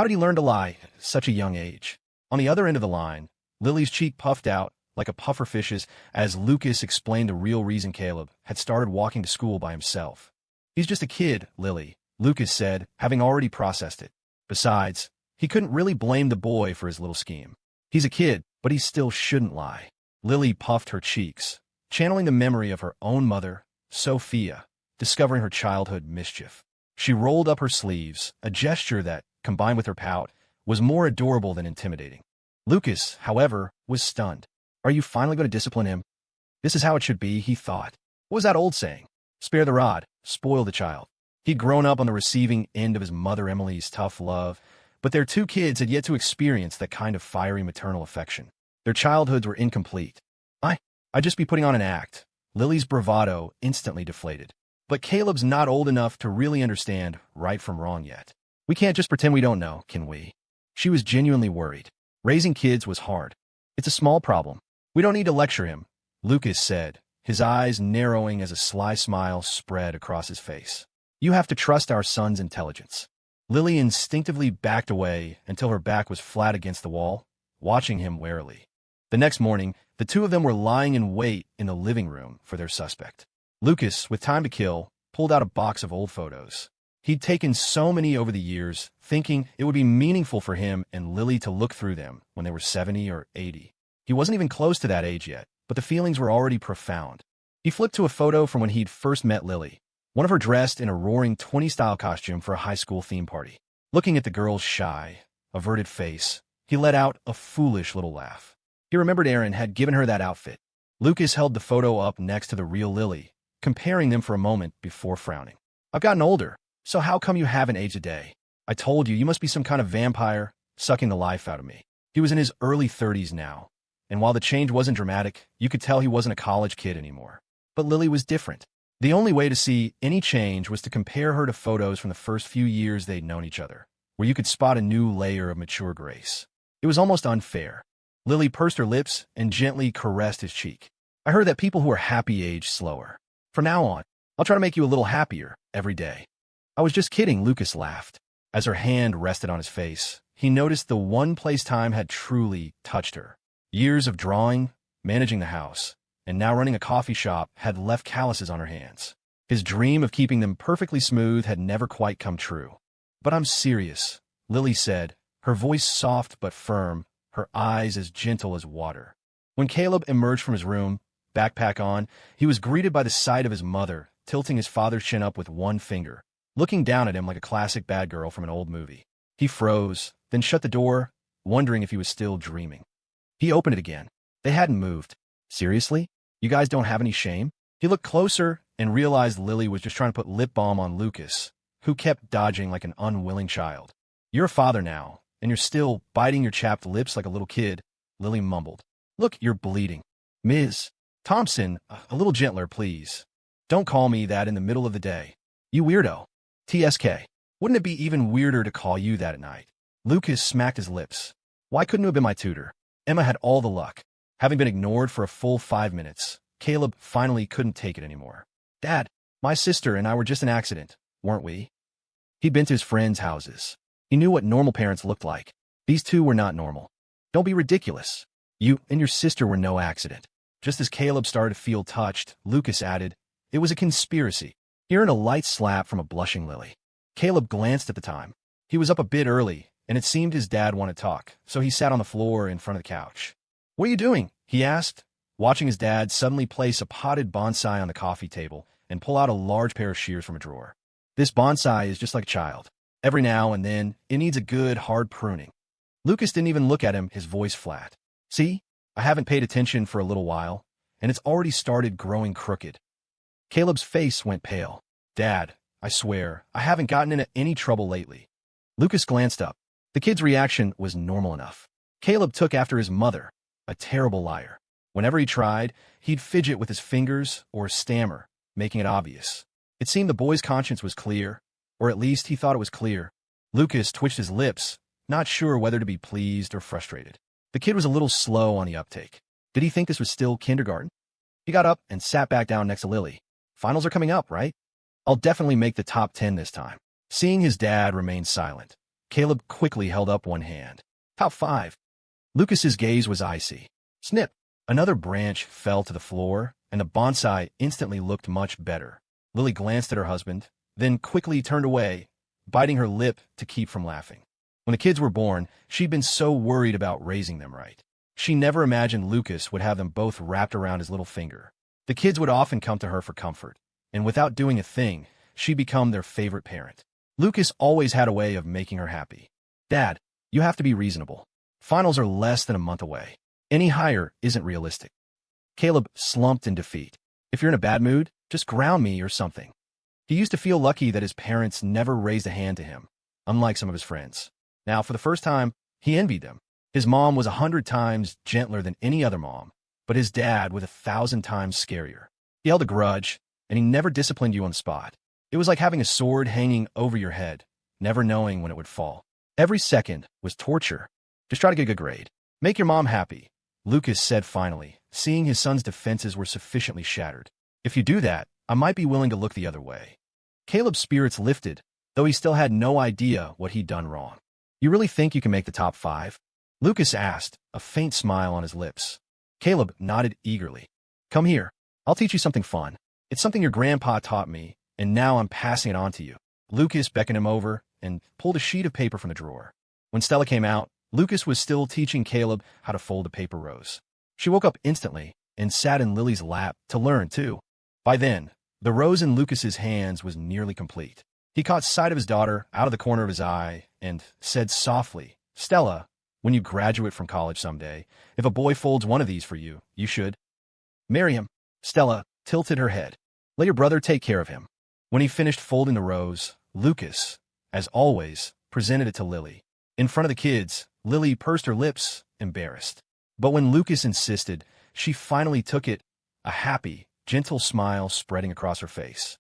How did he learn to lie at such a young age? On the other end of the line, Lily's cheek puffed out like a pufferfish's as Lucas explained the real reason Caleb had started walking to school by himself. He's just a kid, Lily, Lucas said, having already processed it. Besides, he couldn't really blame the boy for his little scheme. He's a kid, but he still shouldn't lie. Lily puffed her cheeks, channeling the memory of her own mother, Sophia, discovering her childhood mischief. She rolled up her sleeves, a gesture that, combined with her pout, was more adorable than intimidating. Lucas, however, was stunned. Are you finally going to discipline him? This is how it should be, he thought. What was that old saying? Spare the rod, spoil the child. He'd grown up on the receiving end of his mother Emily's tough love, but their two kids had yet to experience that kind of fiery maternal affection. Their childhoods were incomplete. I'd just be putting on an act. Lily's bravado instantly deflated. But Caleb's not old enough to really understand right from wrong yet. We can't just pretend we don't know, can we? She was genuinely worried. Raising kids was hard. It's a small problem. We don't need to lecture him, Lucas said, his eyes narrowing as a sly smile spread across his face. You have to trust our son's intelligence. Lily instinctively backed away until her back was flat against the wall, watching him warily. The next morning, the two of them were lying in wait in the living room for their suspect. Lucas, with time to kill, pulled out a box of old photos. He'd taken so many over the years, thinking it would be meaningful for him and Lily to look through them when they were 70 or 80. He wasn't even close to that age yet, but the feelings were already profound. He flipped to a photo from when he'd first met Lily, one of her dressed in a roaring 20s-style costume for a high school theme party. Looking at the girl's shy, averted face, he let out a foolish little laugh. He remembered Aaron had given her that outfit. Lucas held the photo up next to the real Lily, comparing them for a moment before frowning. I've gotten older, so how come you haven't aged a day? I told you, you must be some kind of vampire, sucking the life out of me. He was in his early 30s now, and while the change wasn't dramatic, you could tell he wasn't a college kid anymore. But Lily was different. The only way to see any change was to compare her to photos from the first few years they'd known each other, where you could spot a new layer of mature grace. It was almost unfair. Lily pursed her lips and gently caressed his cheek. I heard that people who are happy age slower. From now on, I'll try to make you a little happier every day. I was just kidding, Lucas laughed. As her hand rested on his face, he noticed the one place time had truly touched her. Years of drawing, managing the house, and now running a coffee shop had left calluses on her hands. His dream of keeping them perfectly smooth had never quite come true. But I'm serious, Lily said, her voice soft but firm, her eyes as gentle as water. When Caleb emerged from his room, backpack on, he was greeted by the sight of his mother, tilting his father's chin up with one finger, looking down at him like a classic bad girl from an old movie. He froze, then shut the door, wondering if he was still dreaming. He opened it again. They hadn't moved. Seriously? You guys don't have any shame? He looked closer and realized Lily was just trying to put lip balm on Lucas, who kept dodging like an unwilling child. You're a father now, and you're still biting your chapped lips like a little kid, Lily mumbled. Look, you're bleeding. Ms. Thompson, a little gentler, please. Don't call me that in the middle of the day. You weirdo. TSK. Wouldn't it be even weirder to call you that at night? Lucas smacked his lips. Why couldn't you have been my tutor? Emma had all the luck. Having been ignored for a full 5 minutes, Caleb finally couldn't take it anymore. Dad, my sister and I were just an accident, weren't we? He'd been to his friends' houses. He knew what normal parents looked like. These two were not normal. Don't be ridiculous. You and your sister were no accident. Just as Caleb started to feel touched, Lucas added, it was a conspiracy. Hearing a light slap from a blushing Lily. Caleb glanced at the time. He was up a bit early, and it seemed his dad wanted to talk, so he sat on the floor in front of the couch. What are you doing? He asked, watching his dad suddenly place a potted bonsai on the coffee table and pull out a large pair of shears from a drawer. This bonsai is just like a child. Every now and then, it needs a good, hard pruning. Lucas didn't even look at him, his voice flat. See, I haven't paid attention for a little while, and it's already started growing crooked. Caleb's face went pale. Dad, I swear, I haven't gotten into any trouble lately. Lucas glanced up. The kid's reaction was normal enough. Caleb took after his mother, a terrible liar. Whenever he tried, he'd fidget with his fingers or stammer, making it obvious. It seemed the boy's conscience was clear, or at least he thought it was clear. Lucas twitched his lips, not sure whether to be pleased or frustrated. The kid was a little slow on the uptake. Did he think this was still kindergarten? He got up and sat back down next to Lily. Finals are coming up, right? I'll definitely make the top 10 this time. Seeing his dad remain silent, Caleb quickly held up one hand. Top 5. Lucas's gaze was icy. Snip! Another branch fell to the floor, and the bonsai instantly looked much better. Lily glanced at her husband, then quickly turned away, biting her lip to keep from laughing. When the kids were born, she'd been so worried about raising them right. She never imagined Lucas would have them both wrapped around his little finger. The kids would often come to her for comfort, and without doing a thing, she'd become their favorite parent. Lucas always had a way of making her happy. Dad, you have to be reasonable. Finals are less than a month away. Any higher isn't realistic. Caleb slumped in defeat. If you're in a bad mood, just ground me or something. He used to feel lucky that his parents never raised a hand to him, unlike some of his friends. Now, for the first time, he envied them. His mom was 100 times gentler than any other mom, but his dad was 1,000 times scarier. He held a grudge, and he never disciplined you on the spot. It was like having a sword hanging over your head, never knowing when it would fall. Every second was torture. Just try to get a good grade. Make your mom happy, Lucas said finally, seeing his son's defenses were sufficiently shattered. If you do that, I might be willing to look the other way. Caleb's spirits lifted, though he still had no idea what he'd done wrong. You really think you can make the top 5? Lucas asked, a faint smile on his lips. Caleb nodded eagerly. Come here. I'll teach you something fun. It's something your grandpa taught me, and now I'm passing it on to you. Lucas beckoned him over and pulled a sheet of paper from the drawer. When Stella came out, Lucas was still teaching Caleb how to fold a paper rose. She woke up instantly and sat in Lily's lap to learn, too. By then, the rose in Lucas's hands was nearly complete. He caught sight of his daughter out of the corner of his eye and said softly, Stella, when you graduate from college someday, if a boy folds one of these for you, you should marry him. Stella tilted her head. Let your brother take care of him. When he finished folding the rose, Lucas, as always, presented it to Lily. In front of the kids, Lily pursed her lips, embarrassed. But when Lucas insisted, she finally took it, a happy, gentle smile spreading across her face.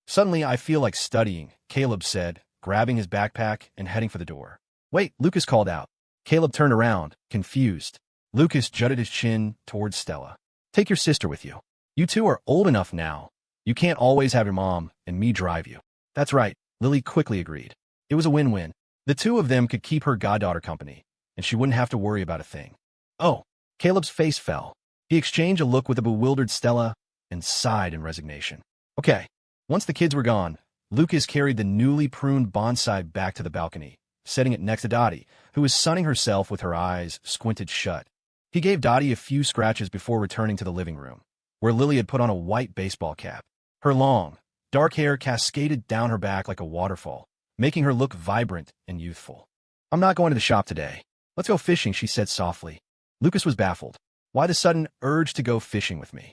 Suddenly, I feel like studying, Caleb said, grabbing his backpack and heading for the door. Wait, Lucas called out. Caleb turned around, confused. Lucas jutted his chin towards Stella. Take your sister with you. You two are old enough now. You can't always have your mom and me drive you. That's right, Lily quickly agreed. It was a win-win. The two of them could keep her goddaughter company, and she wouldn't have to worry about a thing. Oh, Caleb's face fell. He exchanged a look with a bewildered Stella and sighed in resignation. Okay. Once the kids were gone, Lucas carried the newly pruned bonsai back to the balcony, setting it next to Dottie, who was sunning herself with her eyes squinted shut. He gave Dottie a few scratches before returning to the living room, where Lily had put on a white baseball cap. Her long, dark hair cascaded down her back like a waterfall, making her look vibrant and youthful. I'm not going to the shop today. Let's go fishing, she said softly. Lucas was baffled. Why the sudden urge to go fishing with me?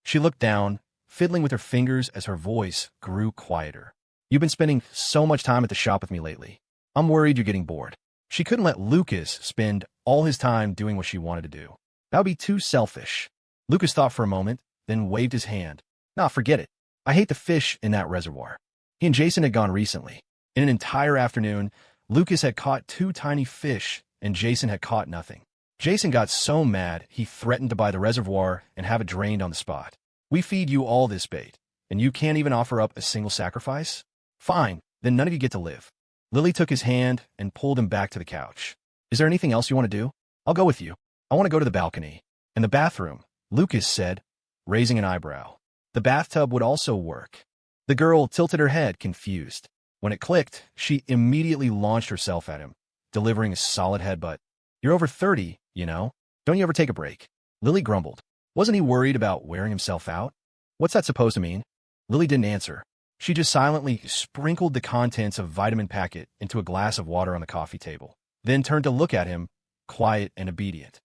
She looked down, fiddling with her fingers as her voice grew quieter. You've been spending so much time at the shop with me lately. I'm worried you're getting bored. She couldn't let Lucas spend all his time doing what she wanted to do. That would be too selfish. Lucas thought for a moment, then waved his hand. Nah, forget it. I hate the fish in that reservoir. He and Jason had gone recently. In an entire afternoon, Lucas had caught 2 tiny fish, and Jason had caught nothing. Jason got so mad he threatened to buy the reservoir and have it drained on the spot. We feed you all this bait, and you can't even offer up a single sacrifice? Fine, then none of you get to live. Lily took his hand and pulled him back to the couch. Is there anything else you want to do? I'll go with you. I want to go to the balcony. And the bathroom, Lucas said, raising an eyebrow. The bathtub would also work. The girl tilted her head, confused. When it clicked, she immediately launched herself at him, delivering a solid headbutt. You're over 30, you know. Don't you ever take a break? Lily grumbled. Wasn't he worried about wearing himself out? What's that supposed to mean? Lily didn't answer. She just silently sprinkled the contents of a vitamin packet into a glass of water on the coffee table, then turned to look at him, quiet and obedient.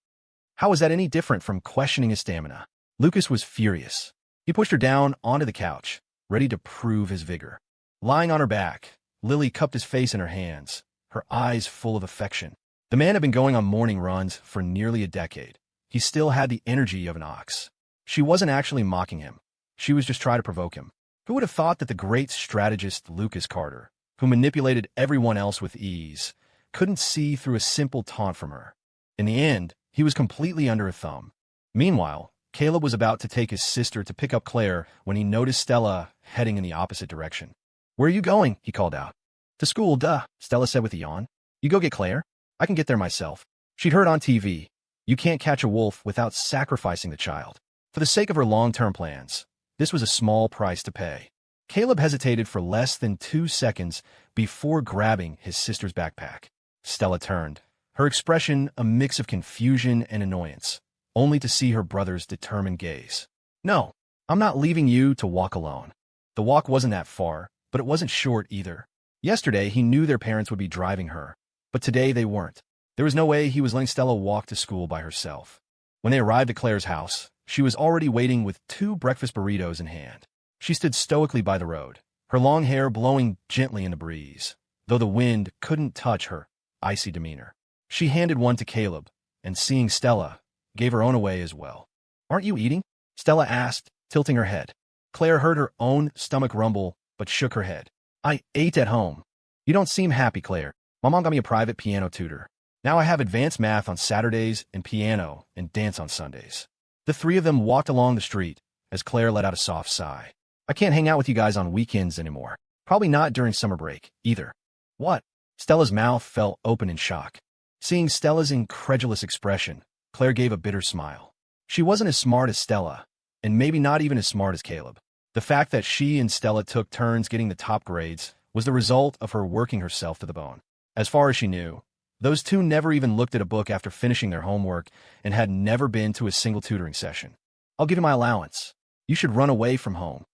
How was that any different from questioning his stamina? Lucas was furious. He pushed her down onto the couch, ready to prove his vigor. Lying on her back, Lily cupped his face in her hands, her eyes full of affection. The man had been going on morning runs for nearly a decade. He still had the energy of an ox. She wasn't actually mocking him. She was just trying to provoke him. Who would have thought that the great strategist Lucas Carter, who manipulated everyone else with ease, couldn't see through a simple taunt from her? In the end, he was completely under her thumb. Meanwhile, Caleb was about to take his sister to pick up Claire when he noticed Stella heading in the opposite direction. Where are you going? He called out. To school, duh, Stella said with a yawn. You go get Claire? I can get there myself. She'd heard on TV, you can't catch a wolf without sacrificing the child. For the sake of her long-term plans, this was a small price to pay. Caleb hesitated for less than 2 seconds before grabbing his sister's backpack. Stella turned, her expression a mix of confusion and annoyance, only to see her brother's determined gaze. No, I'm not leaving you to walk alone. The walk wasn't that far, but it wasn't short either. Yesterday, he knew their parents would be driving her, but today they weren't. There was no way he was letting Stella walk to school by herself. When they arrived at Claire's house, she was already waiting with 2 breakfast burritos in hand. She stood stoically by the road, her long hair blowing gently in the breeze, though the wind couldn't touch her icy demeanor. She handed one to Caleb, and seeing Stella, gave her own away as well. Aren't you eating? Stella asked, tilting her head. Claire heard her own stomach rumble, but shook her head. I ate at home. You don't seem happy, Claire. My mom got me a private piano tutor. Now I have advanced math on Saturdays and piano and dance on Sundays. The 3 of them walked along the street as Claire let out a soft sigh. I can't hang out with you guys on weekends anymore. Probably not during summer break, either. What? Stella's mouth fell open in shock. Seeing Stella's incredulous expression, Claire gave a bitter smile. She wasn't as smart as Stella, and maybe not even as smart as Caleb. The fact that she and Stella took turns getting the top grades was the result of her working herself to the bone. As far as she knew, those 2 never even looked at a book after finishing their homework and had never been to a single tutoring session. I'll give you my allowance. You should run away from home.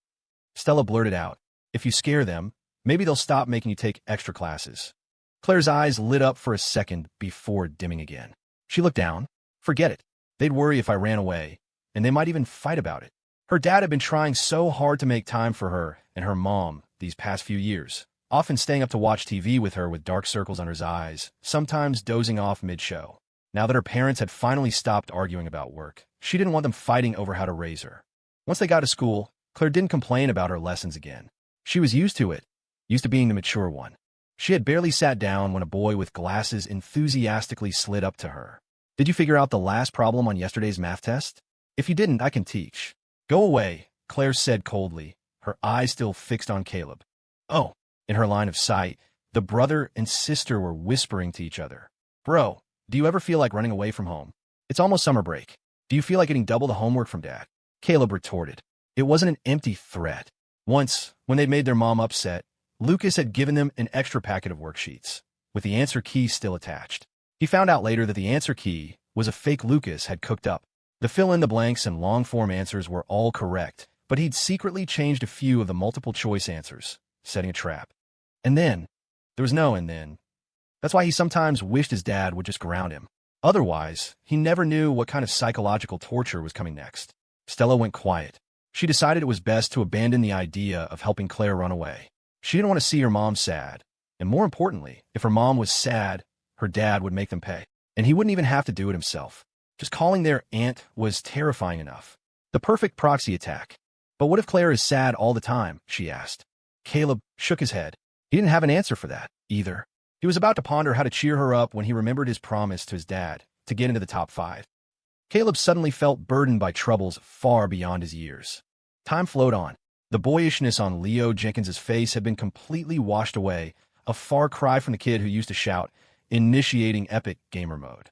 Stella blurted out. If you scare them, maybe they'll stop making you take extra classes. Claire's eyes lit up for a second before dimming again. She looked down. Forget it. They'd worry if I ran away, and they might even fight about it. Her dad had been trying so hard to make time for her and her mom these past few years, often staying up to watch TV with her with dark circles under his eyes, sometimes dozing off mid-show. Now that her parents had finally stopped arguing about work, she didn't want them fighting over how to raise her. Once they got to school, Claire didn't complain about her lessons again. She was used to it, used to being the mature one. She had barely sat down when a boy with glasses enthusiastically slid up to her. Did you figure out the last problem on yesterday's math test? If you didn't, I can teach. Go away, Claire said coldly, her eyes still fixed on Caleb. Oh, in her line of sight, the brother and sister were whispering to each other. Bro, do you ever feel like running away from home? It's almost summer break. Do you feel like getting double the homework from Dad? Caleb retorted. It wasn't an empty threat. Once, when they'd made their mom upset, Lucas had given them an extra packet of worksheets, with the answer key still attached. He found out later that the answer key was a fake Lucas had cooked up. The fill-in-the-blanks and long-form answers were all correct, but he'd secretly changed a few of the multiple-choice answers, setting a trap. And then, there was no and then. That's why he sometimes wished his dad would just ground him. Otherwise, he never knew what kind of psychological torture was coming next. Stella went quiet. She decided it was best to abandon the idea of helping Claire run away. She didn't want to see her mom sad. And more importantly, if her mom was sad, her dad would make them pay. And he wouldn't even have to do it himself. Just calling their aunt was terrifying enough. The perfect proxy attack. But what if Claire is sad all the time? She asked. Caleb shook his head. He didn't have an answer for that, either. He was about to ponder how to cheer her up when he remembered his promise to his dad to get into the top 5. Caleb suddenly felt burdened by troubles far beyond his years. Time flowed on. The boyishness on Leo Jenkins's face had been completely washed away, a far cry from the kid who used to shout, initiating epic gamer mode.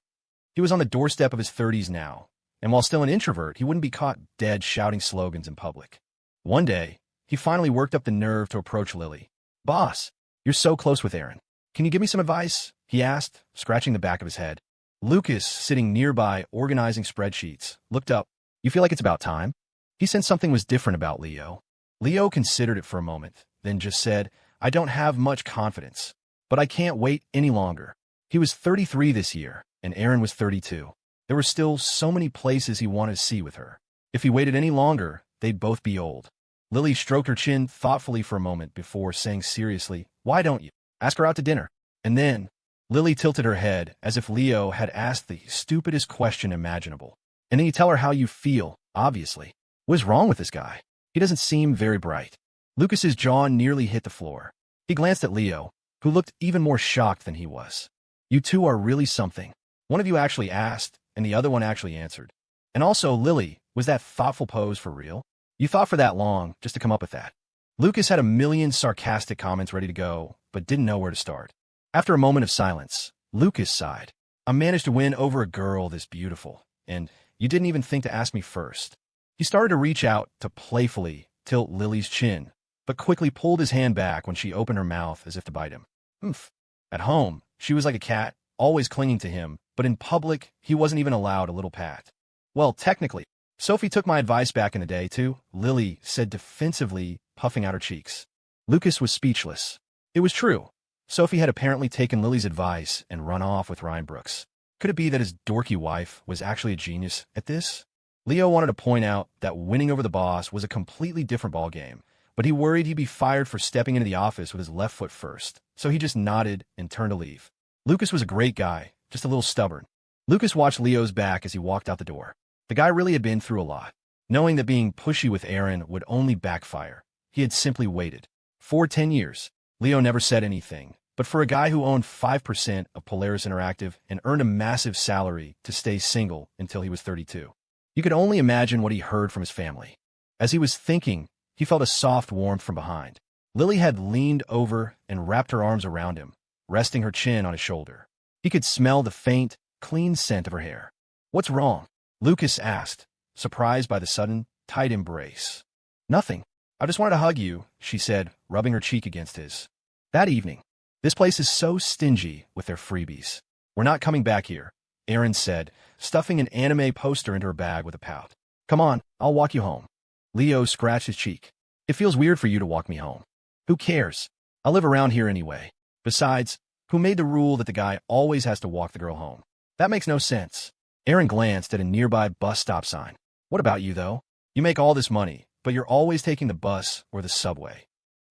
He was on the doorstep of his 30s now, and while still an introvert, he wouldn't be caught dead shouting slogans in public. One day, he finally worked up the nerve to approach Lily. Boss, you're so close with Aaron. Can you give me some advice? He asked, scratching the back of his head. Lucas, sitting nearby organizing spreadsheets, looked up. You feel like it's about time? He sensed something was different about Leo. Leo considered it for a moment, then just said, I don't have much confidence, but I can't wait any longer. He was 33 this year, and Aaron was 32. There were still so many places he wanted to see with her. If he waited any longer, they'd both be old. Lily stroked her chin thoughtfully for a moment before saying seriously, why don't you? Ask her out to dinner. And then, Lily tilted her head as if Leo had asked the stupidest question imaginable. And then you tell her how you feel, obviously. What is wrong with this guy? He doesn't seem very bright. Lucas's jaw nearly hit the floor. He glanced at Leo, who looked even more shocked than he was. You two are really something. One of you actually asked, and the other one actually answered. And also, Lily, was that thoughtful pose for real? You thought for that long just to come up with that. Lucas had a million sarcastic comments ready to go, but didn't know where to start. After a moment of silence, Lucas sighed. I managed to win over a girl this beautiful, and you didn't even think to ask me first. He started to reach out to playfully tilt Lily's chin, but quickly pulled his hand back when she opened her mouth as if to bite him. Oomph. At home, she was like a cat, always clinging to him, but in public, he wasn't even allowed a little pat. Well, technically, Sophie took my advice back in the day, too, Lily said defensively, puffing out her cheeks. Lucas was speechless. It was true. Sophie had apparently taken Lily's advice and run off with Ryan Brooks. Could it be that his dorky wife was actually a genius at this? Leo wanted to point out that winning over the boss was a completely different ballgame, but he worried he'd be fired for stepping into the office with his left foot first, so he just nodded and turned to leave. Lucas was a great guy, just a little stubborn. Lucas watched Leo's back as he walked out the door. The guy really had been through a lot. Knowing that being pushy with Aaron would only backfire, he had simply waited. For 10 years, Leo never said anything, but for a guy who owned 5% of Polaris Interactive and earned a massive salary to stay single until he was 32, you could only imagine what he heard from his family. As he was thinking, he felt a soft warmth from behind. Lily had leaned over and wrapped her arms around him, resting her chin on his shoulder. He could smell the faint, clean scent of her hair. "What's wrong?" Lucas asked, surprised by the sudden, tight embrace. "Nothing. I just wanted to hug you," she said, rubbing her cheek against his. That evening, "This place is so stingy with their freebies. We're not coming back here," Aaron said, stuffing an anime poster into her bag with a pout. "Come on, I'll walk you home." Leo scratched his cheek. "It feels weird for you to walk me home." "Who cares? I live around here anyway. Besides, who made the rule that the guy always has to walk the girl home? That makes no sense." Aaron glanced at a nearby bus stop sign. "What about you, though? You make all this money, but you're always taking the bus or the subway."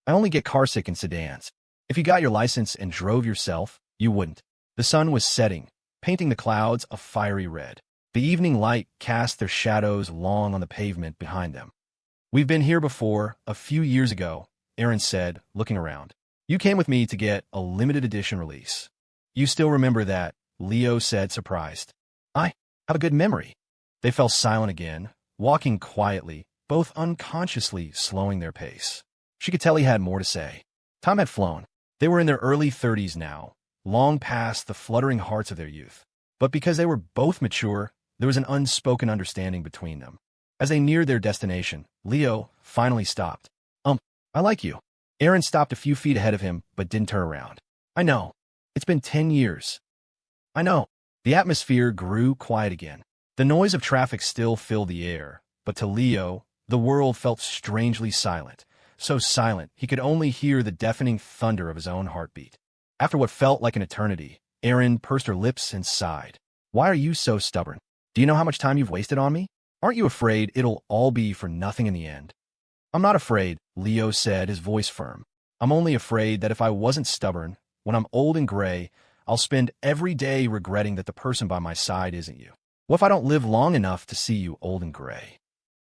"I only get carsick in sedans. If you got your license and drove yourself, you wouldn't." The sun was setting, painting the clouds a fiery red. The evening light cast their shadows long on the pavement behind them. "We've been here before, a few years ago," Aaron said, looking around. "You came with me to get a limited edition release." "You still remember that?" Leo said, surprised. "I have a good memory." They fell silent again, walking quietly, both unconsciously slowing their pace. She could tell he had more to say. Time had flown. They were in their early 30s now, long past the fluttering hearts of their youth. But because they were both mature, there was an unspoken understanding between them. As they neared their destination, Leo finally stopped. I like you." Aaron stopped a few feet ahead of him, but didn't turn around. "I know. It's been 10 years. "I know." The atmosphere grew quiet again. The noise of traffic still filled the air, but to Leo, the world felt strangely silent. So silent, he could only hear the deafening thunder of his own heartbeat. After what felt like an eternity, Erin pursed her lips and sighed. "Why are you so stubborn? Do you know how much time you've wasted on me? Aren't you afraid it'll all be for nothing in the end?" "I'm not afraid," Leo said, his voice firm. "I'm only afraid that if I wasn't stubborn, when I'm old and gray, I'll spend every day regretting that the person by my side isn't you. What if I don't live long enough to see you old and gray?"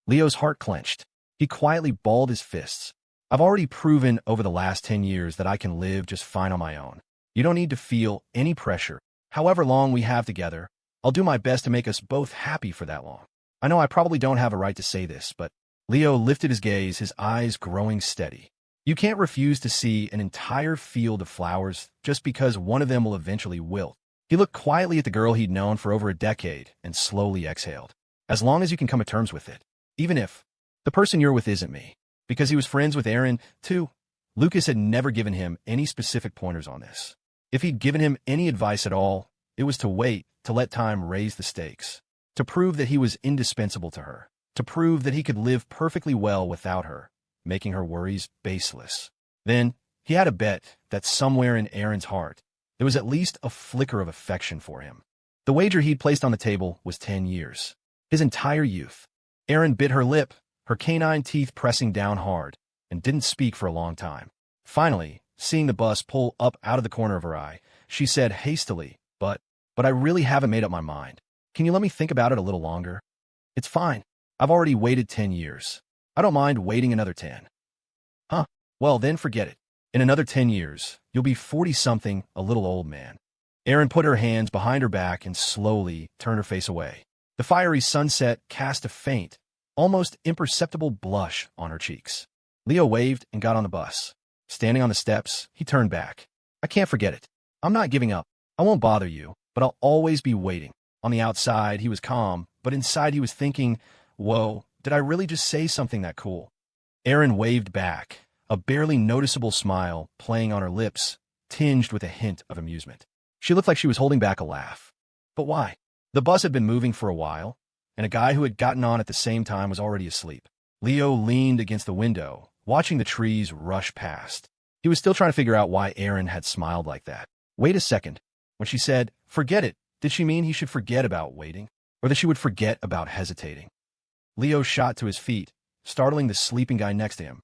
Leo's heart clenched. He quietly balled his fists. "I've already proven over the last 10 years that I can live just fine on my own. You don't need to feel any pressure. However long we have together, I'll do my best to make us both happy for that long. I know I probably don't have a right to say this, but..." Leo lifted his gaze, his eyes growing steady. "You can't refuse to see an entire field of flowers just because one of them will eventually wilt." He looked quietly at the girl he'd known for over a decade and slowly exhaled. "As long as you can come to terms with it. Even if the person you're with isn't me." Because he was friends with Aaron, too. Lucas had never given him any specific pointers on this. If he'd given him any advice at all, it was to wait, to let time raise the stakes, to prove that he was indispensable to her, to prove that he could live perfectly well without her, making her worries baseless. Then, he had a bet that somewhere in Aaron's heart, there was at least a flicker of affection for him. The wager he'd placed on the table was 10 years. His entire youth. Aaron bit her lip, her canine teeth pressing down hard, and didn't speak for a long time. Finally, seeing the bus pull up out of the corner of her eye, she said hastily, but I really haven't made up my mind. Can you let me think about it a little longer?" "It's fine. I've already waited 10 years. I don't mind waiting another 10. "Huh? Well, then forget it. In another 10 years, you'll be 40-something, a little old man." Aaron put her hands behind her back and slowly turned her face away. The fiery sunset cast a faint, almost imperceptible blush on her cheeks. Leo waved and got on the bus. Standing on the steps, he turned back. "I can't forget it. I'm not giving up. I won't bother you, but I'll always be waiting. On the outside, he was calm, but inside he was thinking, whoa, did I really just say something that cool? Erin waved back, a barely noticeable smile playing on her lips, tinged with a hint of amusement. She looked like she was holding back a laugh. But why? The bus had been moving for a while, and a guy who had gotten on at the same time was already asleep. Leo leaned against the window, watching the trees rush past. He was still trying to figure out why Erin had smiled like that. Wait a second. When she said, forget it, did she mean he should forget about waiting? Or that she would forget about hesitating? Leo shot to his feet, startling the sleeping guy next to him.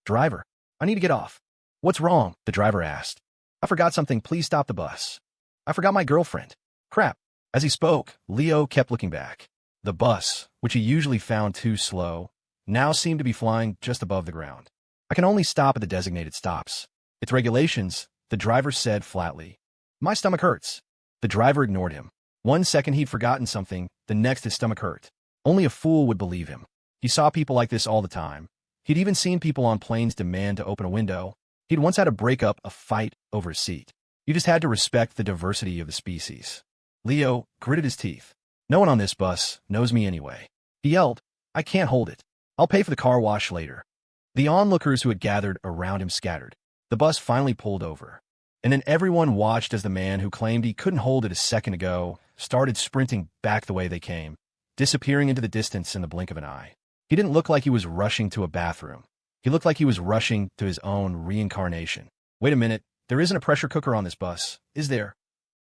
Driver, I need to get off. What's wrong? The driver asked. I forgot something. Please stop the bus. I forgot my girlfriend. Crap. As he spoke, Leo kept looking back. The bus, which he usually found too slow, now seemed to be flying just above the ground. I can only stop at the designated stops. It's regulations, the driver said flatly. My stomach hurts. The driver ignored him. 1 second he'd forgotten something, the next his stomach hurt. Only a fool would believe him. He saw people like this all the time. He'd even seen people on planes demand to open a window. He'd once had to break up a fight over a seat. You just had to respect the diversity of the species. Leo gritted his teeth. No one on this bus knows me anyway. He yelled, I can't hold it. I'll pay for the car wash later. The onlookers who had gathered around him scattered. The bus finally pulled over. And then everyone watched as the man who claimed he couldn't hold it a second ago started sprinting back the way they came, disappearing into the distance in the blink of an eye. He didn't look like he was rushing to a bathroom. He looked like he was rushing to his own reincarnation. Wait a minute, there isn't a pressure cooker on this bus, is there?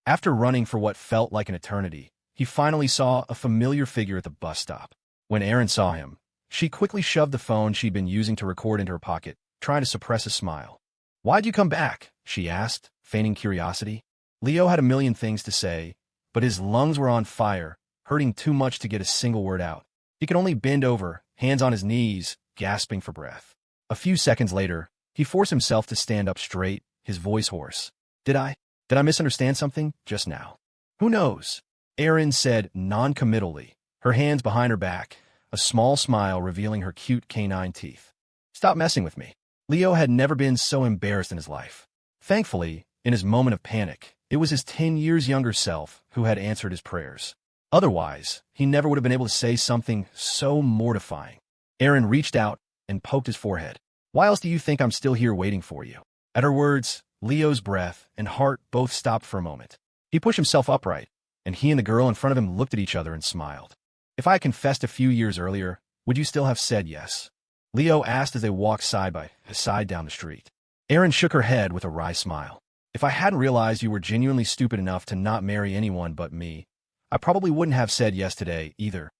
After running for what felt like an eternity, he finally saw a familiar figure at the bus stop. When Erin saw him, she quickly shoved the phone she'd been using to record into her pocket, trying to suppress a smile. Why'd you come back? She asked, feigning curiosity. Leo had a million things to say, but his lungs were on fire, hurting too much to get a single word out. He could only bend over, hands on his knees, gasping for breath. A few seconds later, he forced himself to stand up straight, his voice hoarse. Did I misunderstand something just now? Who knows? Erin said non-committally, her hands behind her back, a small smile revealing her cute canine teeth. Stop messing with me. Leo had never been so embarrassed in his life. Thankfully, in his moment of panic, it was his 10 years younger self who had answered his prayers. Otherwise, he never would have been able to say something so mortifying. Erin reached out and poked his forehead. Why else do you think I'm still here waiting for you? At her words, Leo's breath and heart both stopped for a moment. He pushed himself upright, and he and the girl in front of him looked at each other and smiled. If I had confessed a few years earlier, would you still have said yes? Leo asked as they walked side by side down the street. Erin shook her head with a wry smile. If I hadn't realized you were genuinely stupid enough to not marry anyone but me, I probably wouldn't have said yes today either.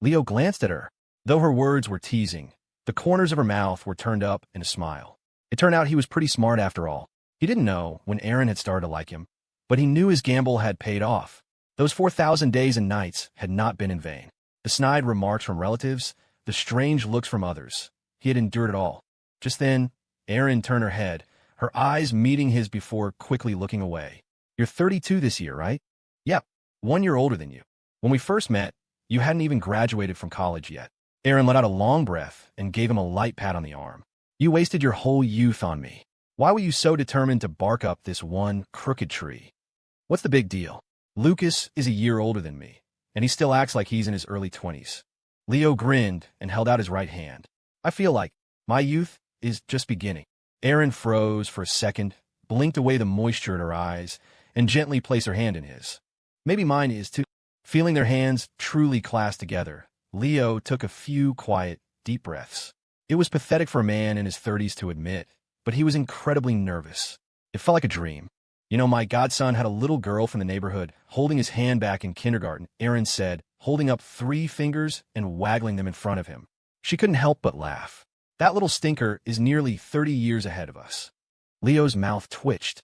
Leo glanced at her. Though her words were teasing, the corners of her mouth were turned up in a smile. It turned out he was pretty smart after all. He didn't know when Erin had started to like him, but he knew his gamble had paid off. Those 4,000 days and nights had not been in vain. The snide remarks from relatives, the strange looks from others. He had endured it all. Just then, Erin turned her head, her eyes meeting his before quickly looking away. You're 32 this year, right? Yep, 1 year older than you. When we first met, you hadn't even graduated from college yet. Erin let out a long breath and gave him a light pat on the arm. You wasted your whole youth on me. Why were you so determined to bark up this one crooked tree? What's the big deal? Lucas is a year older than me, and he still acts like he's in his early 20s. Leo grinned and held out his right hand. I feel like my youth is just beginning. Erin froze for a second, blinked away the moisture in her eyes, and gently placed her hand in his. Maybe mine is too. Feeling their hands truly clasped together, Leo took a few quiet, deep breaths. It was pathetic for a man in his 30s to admit, but he was incredibly nervous. It felt like a dream. You know, my godson had a little girl from the neighborhood holding his hand back in kindergarten, Erin said, holding up 3 fingers and waggling them in front of him. She couldn't help but laugh. That little stinker is nearly 30 years ahead of us. Leo's mouth twitched.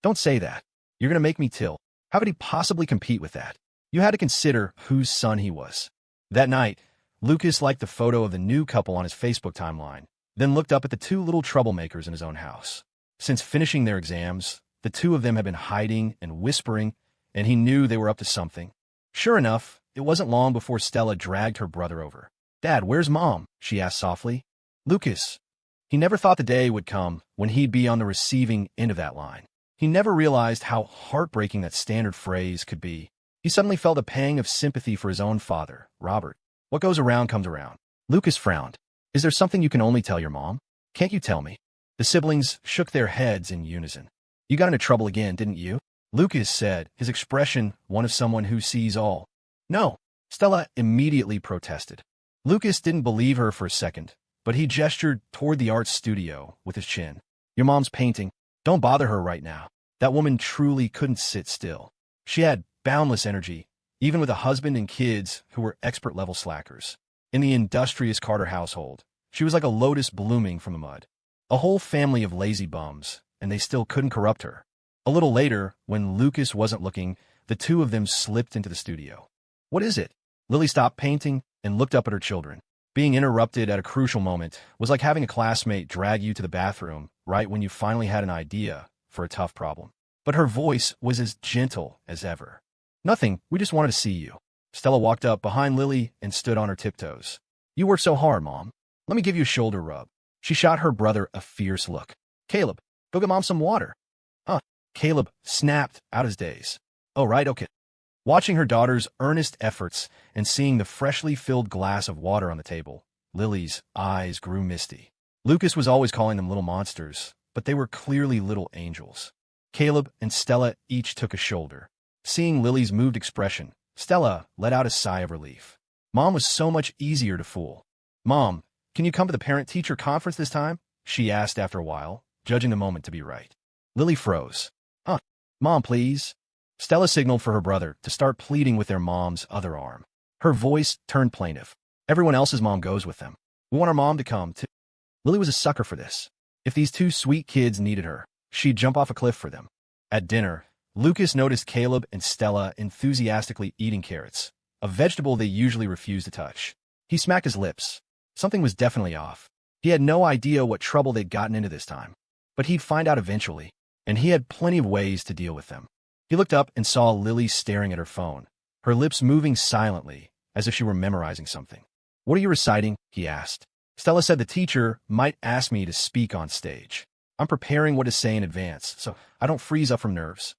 Don't say that. You're going to make me tilt. How could he possibly compete with that? You had to consider whose son he was. That night, Lucas liked the photo of the new couple on his Facebook timeline, then looked up at the 2 little troublemakers in his own house. Since finishing their exams, the 2 of them had been hiding and whispering, and he knew they were up to something. Sure enough, it wasn't long before Stella dragged her brother over. Dad, where's Mom? She asked softly. Lucas. He never thought the day would come when he'd be on the receiving end of that line. He never realized how heartbreaking that standard phrase could be. He suddenly felt a pang of sympathy for his own father, Robert. What goes around comes around. Lucas frowned. Is there something you can only tell your mom? Can't you tell me? The siblings shook their heads in unison. You got into trouble again, didn't you? Lucas said, his expression one of someone who sees all. No, Stella immediately protested. Lucas didn't believe her for a second, but he gestured toward the art studio with his chin. Your mom's painting. Don't bother her right now. That woman truly couldn't sit still. She had boundless energy, even with a husband and kids who were expert-level slackers. In the industrious Carter household, she was like a lotus blooming from the mud. A whole family of lazy bums, and they still couldn't corrupt her. A little later, when Lucas wasn't looking, the two of them slipped into the studio. What is it? Lily stopped painting and looked up at her children. Being interrupted at a crucial moment was like having a classmate drag you to the bathroom right when you finally had an idea for a tough problem. But her voice was as gentle as ever. Nothing, we just wanted to see you. Stella walked up behind Lily and stood on her tiptoes. You worked so hard, Mom. Let me give you a shoulder rub. She shot her brother a fierce look. Caleb, go get Mom some water. Huh. Caleb snapped out his daze. Oh, right, okay. Watching her daughter's earnest efforts and seeing the freshly filled glass of water on the table, Lily's eyes grew misty. Lucas was always calling them little monsters, but they were clearly little angels. Caleb and Stella each took a shoulder. Seeing Lily's moved expression, Stella let out a sigh of relief. Mom was so much easier to fool. Mom, can you come to the parent-teacher conference this time? She asked after a while, judging the moment to be right. Lily froze. Mom, please. Stella signaled for her brother to start pleading with their mom's other arm. Her voice turned plaintive. Everyone else's mom goes with them. We want our mom to come, too. Lily was a sucker for this. If these two sweet kids needed her, she'd jump off a cliff for them. At dinner, Lucas noticed Caleb and Stella enthusiastically eating carrots, a vegetable they usually refuse to touch. He smacked his lips. Something was definitely off. He had no idea what trouble they'd gotten into this time. But he'd find out eventually, and he had plenty of ways to deal with them. He looked up and saw Lily staring at her phone, her lips moving silently, as if she were memorizing something. What are you reciting? He asked. Stella said the teacher might ask me to speak on stage. I'm preparing what to say in advance, so I don't freeze up from nerves.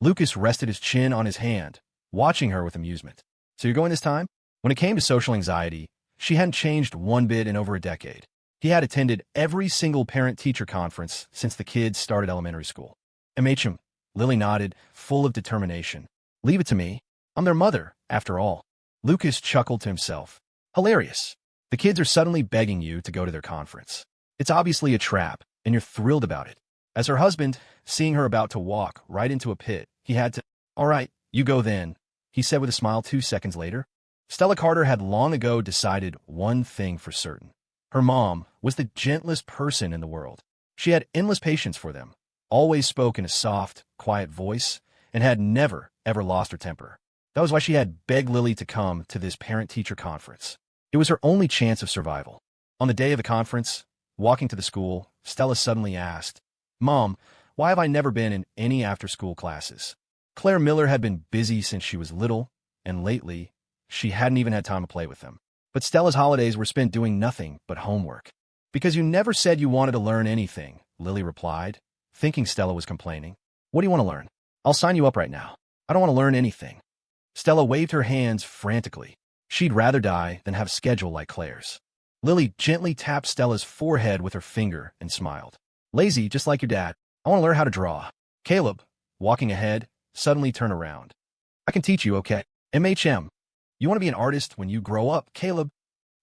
Lucas rested his chin on his hand, watching her with amusement. So you're going this time? When it came to social anxiety, she hadn't changed one bit in over a decade. He had attended every single parent-teacher conference since the kids started elementary school. MHM. Lily nodded, full of determination. Leave it to me. I'm their mother, after all. Lucas chuckled to himself. Hilarious. The kids are suddenly begging you to go to their conference. It's obviously a trap, and you're thrilled about it. As her husband, seeing her about to walk right into a pit, he had to, All right, you go then, he said with a smile 2 seconds later. Stella Carter had long ago decided one thing for certain. Her mom was the gentlest person in the world. She had endless patience for them, always spoke in a soft, quiet voice, and had never, ever lost her temper. That was why she had begged Lily to come to this parent-teacher conference. It was her only chance of survival. On the day of the conference, walking to the school, Stella suddenly asked, Mom, why have I never been in any after-school classes? Claire Miller had been busy since she was little, and lately, she hadn't even had time to play with them. But Stella's holidays were spent doing nothing but homework. Because you never said you wanted to learn anything, Lily replied, thinking Stella was complaining. What do you want to learn? I'll sign you up right now. I don't want to learn anything. Stella waved her hands frantically. She'd rather die than have a schedule like Claire's. Lily gently tapped Stella's forehead with her finger and smiled. Lazy, just like your dad. I want to learn how to draw. Caleb, walking ahead, suddenly turned around. I can teach you, okay? MHM. You want to be an artist when you grow up, Caleb?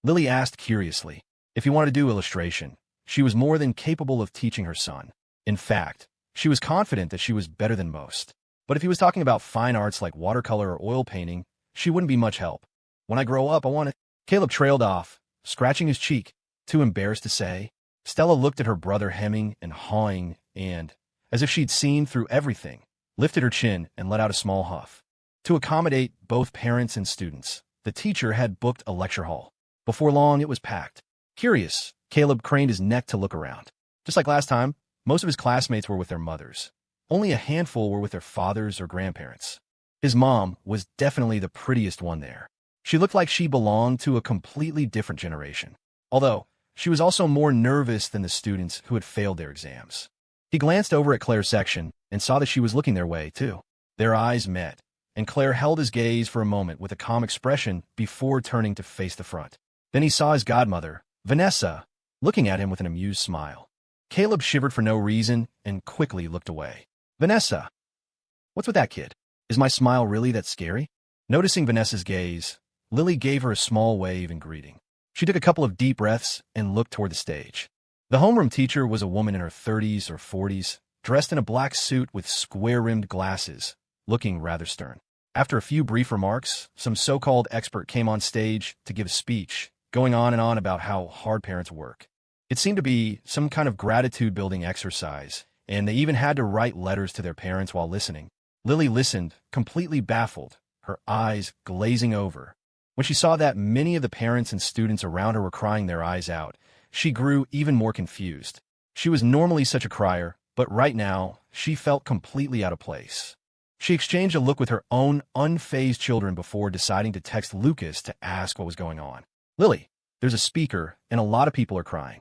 Lily asked curiously. If he wanted to do illustration, she was more than capable of teaching her son. In fact, she was confident that she was better than most. But if he was talking about fine arts like watercolor or oil painting, she wouldn't be much help. When I grow up, I want to... Caleb trailed off, scratching his cheek, too embarrassed to say. Stella looked at her brother hemming and hawing and, as if she'd seen through everything, lifted her chin and let out a small huff. To accommodate both parents and students, the teacher had booked a lecture hall. Before long, it was packed. Curious, Caleb craned his neck to look around. Just like last time, most of his classmates were with their mothers. Only a handful were with their fathers or grandparents. His mom was definitely the prettiest one there. She looked like she belonged to a completely different generation. Although, she was also more nervous than the students who had failed their exams. He glanced over at Claire's section and saw that she was looking their way, too. Their eyes met, and Claire held his gaze for a moment with a calm expression before turning to face the front. Then he saw his godmother, Vanessa, looking at him with an amused smile. Caleb shivered for no reason and quickly looked away. Vanessa, what's with that kid? Is my smile really that scary? Noticing Vanessa's gaze, Lily gave her a small wave in greeting. She took a couple of deep breaths and looked toward the stage. The homeroom teacher was a woman in her 30s or 40s, dressed in a black suit with square-rimmed glasses, looking rather stern. After a few brief remarks, some so-called expert came on stage to give a speech, going on and on about how hard parents work. It seemed to be some kind of gratitude-building exercise, and they even had to write letters to their parents while listening. Lily listened, completely baffled, her eyes glazing over. When she saw that many of the parents and students around her were crying their eyes out, she grew even more confused. She was normally such a crier, but right now, she felt completely out of place. She exchanged a look with her own unfazed children before deciding to text Lucas to ask what was going on. Lily, there's a speaker, and a lot of people are crying.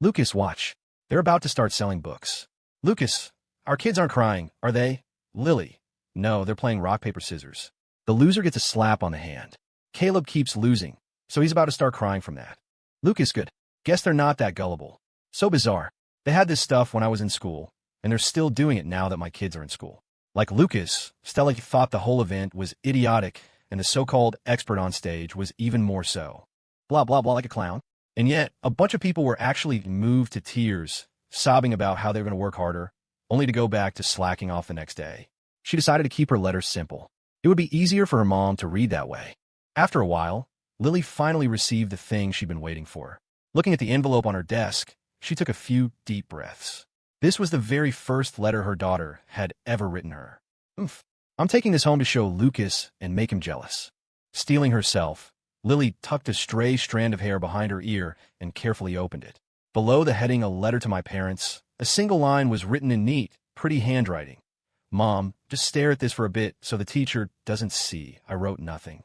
Lucas, watch. They're about to start selling books. Lucas, our kids aren't crying, are they? Lily, no, they're playing rock, paper, scissors. The loser gets a slap on the hand. Caleb keeps losing, so he's about to start crying from that. Lucas, good. Guess they're not that gullible. So bizarre. They had this stuff when I was in school, and they're still doing it now that my kids are in school. Like Lucas, Stella thought the whole event was idiotic, and the so-called expert on stage was even more so. Blah, blah, blah, like a clown. And yet, a bunch of people were actually moved to tears, sobbing about how they were going to work harder, only to go back to slacking off the next day. She decided to keep her letters simple. It would be easier for her mom to read that way. After a while, Lily finally received the thing she'd been waiting for. Looking at the envelope on her desk, she took a few deep breaths. This was the very first letter her daughter had ever written her. Oof. I'm taking this home to show Lucas and make him jealous. Steeling herself, Lily tucked a stray strand of hair behind her ear and carefully opened it. Below the heading, "A letter to my parents," a single line was written in neat, pretty handwriting. Mom, just stare at this for a bit so the teacher doesn't see I wrote nothing.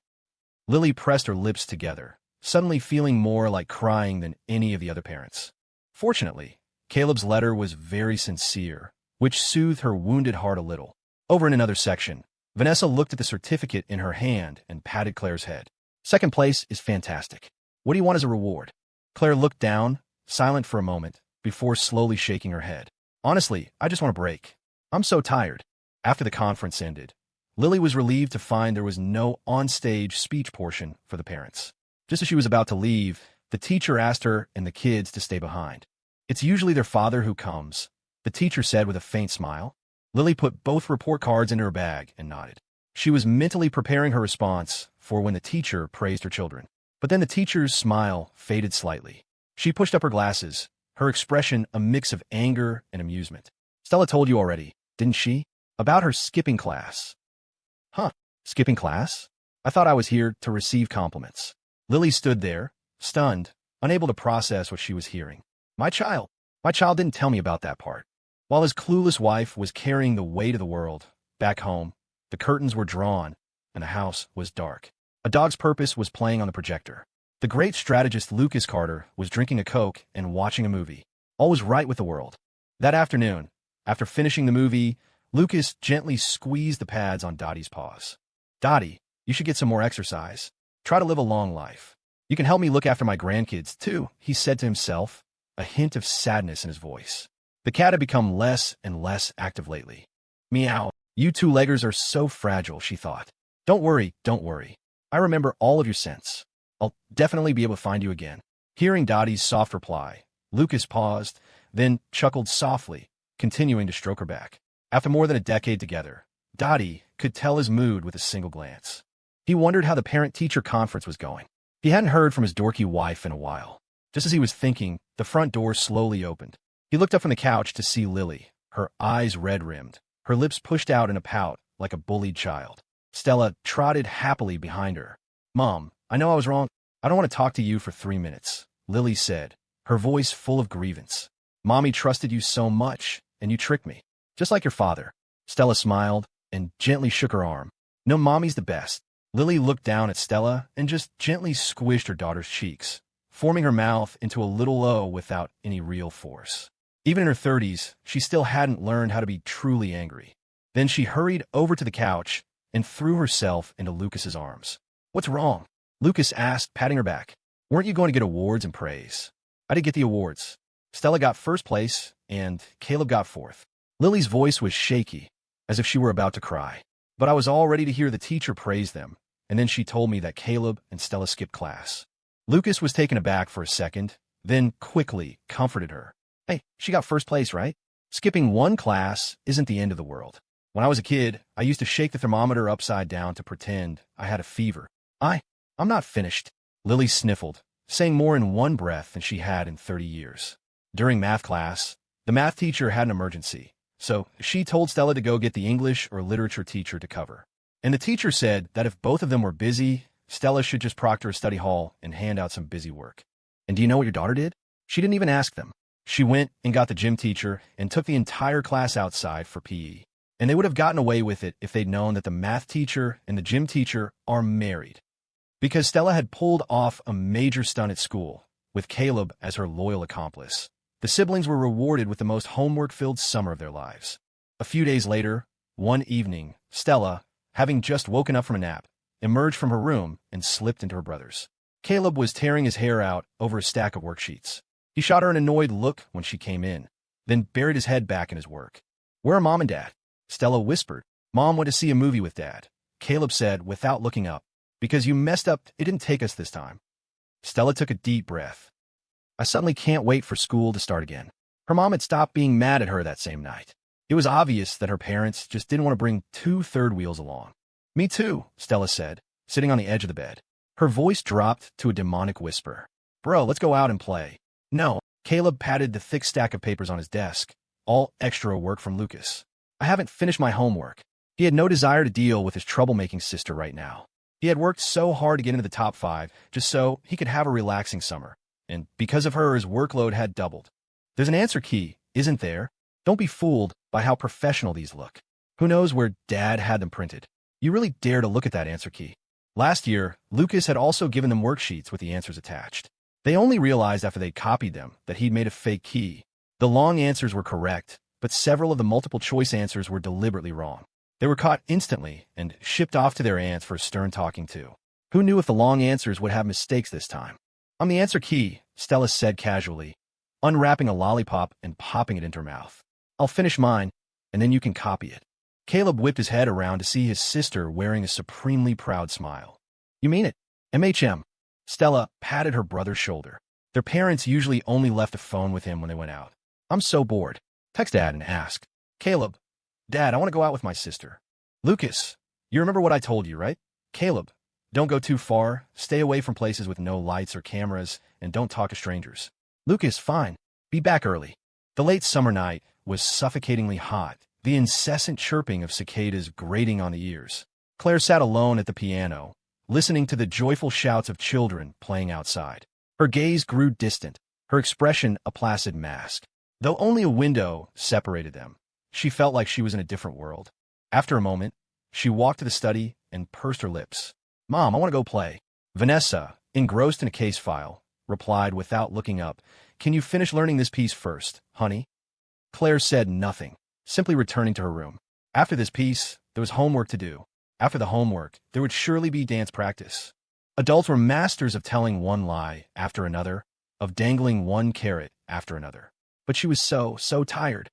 Lily pressed her lips together, suddenly feeling more like crying than any of the other parents. Fortunately, Caleb's letter was very sincere, which soothed her wounded heart a little. Over in another section, Vanessa looked at the certificate in her hand and patted Claire's head. Second place is fantastic. What do you want as a reward? Claire looked down, silent for a moment, before slowly shaking her head. Honestly, I just want a break. I'm so tired. After the conference ended, Lily was relieved to find there was no on-stage speech portion for the parents. Just as she was about to leave, the teacher asked her and the kids to stay behind. It's usually their father who comes, the teacher said with a faint smile. Lily put both report cards into her bag and nodded. She was mentally preparing her response for when the teacher praised her children. But then the teacher's smile faded slightly. She pushed up her glasses, her expression a mix of anger and amusement. Stella told you already, didn't she? About her skipping class. Huh, skipping class? I thought I was here to receive compliments. Lily stood there, stunned, unable to process what she was hearing. My child didn't tell me about that part. While his clueless wife was carrying the weight of the world, back home, the curtains were drawn, and the house was dark. A Dog's Purpose was playing on the projector. The great strategist Lucas Carter was drinking a Coke and watching a movie. All was right with the world. That afternoon, after finishing the movie, Lucas gently squeezed the pads on Dottie's paws. Dottie, you should get some more exercise. Try to live a long life. You can help me look after my grandkids, too, he said to himself, a hint of sadness in his voice. The cat had become less and less active lately. Meow. You two-leggers are so fragile, she thought. Don't worry, don't worry. I remember all of your scents. I'll definitely be able to find you again. Hearing Dottie's soft reply, Lucas paused, then chuckled softly, continuing to stroke her back. After more than a decade together, Dottie could tell his mood with a single glance. He wondered how the parent-teacher conference was going. He hadn't heard from his dorky wife in a while. Just as he was thinking, the front door slowly opened. He looked up from the couch to see Lily, her eyes red-rimmed, her lips pushed out in a pout like a bullied child. Stella trotted happily behind her. Mom, I know I was wrong. I don't want to talk to you for 3 minutes, Lily said, her voice full of grievance. Mommy trusted you so much, and you tricked me. Just like your father. Stella smiled and gently shook her arm. No, Mommy's the best. Lily looked down at Stella and just gently squished her daughter's cheeks, forming her mouth into a little O without any real force. Even in her 30s, she still hadn't learned how to be truly angry. Then she hurried over to the couch and threw herself into Lucas's arms. "What's wrong?" Lucas asked, patting her back. "Weren't you going to get awards and praise?" "I did get the awards. Stella got first place, and Caleb got fourth." Lily's voice was shaky, as if she were about to cry. "But I was all ready to hear the teacher praise them, and then she told me that Caleb and Stella skipped class." Lucas was taken aback for a second, then quickly comforted her. "Hey, she got first place, right? Skipping one class isn't the end of the world. When I was a kid, I used to shake the thermometer upside down to pretend I had a fever. I'm not finished." Lily sniffled, saying more in one breath than she had in 30 years. During math class, the math teacher had an emergency, so she told Stella to go get the English or literature teacher to cover. And the teacher said that if both of them were busy, Stella should just proctor a study hall and hand out some busy work. And do you know what your daughter did? She didn't even ask them. She went and got the gym teacher and took the entire class outside for PE. And they would have gotten away with it if they'd known that the math teacher and the gym teacher are married. Because Stella had pulled off a major stunt at school, with Caleb as her loyal accomplice. The siblings were rewarded with the most homework-filled summer of their lives. A few days later, one evening, Stella, having just woken up from a nap, emerged from her room and slipped into her brother's. Caleb was tearing his hair out over a stack of worksheets. He shot her an annoyed look when she came in, then buried his head back in his work. "Where are Mom and Dad?" Stella whispered. "Mom went to see a movie with Dad," Caleb said without looking up. "Because you messed up, it didn't take us this time." Stella took a deep breath. "I suddenly can't wait for school to start again." Her mom had stopped being mad at her that same night. It was obvious that her parents just didn't want to bring two third wheels along. "Me too," Stella said, sitting on the edge of the bed. Her voice dropped to a demonic whisper. "Bro, let's go out and play." "No." Caleb patted the thick stack of papers on his desk, all extra work from Lucas. "I haven't finished my homework." He had no desire to deal with his troublemaking sister right now. He had worked so hard to get into the top 5 just so he could have a relaxing summer, and because of her, his workload had doubled. "There's an answer key, isn't there? Don't be fooled by how professional these look. Who knows where Dad had them printed? You really dare to look at that answer key." Last year, Lucas had also given them worksheets with the answers attached. They only realized after they'd copied them that he'd made a fake key. The long answers were correct, but several of the multiple-choice answers were deliberately wrong. They were caught instantly and shipped off to their aunts for a stern talking to. Who knew if the long answers would have mistakes this time? "I'm the answer key," Stella said casually, unwrapping a lollipop and popping it into her mouth. "I'll finish mine, and then you can copy it." Caleb whipped his head around to see his sister wearing a supremely proud smile. "You mean it?" "MHM." Stella patted her brother's shoulder. Their parents usually only left the phone with him when they went out. "I'm so bored. Text Dad and ask." "Caleb, Dad, I want to go out with my sister." "Lucas, you remember what I told you, right?" "Caleb, don't go too far, stay away from places with no lights or cameras, and don't talk to strangers." "Lucas, fine. Be back early." The late summer night was suffocatingly hot, the incessant chirping of cicadas grating on the ears. Claire sat alone at the piano, listening to the joyful shouts of children playing outside. Her gaze grew distant, her expression a placid mask. Though only a window separated them, she felt like she was in a different world. After a moment, she walked to the study and pursed her lips. "Mom, I want to go play." Vanessa, engrossed in a case file, replied without looking up, "Can you finish learning this piece first, honey?" Claire said nothing, simply returning to her room. After this piece, there was homework to do. After the homework, there would surely be dance practice. Adults were masters of telling one lie after another, of dangling one carrot after another. But she was so tired.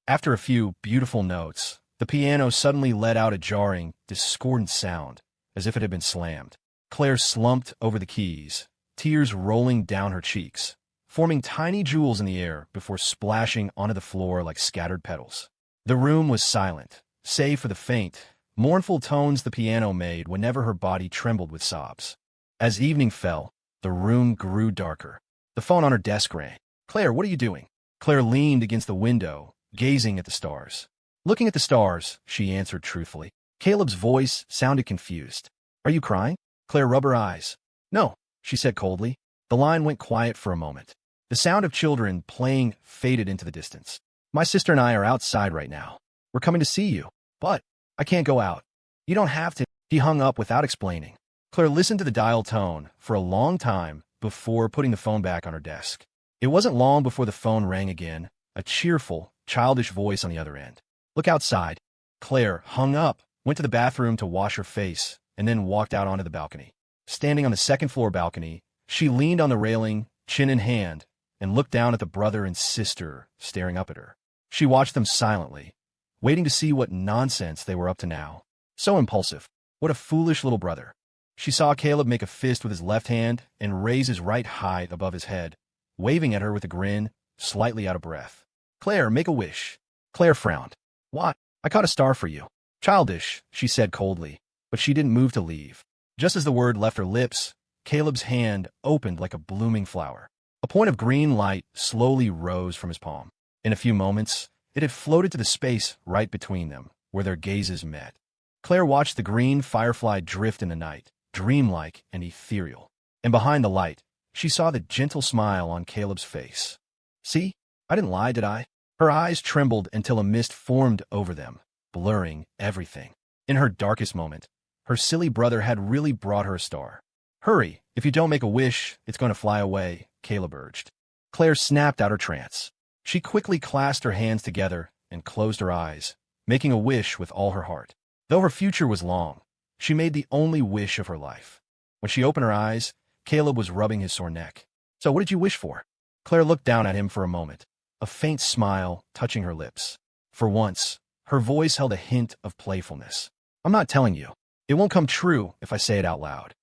After a few beautiful notes, the piano suddenly let out a jarring, discordant sound, as if it had been slammed. Claire slumped over the keys, tears rolling down her cheeks, forming tiny jewels in the air before splashing onto the floor like scattered petals. The room was silent, save for the faint, mournful tones the piano made whenever her body trembled with sobs. As evening fell, the room grew darker. The phone on her desk rang. "Claire, what are you doing?" Claire leaned against the window, gazing at the stars. "Looking at the stars," she answered truthfully. Caleb's voice sounded confused. "Are you crying?" Claire rubbed her eyes. "No," she said coldly. The line went quiet for a moment. The sound of children playing faded into the distance. "My sister and I are outside right now. We're coming to see you. But I can't go out." "You don't have to." He hung up without explaining. Claire listened to the dial tone for a long time before putting the phone back on her desk. It wasn't long before the phone rang again, a cheerful, childish voice on the other end. "Look outside." Claire hung up, went to the bathroom to wash her face, and then walked out onto the balcony. Standing on the second-floor balcony, she leaned on the railing, chin in hand, and looked down at the brother and sister staring up at her. She watched them silently, waiting to see what nonsense they were up to now. So impulsive. What a foolish little brother. She saw Caleb make a fist with his left hand and raise his right high above his head, waving at her with a grin, slightly out of breath. "Claire, make a wish." Claire frowned. "What? I caught a star for you." "Childish," she said coldly, but she didn't move to leave. Just as the word left her lips, Caleb's hand opened like a blooming flower. A point of green light slowly rose from his palm. In a few moments, it had floated to the space right between them, where their gazes met. Claire watched the green firefly drift in the night, dreamlike and ethereal. And behind the light, she saw the gentle smile on Caleb's face. "See? I didn't lie, did I?" Her eyes trembled until a mist formed over them, blurring everything. In her darkest moment, her silly brother had really brought her a star. "Hurry, if you don't make a wish, it's going to fly away," Caleb urged. Claire snapped out her trance. She quickly clasped her hands together and closed her eyes, making a wish with all her heart. Though her future was long, she made the only wish of her life. When she opened her eyes, Caleb was rubbing his sore neck. "So what did you wish for?" Claire looked down at him for a moment, a faint smile touching her lips. For once, her voice held a hint of playfulness. "I'm not telling you. It won't come true if I say it out loud."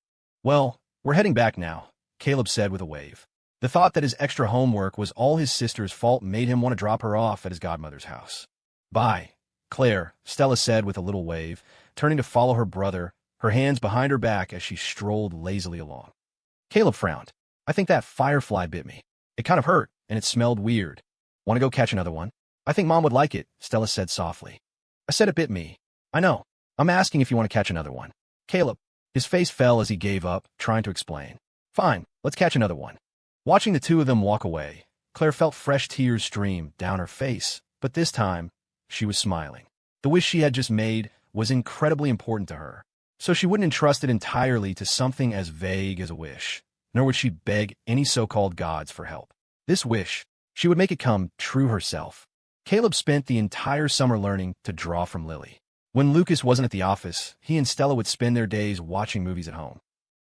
"Well, we're heading back now," Caleb said with a wave. The thought that his extra homework was all his sister's fault made him want to drop her off at his godmother's house. "Bye, Claire," Stella said with a little wave, turning to follow her brother, her hands behind her back as she strolled lazily along. Caleb frowned. "I think that firefly bit me. It kind of hurt, and it smelled weird. Want to go catch another one?" "I think Mom would like it," Stella said softly. "I said it bit me." "I know. I'm asking if you want to catch another one." Caleb, his face fell as he gave up, trying to explain. "Fine, let's catch another one." Watching the two of them walk away, Claire felt fresh tears stream down her face, but this time, she was smiling. The wish she had just made was incredibly important to her, so she wouldn't entrust it entirely to something as vague as a wish, nor would she beg any so-called gods for help. This wish, she would make it come true herself. Caleb spent the entire summer learning to draw from Lily. When Lucas wasn't at the office, he and Stella would spend their days watching movies at home.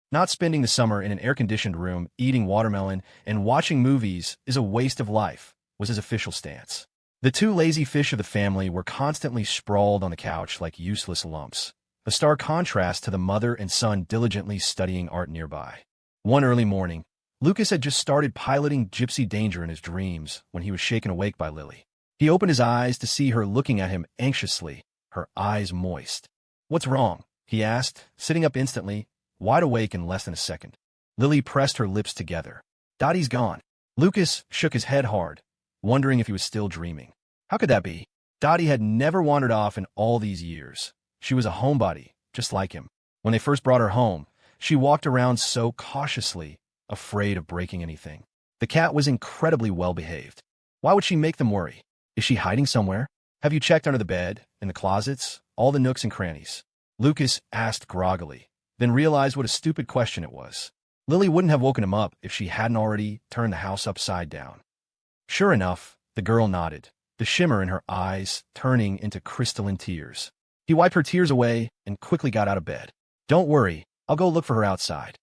Not spending the summer in an air-conditioned room, eating watermelon, and watching movies is a waste of life, was his official stance. The two lazy fish of the family were constantly sprawled on the couch like useless lumps, a stark contrast to the mother and son diligently studying art nearby. One early morning, Lucas had just started piloting gypsy danger in his dreams when he was shaken awake by Lily. He opened his eyes to see her looking at him anxiously, her eyes moist. "What's wrong?" he asked, sitting up instantly, wide awake in less than a second. Lily pressed her lips together. "Dottie's gone." Lucas shook his head hard, wondering if he was still dreaming. How could that be? Dottie had never wandered off in all these years. She was a homebody, just like him. When they first brought her home, she walked around so cautiously, afraid of breaking anything. The cat was incredibly well-behaved. Why would she make them worry? Is she hiding somewhere? Have you checked under the bed, in the closets, all the nooks and crannies? Lucas asked groggily, then realized what a stupid question it was. Lily wouldn't have woken him up if she hadn't already turned the house upside down. Sure enough, the girl nodded, the shimmer in her eyes turning into crystalline tears. He wiped her tears away and quickly got out of bed. "Don't worry, I'll go look for her outside."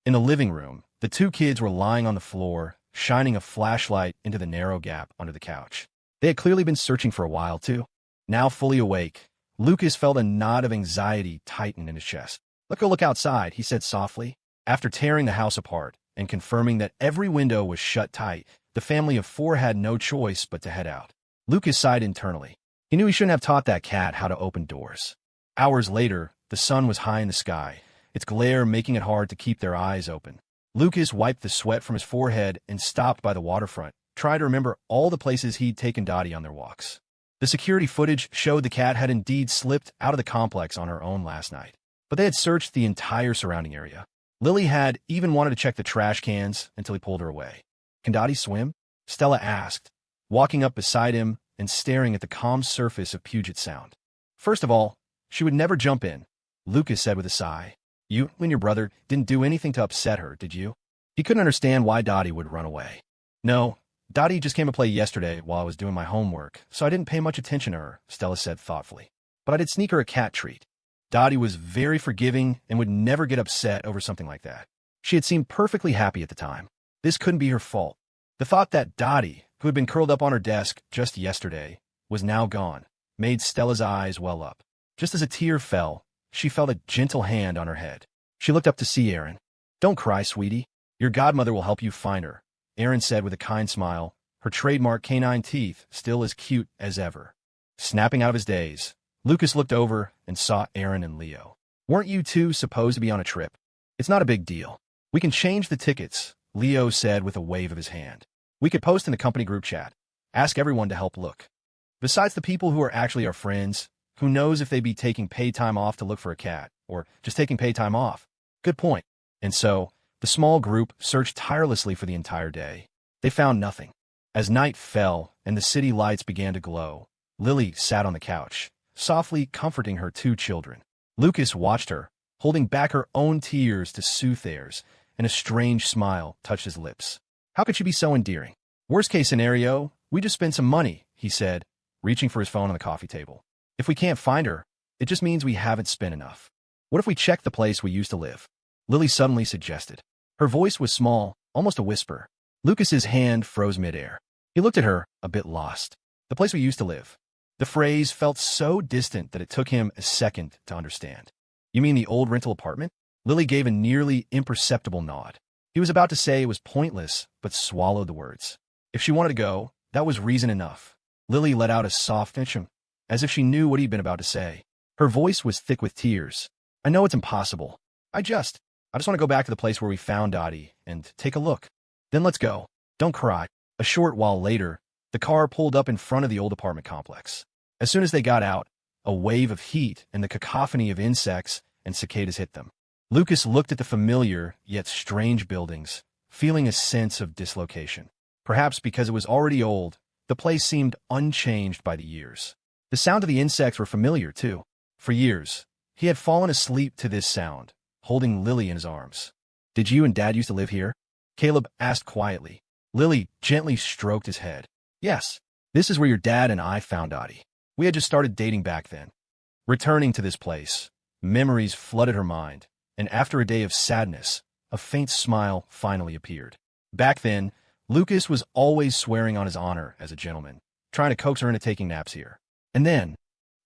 In the living room, the two kids were lying on the floor, shining a flashlight into the narrow gap under the couch. They had clearly been searching for a while, too. Now fully awake, Lucas felt a knot of anxiety tighten in his chest. "Let's go look outside," he said softly. After tearing the house apart and confirming that every window was shut tight, the family of four had no choice but to head out. Lucas sighed internally. He knew he shouldn't have taught that cat how to open doors. Hours later, the sun was high in the sky, its glare making it hard to keep their eyes open. Lucas wiped the sweat from his forehead and stopped by the waterfront, trying to remember all the places he'd taken Dottie on their walks. The security footage showed the cat had indeed slipped out of the complex on her own last night, but they had searched the entire surrounding area. Lily had even wanted to check the trash cans until he pulled her away. "Can Dottie swim?" Stella asked, walking up beside him and staring at the calm surface of Puget Sound. "First of all, she would never jump in," Lucas said with a sigh. "You and your brother didn't do anything to upset her, did you?" He couldn't understand why Dottie would run away. "No, Dottie just came to play yesterday while I was doing my homework, so I didn't pay much attention to her, Stella said thoughtfully. But I did sneak her a cat treat. Dottie was very forgiving and would never get upset over something like that. She had seemed perfectly happy at the time. This couldn't be her fault. The thought that Dottie, who had been curled up on her desk just yesterday, was now gone, made Stella's eyes well up. Just as a tear fell, she felt a gentle hand on her head. She looked up to see Aaron. "Don't cry, sweetie. Your godmother will help you find her," Aaron said with a kind smile, her trademark canine teeth still as cute as ever. Snapping out of his daze, Lucas looked over and saw Aaron and Leo. "Weren't you two supposed to be on a trip? It's not a big deal. We can change the tickets," Leo said with a wave of his hand. "We could post in the company group chat. Ask everyone to help look. Besides the people who are actually our friends, who knows if they'd be taking paid time off to look for a cat, or just taking paid time off?" Good point. And so, the small group searched tirelessly for the entire day. They found nothing. As night fell and the city lights began to glow, Lily sat on the couch, softly comforting her two children. Lucas watched her, holding back her own tears to soothe theirs, and a strange smile touched his lips. How could she be so endearing? "Worst case scenario, we just spend some money," he said, reaching for his phone on the coffee table. "If we can't find her, it just means we haven't spent enough. What if we check the place we used to live?" Lily suddenly suggested. Her voice was small, almost a whisper. Lucas's hand froze midair. He looked at her, a bit lost. The place we used to live. The phrase felt so distant that it took him a second to understand. "You mean the old rental apartment?" Lily gave a nearly imperceptible nod. He was about to say it was pointless, but swallowed the words. If she wanted to go, that was reason enough. Lily let out a soft "hm," as if she knew what he'd been about to say. Her voice was thick with tears. "I know it's impossible. I just want to go back to the place where we found Dottie and take a look. Then let's go. Don't cry." A short while later, the car pulled up in front of the old apartment complex. As soon as they got out, a wave of heat and the cacophony of insects and cicadas hit them. Lucas looked at the familiar yet strange buildings, feeling a sense of dislocation. Perhaps because it was already old, the place seemed unchanged by the years. The sound of the insects were familiar, too. For years, he had fallen asleep to this sound, holding Lily in his arms. "Did you and Dad used to live here?" Caleb asked quietly. Lily gently stroked his head. "Yes, this is where your dad and I found Dottie. We had just started dating back then." Returning to this place, memories flooded her mind, and after a day of sadness, a faint smile finally appeared. Back then, Lucas was always swearing on his honor as a gentleman, trying to coax her into taking naps here. And then,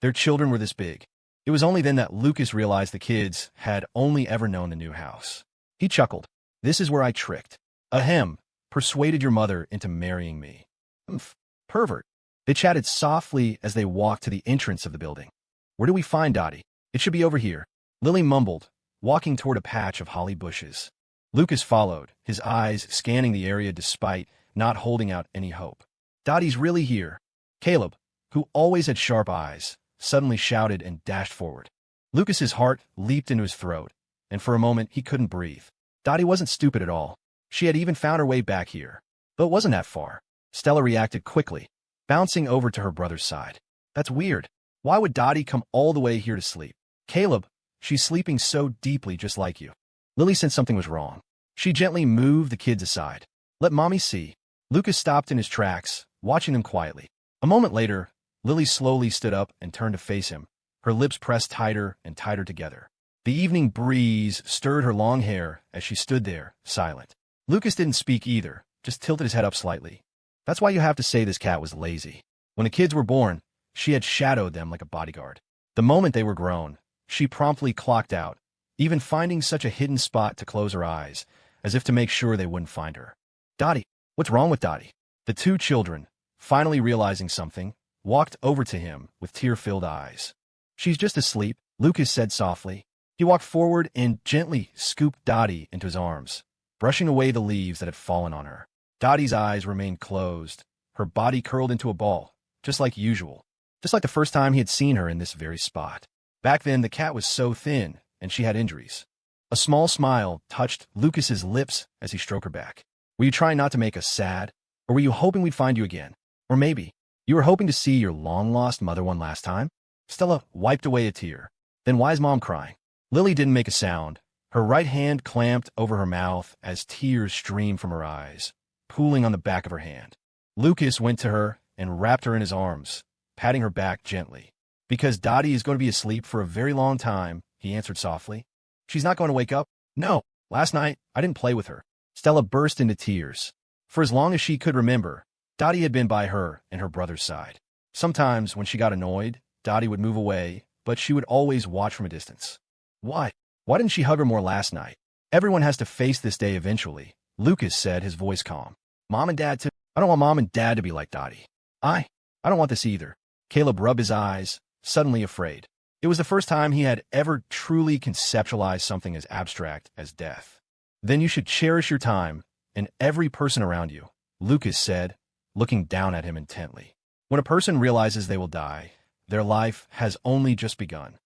their children were this big. It was only then that Lucas realized the kids had only ever known the new house. He chuckled. "This is where I tricked. Ahem, persuaded your mother into marrying me. Umph, pervert." They chatted softly as they walked to the entrance of the building. "Where do we find Dottie?" "It should be over here," Lily mumbled, walking toward a patch of holly bushes. Lucas followed, his eyes scanning the area despite not holding out any hope. "Dottie's really here." Caleb, who always had sharp eyes, suddenly shouted and dashed forward. Lucas's heart leaped into his throat, and for a moment he couldn't breathe. Dottie wasn't stupid at all. She had even found her way back here. But it wasn't that far. Stella reacted quickly, bouncing over to her brother's side. "That's weird. Why would Dottie come all the way here to sleep?" "Caleb, she's sleeping so deeply just like you." Lily sensed something was wrong. She gently moved the kids aside. "Let Mommy see." Lucas stopped in his tracks, watching them quietly. A moment later, Lily slowly stood up and turned to face him, her lips pressed tighter and tighter together. The evening breeze stirred her long hair as she stood there, silent. Lucas didn't speak either, just tilted his head up slightly. "That's why you have to say this cat was lazy. When the kids were born, she had shadowed them like a bodyguard. The moment they were grown, she promptly clocked out, even finding such a hidden spot to close her eyes, as if to make sure they wouldn't find her." "Dottie, what's wrong with Dottie?" The two children, finally realizing something, walked over to him with tear-filled eyes. "She's just asleep," Lucas said softly. He walked forward and gently scooped Dottie into his arms, brushing away the leaves that had fallen on her. Dottie's eyes remained closed, her body curled into a ball, just like usual, just like the first time he had seen her in this very spot. Back then, the cat was so thin, and she had injuries. A small smile touched Lucas's lips as he stroked her back. "Were you trying not to make us sad? Or were you hoping we'd find you again? Or maybe you were hoping to see your long-lost mother one last time?" Stella wiped away a tear. "Then why is Mom crying?" Lily didn't make a sound. Her right hand clamped over her mouth as tears streamed from her eyes, pooling on the back of her hand. Lucas went to her and wrapped her in his arms, patting her back gently. "Because Dottie is going to be asleep for a very long time," he answered softly. "She's not going to wake up?" "No. Last night, I didn't play with her." Stella burst into tears. For as long as she could remember, Dottie had been by her and her brother's side. Sometimes, when she got annoyed, Dottie would move away, but she would always watch from a distance. Why? Why didn't she hug her more last night? "Everyone has to face this day eventually," Lucas said, his voice calm. "Mom and Dad too. I don't want Mom and Dad to be like Dottie. I don't want this either." Caleb rubbed his eyes, suddenly afraid. It was the first time he had ever truly conceptualized something as abstract as death. "Then you should cherish your time and every person around you," Lucas said, looking down at him intently. "When a person realizes they will die, their life has only just begun."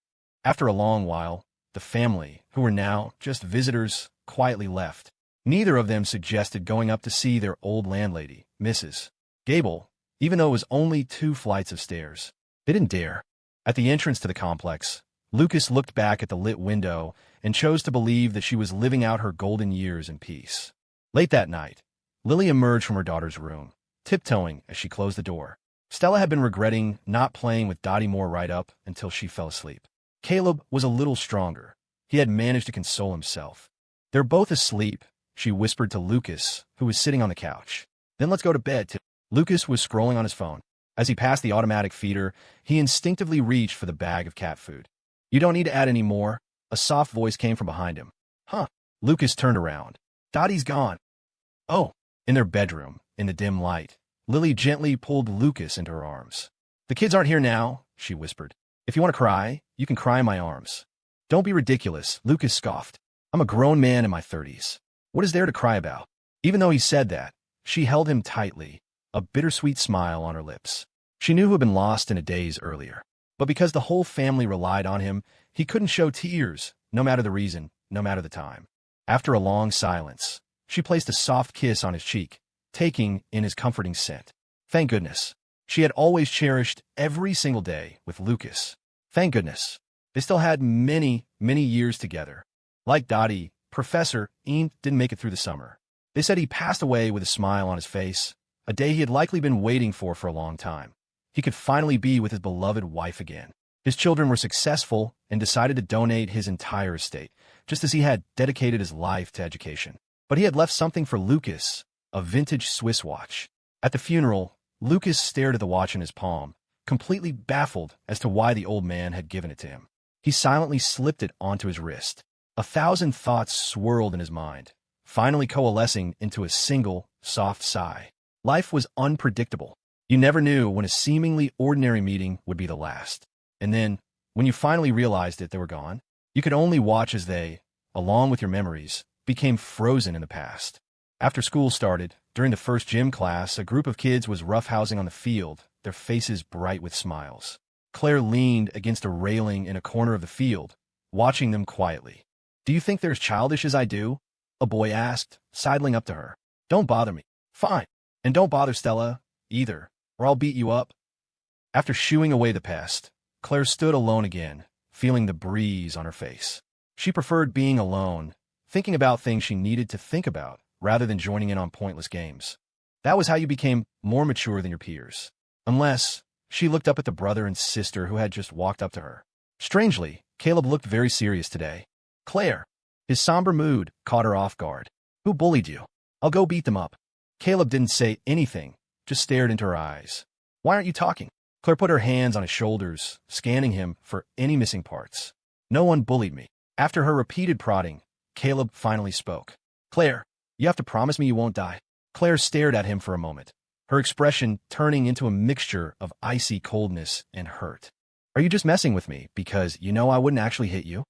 After a long while, the family, who were now just visitors, quietly left. Neither of them suggested going up to see their old landlady, Mrs. Gable, even though it was only 2 flights of stairs. They didn't dare. At the entrance to the complex, Lucas looked back at the lit window and chose to believe that she was living out her golden years in peace. Late that night, Lily emerged from her daughter's room, tiptoeing as she closed the door. Stella had been regretting not playing with Dottie more right up until she fell asleep. Caleb was a little stronger. He had managed to console himself. "They're both asleep," she whispered to Lucas, who was sitting on the couch. "Then let's go to bed too." Lucas was scrolling on his phone. As he passed the automatic feeder, he instinctively reached for the bag of cat food. "You don't need to add any more," a soft voice came from behind him. "Huh?" Lucas turned around. "Dottie's gone." "Oh." In their bedroom, in the dim light, Lily gently pulled Lucas into her arms. "The kids aren't here now," she whispered. "If you want to cry, you can cry in my arms." "Don't be ridiculous," Lucas scoffed. "I'm a grown man in my 30s. What is there to cry about?" Even though he said that, she held him tightly, a bittersweet smile on her lips. She knew who had been lost in a daze earlier. But because the whole family relied on him, he couldn't show tears, no matter the reason, no matter the time. After a long silence, she placed a soft kiss on his cheek, taking in his comforting scent. Thank goodness. She had always cherished every single day with Lucas. Thank goodness. They still had many, many years together. Like Dottie, Professor Ian didn't make it through the summer. They said he passed away with a smile on his face, a day he had likely been waiting for a long time. He could finally be with his beloved wife again. His children were successful and decided to donate his entire estate, just as he had dedicated his life to education. But he had left something for Lucas, a vintage Swiss watch. At the funeral, Lucas stared at the watch in his palm, completely baffled as to why the old man had given it to him. He silently slipped it onto his wrist. 1,000 thoughts swirled in his mind, finally coalescing into a single, soft sigh. Life was unpredictable. You never knew when a seemingly ordinary meeting would be the last. And then, when you finally realized it, they were gone. You could only watch as they, along with your memories, became frozen in the past. After school started, during the first gym class, a group of kids was roughhousing on the field, their faces bright with smiles. Claire leaned against a railing in a corner of the field, watching them quietly. "Do you think they're as childish as I do?" a boy asked, sidling up to her. "Don't bother me." "Fine. And don't bother Stella, either, or I'll beat you up." After shooing away the pest, Claire stood alone again, feeling the breeze on her face. She preferred being alone, thinking about things she needed to think about, rather than joining in on pointless games. That was how you became more mature than your peers. Unless, she looked up at the brother and sister who had just walked up to her. Strangely, Caleb looked very serious today. "Claire." His somber mood caught her off guard. "Who bullied you? I'll go beat them up." Caleb didn't say anything, just stared into her eyes. "Why aren't you talking?" Claire put her hands on his shoulders, scanning him for any missing parts. "No one bullied me." After her repeated prodding, Caleb finally spoke. "Claire, you have to promise me you won't die." Claire stared at him for a moment, her expression turning into a mixture of icy coldness and hurt. "Are you just messing with me because you know I wouldn't actually hit you?"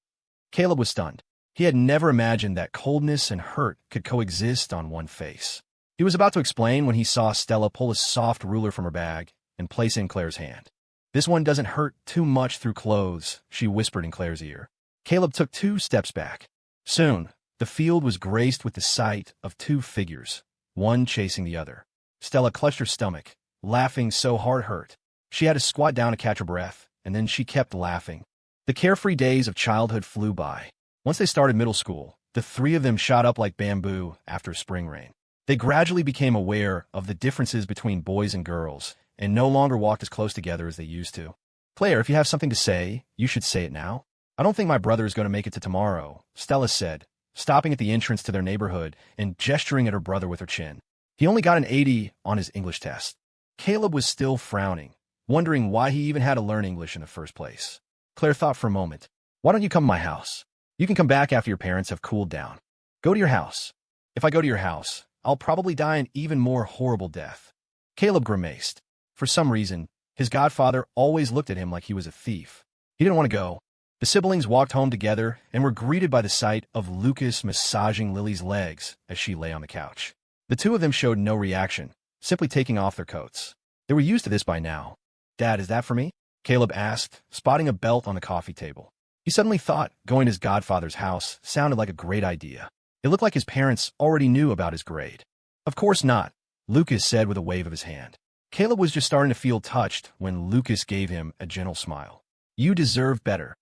Caleb was stunned. He had never imagined that coldness and hurt could coexist on one face. He was about to explain when he saw Stella pull a soft ruler from her bag and place it in Claire's hand. "This one doesn't hurt too much through clothes," she whispered in Claire's ear. Caleb took 2 steps back. Soon, the field was graced with the sight of 2 figures, one chasing the other. Stella clutched her stomach, laughing so hard it hurt. She had to squat down to catch her breath, and then she kept laughing. The carefree days of childhood flew by. Once they started middle school, the 3 of them shot up like bamboo after a spring rain. They gradually became aware of the differences between boys and girls, and no longer walked as close together as they used to. Claire, if you have something to say, you should say it now. I don't think my brother is going to make it to tomorrow, Stella said, stopping at the entrance to their neighborhood and gesturing at her brother with her chin. He only got an 80 on his English test. Caleb was still frowning, wondering why he even had to learn English in the first place. Claire thought for a moment. Why don't you come to my house? You can come back after your parents have cooled down. Go to your house. If I go to your house, I'll probably die an even more horrible death. Caleb grimaced. For some reason, his godfather always looked at him like he was a thief. He didn't want to go. The siblings walked home together and were greeted by the sight of Lucas massaging Lily's legs as she lay on the couch. The two of them showed no reaction, simply taking off their coats. They were used to this by now. Dad, is that for me? Caleb asked, spotting a belt on the coffee table. He suddenly thought going to his godfather's house sounded like a great idea. It looked like his parents already knew about his grade. Of course not, Lucas said with a wave of his hand. Caleb was just starting to feel touched when Lucas gave him a gentle smile. You deserve better.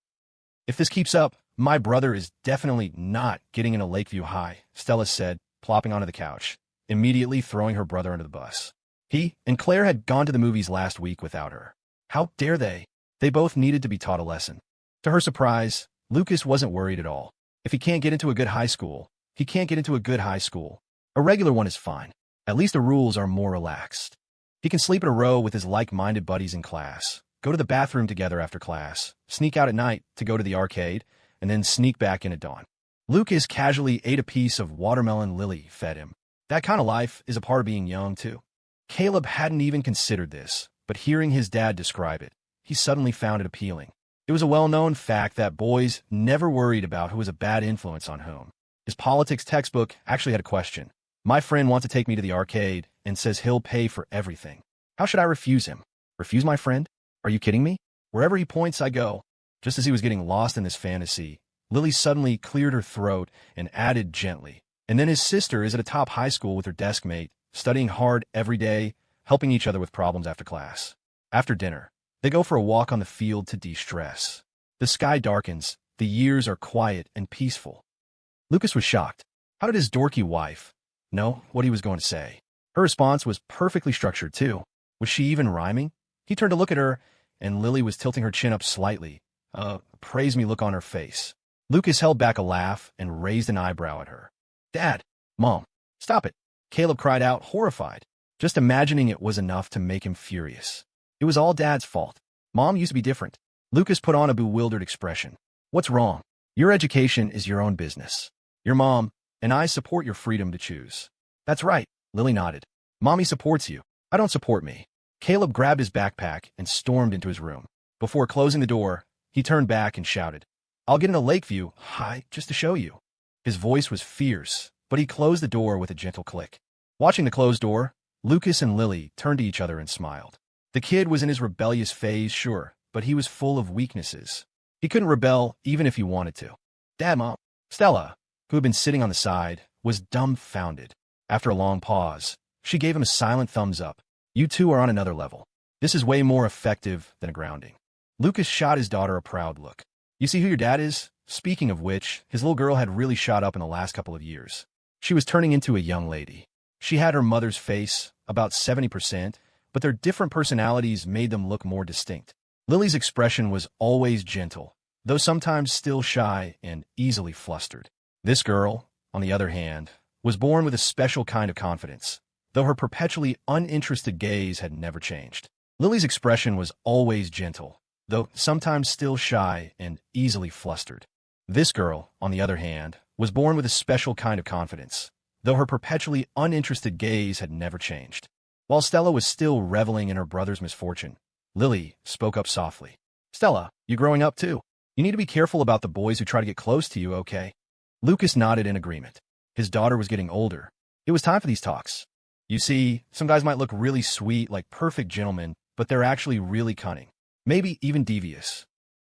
If this keeps up, my brother is definitely not getting into Lakeview High, Stella said, plopping onto the couch, immediately throwing her brother under the bus. He and Claire had gone to the movies last week without her. How dare they? They both needed to be taught a lesson. To her surprise, Lucas wasn't worried at all. If he can't get into a good high school, he can't get into a good high school. A regular one is fine. At least the rules are more relaxed. He can sleep in a row with his like-minded buddies in class, go to the bathroom together after class, sneak out at night to go to the arcade, and then sneak back in at dawn. Lucas casually ate a piece of watermelon Lily fed him. That kind of life is a part of being young, too. Caleb hadn't even considered this, but hearing his dad describe it, he suddenly found it appealing. It was a well-known fact that boys never worried about who was a bad influence on whom. His politics textbook actually had a question. My friend wants to take me to the arcade and says he'll pay for everything. How should I refuse him? Refuse my friend? Are you kidding me? Wherever he points, I go. Just as he was getting lost in this fantasy, Lily suddenly cleared her throat and added gently. And then his sister is at a top high school with her desk mate, studying hard every day, helping each other with problems after class. After dinner, they go for a walk on the field to de-stress. The sky darkens, the years are quiet and peaceful. Lucas was shocked. How did his dorky wife know what he was going to say? Her response was perfectly structured, too. Was she even rhyming? He turned to look at her, and Lily was tilting her chin up slightly, a praise-me look on her face. Lucas held back a laugh and raised an eyebrow at her. Dad! Mom! Stop it! Caleb cried out, horrified. Just imagining it was enough to make him furious. It was all Dad's fault. Mom used to be different. Lucas put on a bewildered expression. What's wrong? Your education is your own business. Your mom and I support your freedom to choose. That's right, Lily nodded. Mommy supports you. I don't support me. Caleb grabbed his backpack and stormed into his room. Before closing the door, he turned back and shouted, I'll get into Lakeview High just to show you. His voice was fierce, but he closed the door with a gentle click. Watching the closed door, Lucas and Lily turned to each other and smiled. The kid was in his rebellious phase, sure, but he was full of weaknesses. He couldn't rebel even if he wanted to. Dad, Mom. Stella, who had been sitting on the side, was dumbfounded. After a long pause, she gave him a silent thumbs up. You two are on another level. This is way more effective than a grounding. Lucas shot his daughter a proud look. You see who your dad is? Speaking of which, his little girl had really shot up in the last couple of years. She was turning into a young lady. She had her mother's face, about 70%, but their different personalities made them look more distinct. Lily's expression was always gentle, though sometimes still shy and easily flustered. This girl, on the other hand, was born with a special kind of confidence, though her perpetually uninterested gaze had never changed. Lily's expression was always gentle, though sometimes still shy and easily flustered. This girl, on the other hand, was born with a special kind of confidence, though her perpetually uninterested gaze had never changed. While Stella was still reveling in her brother's misfortune, Lily spoke up softly. Stella, you growing up too? You need to be careful about the boys who try to get close to you, okay? Lucas nodded in agreement. His daughter was getting older. It was time for these talks. You see, some guys might look really sweet, like perfect gentlemen, but they're actually really cunning. Maybe even devious.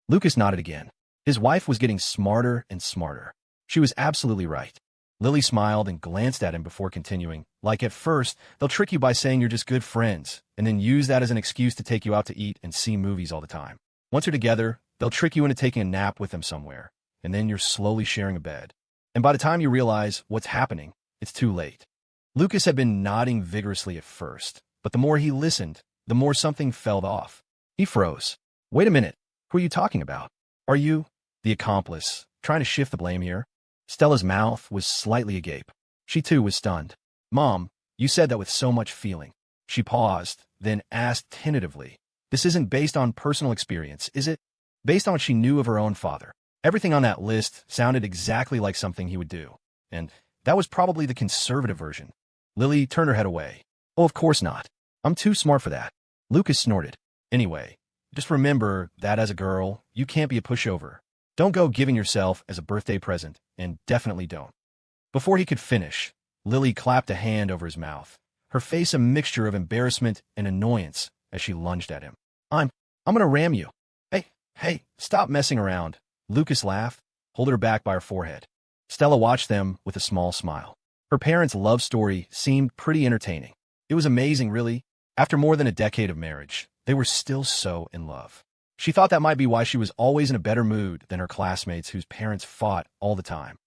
Lucas nodded again. His wife was getting smarter and smarter. She was absolutely right. Lily smiled and glanced at him before continuing. Like at first, they'll trick you by saying you're just good friends, and then use that as an excuse to take you out to eat and see movies all the time. Once you're together, they'll trick you into taking a nap with them somewhere, and then you're slowly sharing a bed. And by the time you realize what's happening, it's too late. Lucas had been nodding vigorously at first, but the more he listened, the more something fell off. He froze. Wait a minute. Who are you talking about? Are you the accomplice, trying to shift the blame here? Stella's mouth was slightly agape. She too was stunned. Mom, you said that with so much feeling. She paused, then asked tentatively. This isn't based on personal experience, is it? Based on what she knew of her own father. Everything on that list sounded exactly like something he would do. And that was probably the conservative version. Lily turned her head away. Oh, of course not. I'm too smart for that. Lucas snorted. Anyway, just remember that as a girl, you can't be a pushover. Don't go giving yourself as a birthday present, and definitely don't. Before he could finish, Lily clapped a hand over his mouth, her face a mixture of embarrassment and annoyance as she lunged at him. I'm gonna ram you. Hey, stop messing around. Lucas laughed, holding her back by her forehead. Stella watched them with a small smile. Her parents' love story seemed pretty entertaining. It was amazing, really. After more than a decade of marriage, they were still so in love. She thought that might be why she was always in a better mood than her classmates whose parents fought all the time.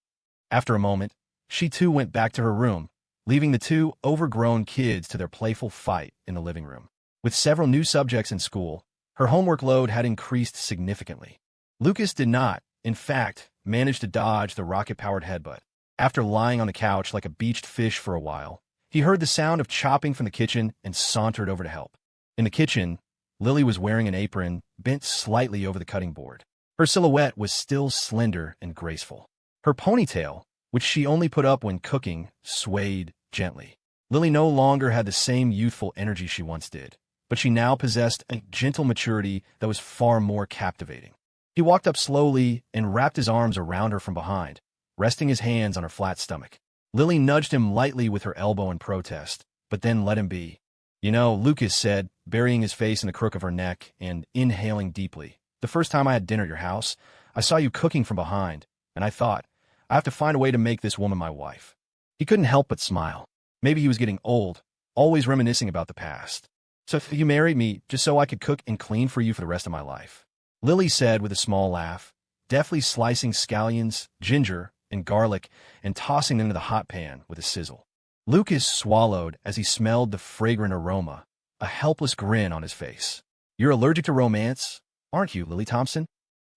After a moment, she too went back to her room, leaving the two overgrown kids to their playful fight in the living room. With several new subjects in school, her homework load had increased significantly. Lucas did not, in fact, manage to dodge the rocket-powered headbutt. After lying on the couch like a beached fish for a while, he heard the sound of chopping from the kitchen and sauntered over to help. In the kitchen, Lily was wearing an apron bent slightly over the cutting board. Her silhouette was still slender and graceful. Her ponytail, which she only put up when cooking, swayed gently. Lily no longer had the same youthful energy she once did, but she now possessed a gentle maturity that was far more captivating. He walked up slowly and wrapped his arms around her from behind, resting his hands on her flat stomach. Lily nudged him lightly with her elbow in protest, but then let him be. You know, Lucas said, burying his face in the crook of her neck and inhaling deeply. The first time I had dinner at your house, I saw you cooking from behind, and I thought, I have to find a way to make this woman my wife. He couldn't help but smile. Maybe he was getting old, always reminiscing about the past. So you married me just so I could cook and clean for you for the rest of my life. Lily said with a small laugh, deftly slicing scallions, ginger, and garlic and tossing them into the hot pan with a sizzle. Lucas swallowed as he smelled the fragrant aroma, a helpless grin on his face. You're allergic to romance, aren't you, Lily Thompson?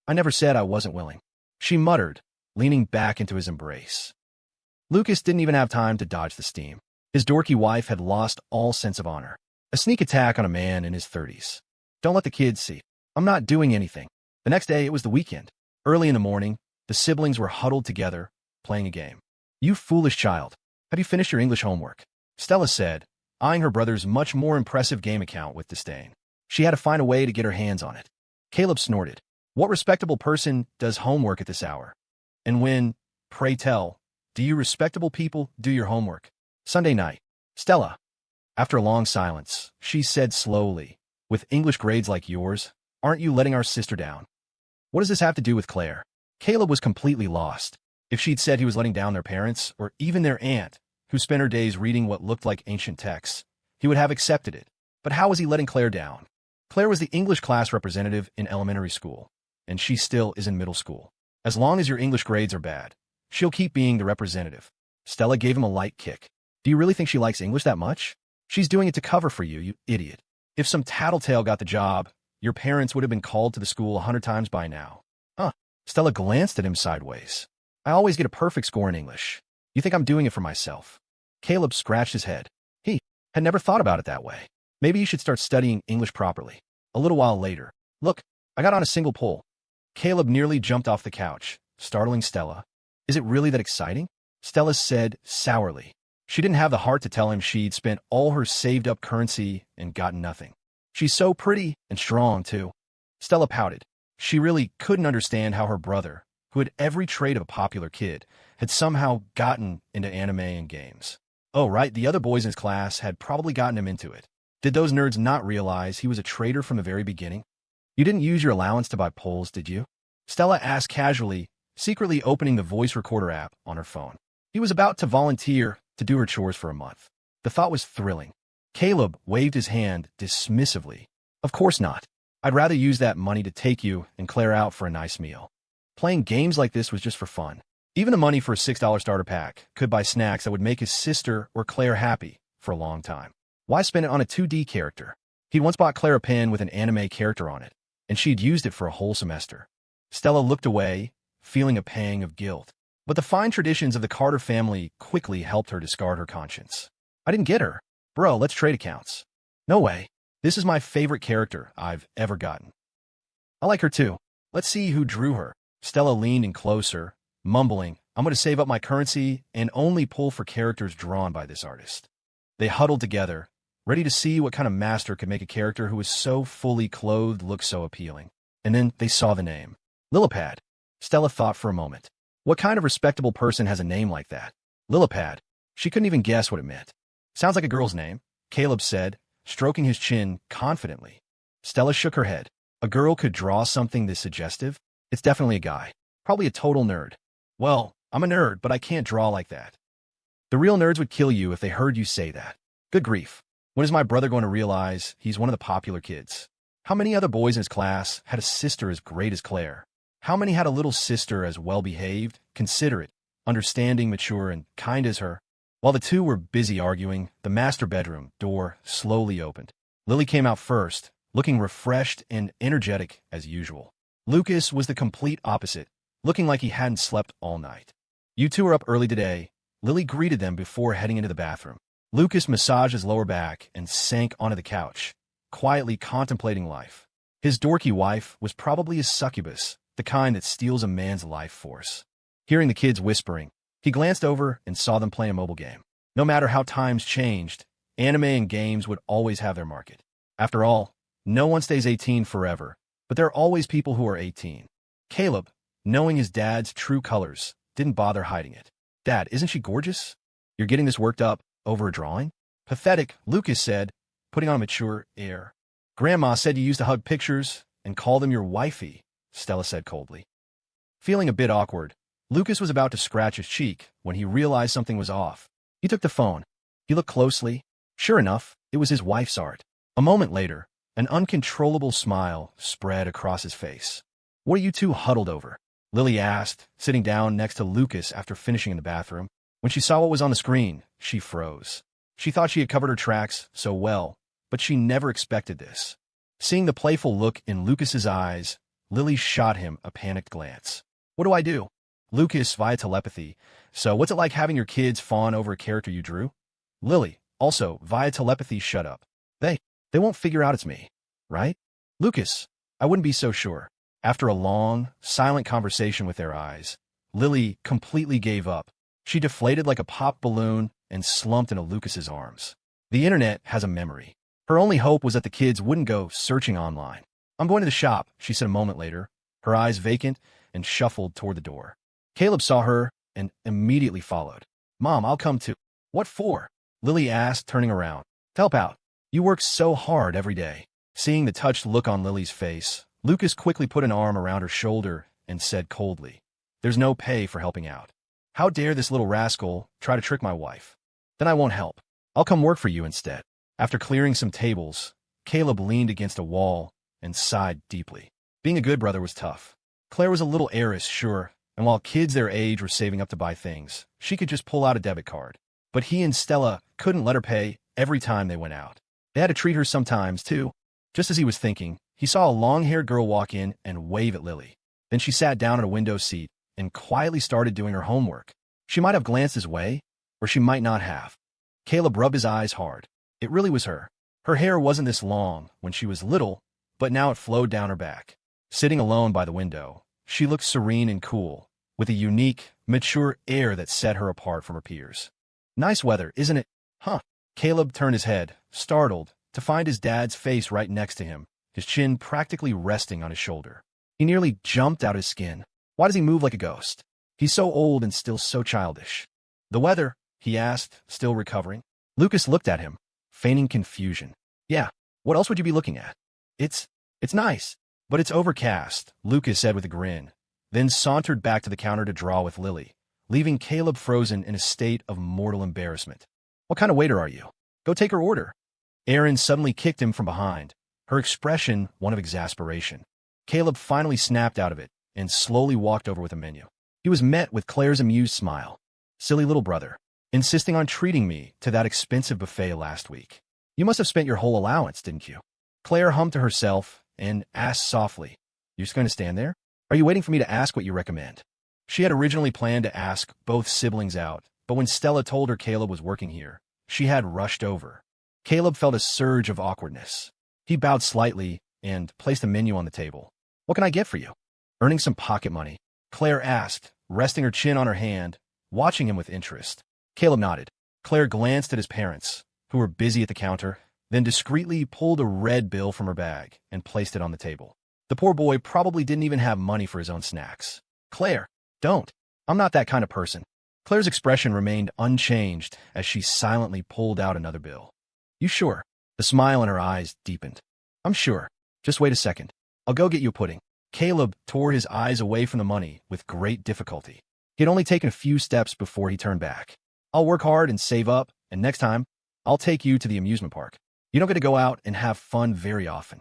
I never said I wasn't willing. She muttered, leaning back into his embrace. Lucas didn't even have time to dodge the steam. His dorky wife had lost all sense of honor. A sneak attack on a man in his 30s. Don't let the kids see. I'm not doing anything. The next day, it was the weekend. Early in the morning, the siblings were huddled together, playing a game. You foolish child. Have you finished your English homework? Stella said, eyeing her brother's much more impressive game account with disdain. She had to find a way to get her hands on it. Caleb snorted. What respectable person does homework at this hour? And when, pray tell, do you respectable people do your homework? Sunday night. Stella. After a long silence, she said slowly, with English grades like yours, aren't you letting our sister down? What does this have to do with Claire? Caleb was completely lost. If she'd said he was letting down their parents, or even their aunt, who spent her days reading what looked like ancient texts, he would have accepted it. But how was he letting Claire down? Claire was the English class representative in elementary school, and she still is in middle school. As long as your English grades are bad, she'll keep being the representative. Stella gave him a light kick. Do you really think she likes English that much? She's doing it to cover for you, you idiot. If some tattletale got the job, your parents would have been called to the school 100 times by now. Huh. Stella glanced at him sideways. I always get a perfect score in English. You think I'm doing it for myself? Caleb scratched his head. He had never thought about it that way. Maybe you should start studying English properly. A little while later. Look, I got on a single pull. Caleb nearly jumped off the couch, startling Stella. Is it really that exciting? Stella said sourly. She didn't have the heart to tell him she'd spent all her saved-up currency and gotten nothing. She's so pretty and strong, too. Stella pouted. She really couldn't understand how her brother, who had every trait of a popular kid, had somehow gotten into anime and games. Oh, right, the other boys in his class had probably gotten him into it. Did those nerds not realize he was a traitor from the very beginning? You didn't use your allowance to buy polls, did you? Stella asked casually, secretly opening the voice recorder app on her phone. He was about to volunteer to do her chores for a month. The thought was thrilling. Caleb waved his hand dismissively. Of course not. I'd rather use that money to take you and Claire out for a nice meal. Playing games like this was just for fun. Even the money for a $6 starter pack could buy snacks that would make his sister or Claire happy for a long time. Why spend it on a 2D character? He'd once bought Claire a pen with an anime character on it, and she'd used it for a whole semester. Stella looked away, feeling a pang of guilt. But the fine traditions of the Carter family quickly helped her discard her conscience. I didn't get her. Bro, let's trade accounts. No way. This is my favorite character I've ever gotten. I like her too. Let's see who drew her. Stella leaned in closer, mumbling, I'm going to save up my currency and only pull for characters drawn by this artist. They huddled together, ready to see what kind of master could make a character who was so fully clothed look so appealing. And then they saw the name. Lillipad. Stella thought for a moment. What kind of respectable person has a name like that? Lillipad. She couldn't even guess what it meant. Sounds like a girl's name, Caleb said, stroking his chin confidently. Stella shook her head. A girl could draw something this suggestive? It's definitely a guy. Probably a total nerd. Well, I'm a nerd, but I can't draw like that. The real nerds would kill you if they heard you say that. Good grief. When is my brother going to realize he's one of the popular kids? How many other boys in his class had a sister as great as Claire? How many had a little sister as well-behaved, considerate, understanding, mature, and kind as her? While the two were busy arguing, the master bedroom door slowly opened. Lily came out first, looking refreshed and energetic as usual. Lucas was the complete opposite, looking like he hadn't slept all night. You two are up early today. Lily greeted them before heading into the bathroom. Lucas massaged his lower back and sank onto the couch, quietly contemplating life. His dorky wife was probably a succubus, the kind that steals a man's life force. Hearing the kids whispering, he glanced over and saw them playing a mobile game. No matter how times changed, anime and games would always have their market. After all, no one stays 18 forever, but there are always people who are 18. Caleb, knowing his dad's true colors, didn't bother hiding it. Dad, isn't she gorgeous? You're getting this worked up over a drawing? Pathetic, Lucas said, putting on a mature air. Grandma said you used to hug pictures and call them your wifey, Stella said coldly. Feeling a bit awkward, Lucas was about to scratch his cheek when he realized something was off. He took the phone. He looked closely. Sure enough, it was his wife's art. A moment later, an uncontrollable smile spread across his face. What are you two huddled over? Lily asked, sitting down next to Lucas after finishing in the bathroom. When she saw what was on the screen, she froze. She thought she had covered her tracks so well, but she never expected this. Seeing the playful look in Lucas's eyes, Lily shot him a panicked glance. What do I do? Lucas, via telepathy. So what's it like having your kids fawn over a character you drew? Lily, also, via telepathy, shut up. They won't figure out it's me, right? Lucas, I wouldn't be so sure. After a long, silent conversation with their eyes, Lily completely gave up. She deflated like a pop balloon and slumped into Lucas's arms. The internet has a memory. Her only hope was that the kids wouldn't go searching online. I'm going to the shop, she said a moment later, her eyes vacant, and shuffled toward the door. Caleb saw her and immediately followed. Mom, I'll come too. What for? Lily asked, turning around. To help out. You work so hard every day. Seeing the touched look on Lily's face, Lucas quickly put an arm around her shoulder and said coldly, There's no pay for helping out. How dare this little rascal try to trick my wife? Then I won't help. I'll come work for you instead. After clearing some tables, Caleb leaned against a wall and sighed deeply. Being a good brother was tough. Claire was a little heiress, sure, and while kids their age were saving up to buy things, she could just pull out a debit card. But he and Stella couldn't let her pay every time they went out. They had to treat her sometimes, too. Just as he was thinking, he saw a long-haired girl walk in and wave at Lily. Then she sat down at a window seat and quietly started doing her homework. She might have glanced his way, or she might not have. Caleb rubbed his eyes hard. It really was her. Her hair wasn't this long when she was little, but now it flowed down her back. Sitting alone by the window, she looked serene and cool, with a unique, mature air that set her apart from her peers. Nice weather, isn't it? Huh. Caleb turned his head, startled, to find his dad's face right next to him, his chin practically resting on his shoulder. He nearly jumped out of his skin. Why does he move like a ghost? He's so old and still so childish. The weather? He asked, still recovering. Lucas looked at him, feigning confusion. Yeah, what else would you be looking at? It's nice, but it's overcast, Lucas said with a grin, then sauntered back to the counter to draw with Lily, leaving Caleb frozen in a state of mortal embarrassment. What kind of waiter are you? Go take her order. Erin suddenly kicked him from behind, her expression one of exasperation. Caleb finally snapped out of it and slowly walked over with a menu. He was met with Claire's amused smile. Silly little brother, insisting on treating me to that expensive buffet last week. You must have spent your whole allowance, didn't you? Claire hummed to herself and asked softly, "You're just going to stand there? Are you waiting for me to ask what you recommend?" She had originally planned to ask both siblings out, but when Stella told her Caleb was working here, she had rushed over. Caleb felt a surge of awkwardness. He bowed slightly and placed a menu on the table. "What can I get for you?" "Earning some pocket money," Claire asked, resting her chin on her hand, watching him with interest. Caleb nodded. Claire glanced at his parents, who were busy at the counter, then discreetly pulled a red bill from her bag and placed it on the table. The poor boy probably didn't even have money for his own snacks. "Claire, don't. I'm not that kind of person." Claire's expression remained unchanged as she silently pulled out another bill. "You sure?" The smile in her eyes deepened. "I'm sure. Just wait a second. I'll go get you a pudding." Caleb tore his eyes away from the money with great difficulty. He had only taken a few steps before he turned back. "I'll work hard and save up, and next time, I'll take you to the amusement park. You don't get to go out and have fun very often."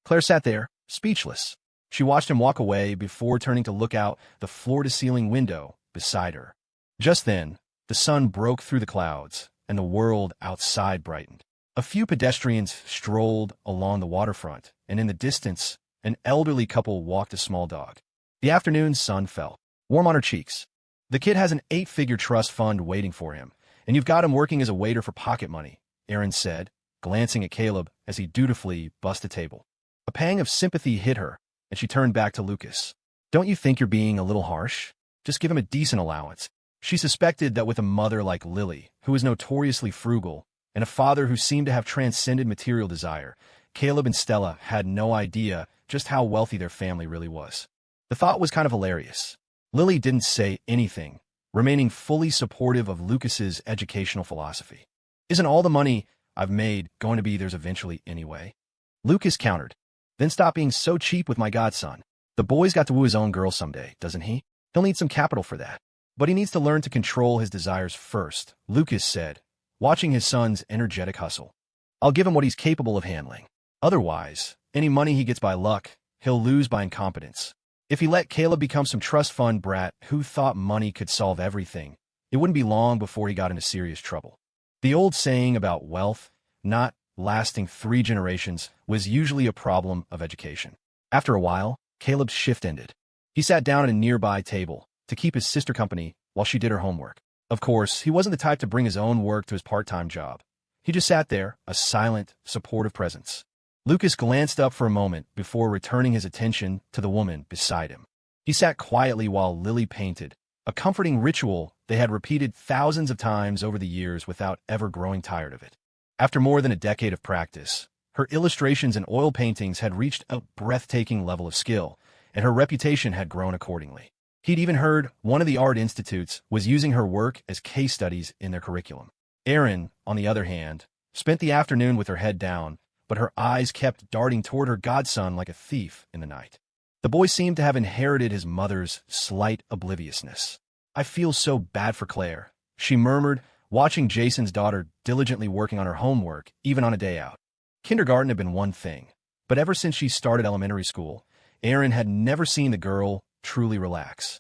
Claire sat there, speechless. She watched him walk away before turning to look out the floor-to-ceiling window beside her. Just then, the sun broke through the clouds, and the world outside brightened. A few pedestrians strolled along the waterfront, and in the distance, an elderly couple walked a small dog. The afternoon sun fell, warm on her cheeks. "The kid has an 8-figure trust fund waiting for him, and you've got him working as a waiter for pocket money," Aaron said, glancing at Caleb as he dutifully bussed a table. A pang of sympathy hit her, and she turned back to Lucas. "Don't you think you're being a little harsh? Just give him a decent allowance." She suspected that with a mother like Lily, who was notoriously frugal, and a father who seemed to have transcended material desire, Caleb and Stella had no idea just how wealthy their family really was. The thought was kind of hilarious. Lily didn't say anything, remaining fully supportive of Lucas's educational philosophy. "Isn't all the money I've made going to be theirs eventually anyway?" Lucas countered. "Then stop being so cheap with my godson. The boy's got to woo his own girl someday, doesn't he? He'll need some capital for that. But he needs to learn to control his desires first," Lucas said, watching his son's energetic hustle. "I'll give him what he's capable of handling. Otherwise, any money he gets by luck, he'll lose by incompetence." If he let Caleb become some trust fund brat who thought money could solve everything, it wouldn't be long before he got into serious trouble. The old saying about wealth not lasting 3 generations was usually a problem of education. After a while, Caleb's shift ended. He sat down at a nearby table to keep his sister company while she did her homework. Of course, he wasn't the type to bring his own work to his part-time job. He just sat there, a silent, supportive presence. Lucas glanced up for a moment before returning his attention to the woman beside him. He sat quietly while Lily painted, a comforting ritual they had repeated thousands of times over the years without ever growing tired of it. After more than a decade of practice, her illustrations and oil paintings had reached a breathtaking level of skill, and her reputation had grown accordingly. He'd even heard one of the art institutes was using her work as case studies in their curriculum. Erin, on the other hand, spent the afternoon with her head down, but her eyes kept darting toward her godson like a thief in the night. The boy seemed to have inherited his mother's slight obliviousness. "I feel so bad for Claire," she murmured, watching Jason's daughter diligently working on her homework, even on a day out. Kindergarten had been one thing, but ever since she started elementary school, Erin had never seen the girl truly relax.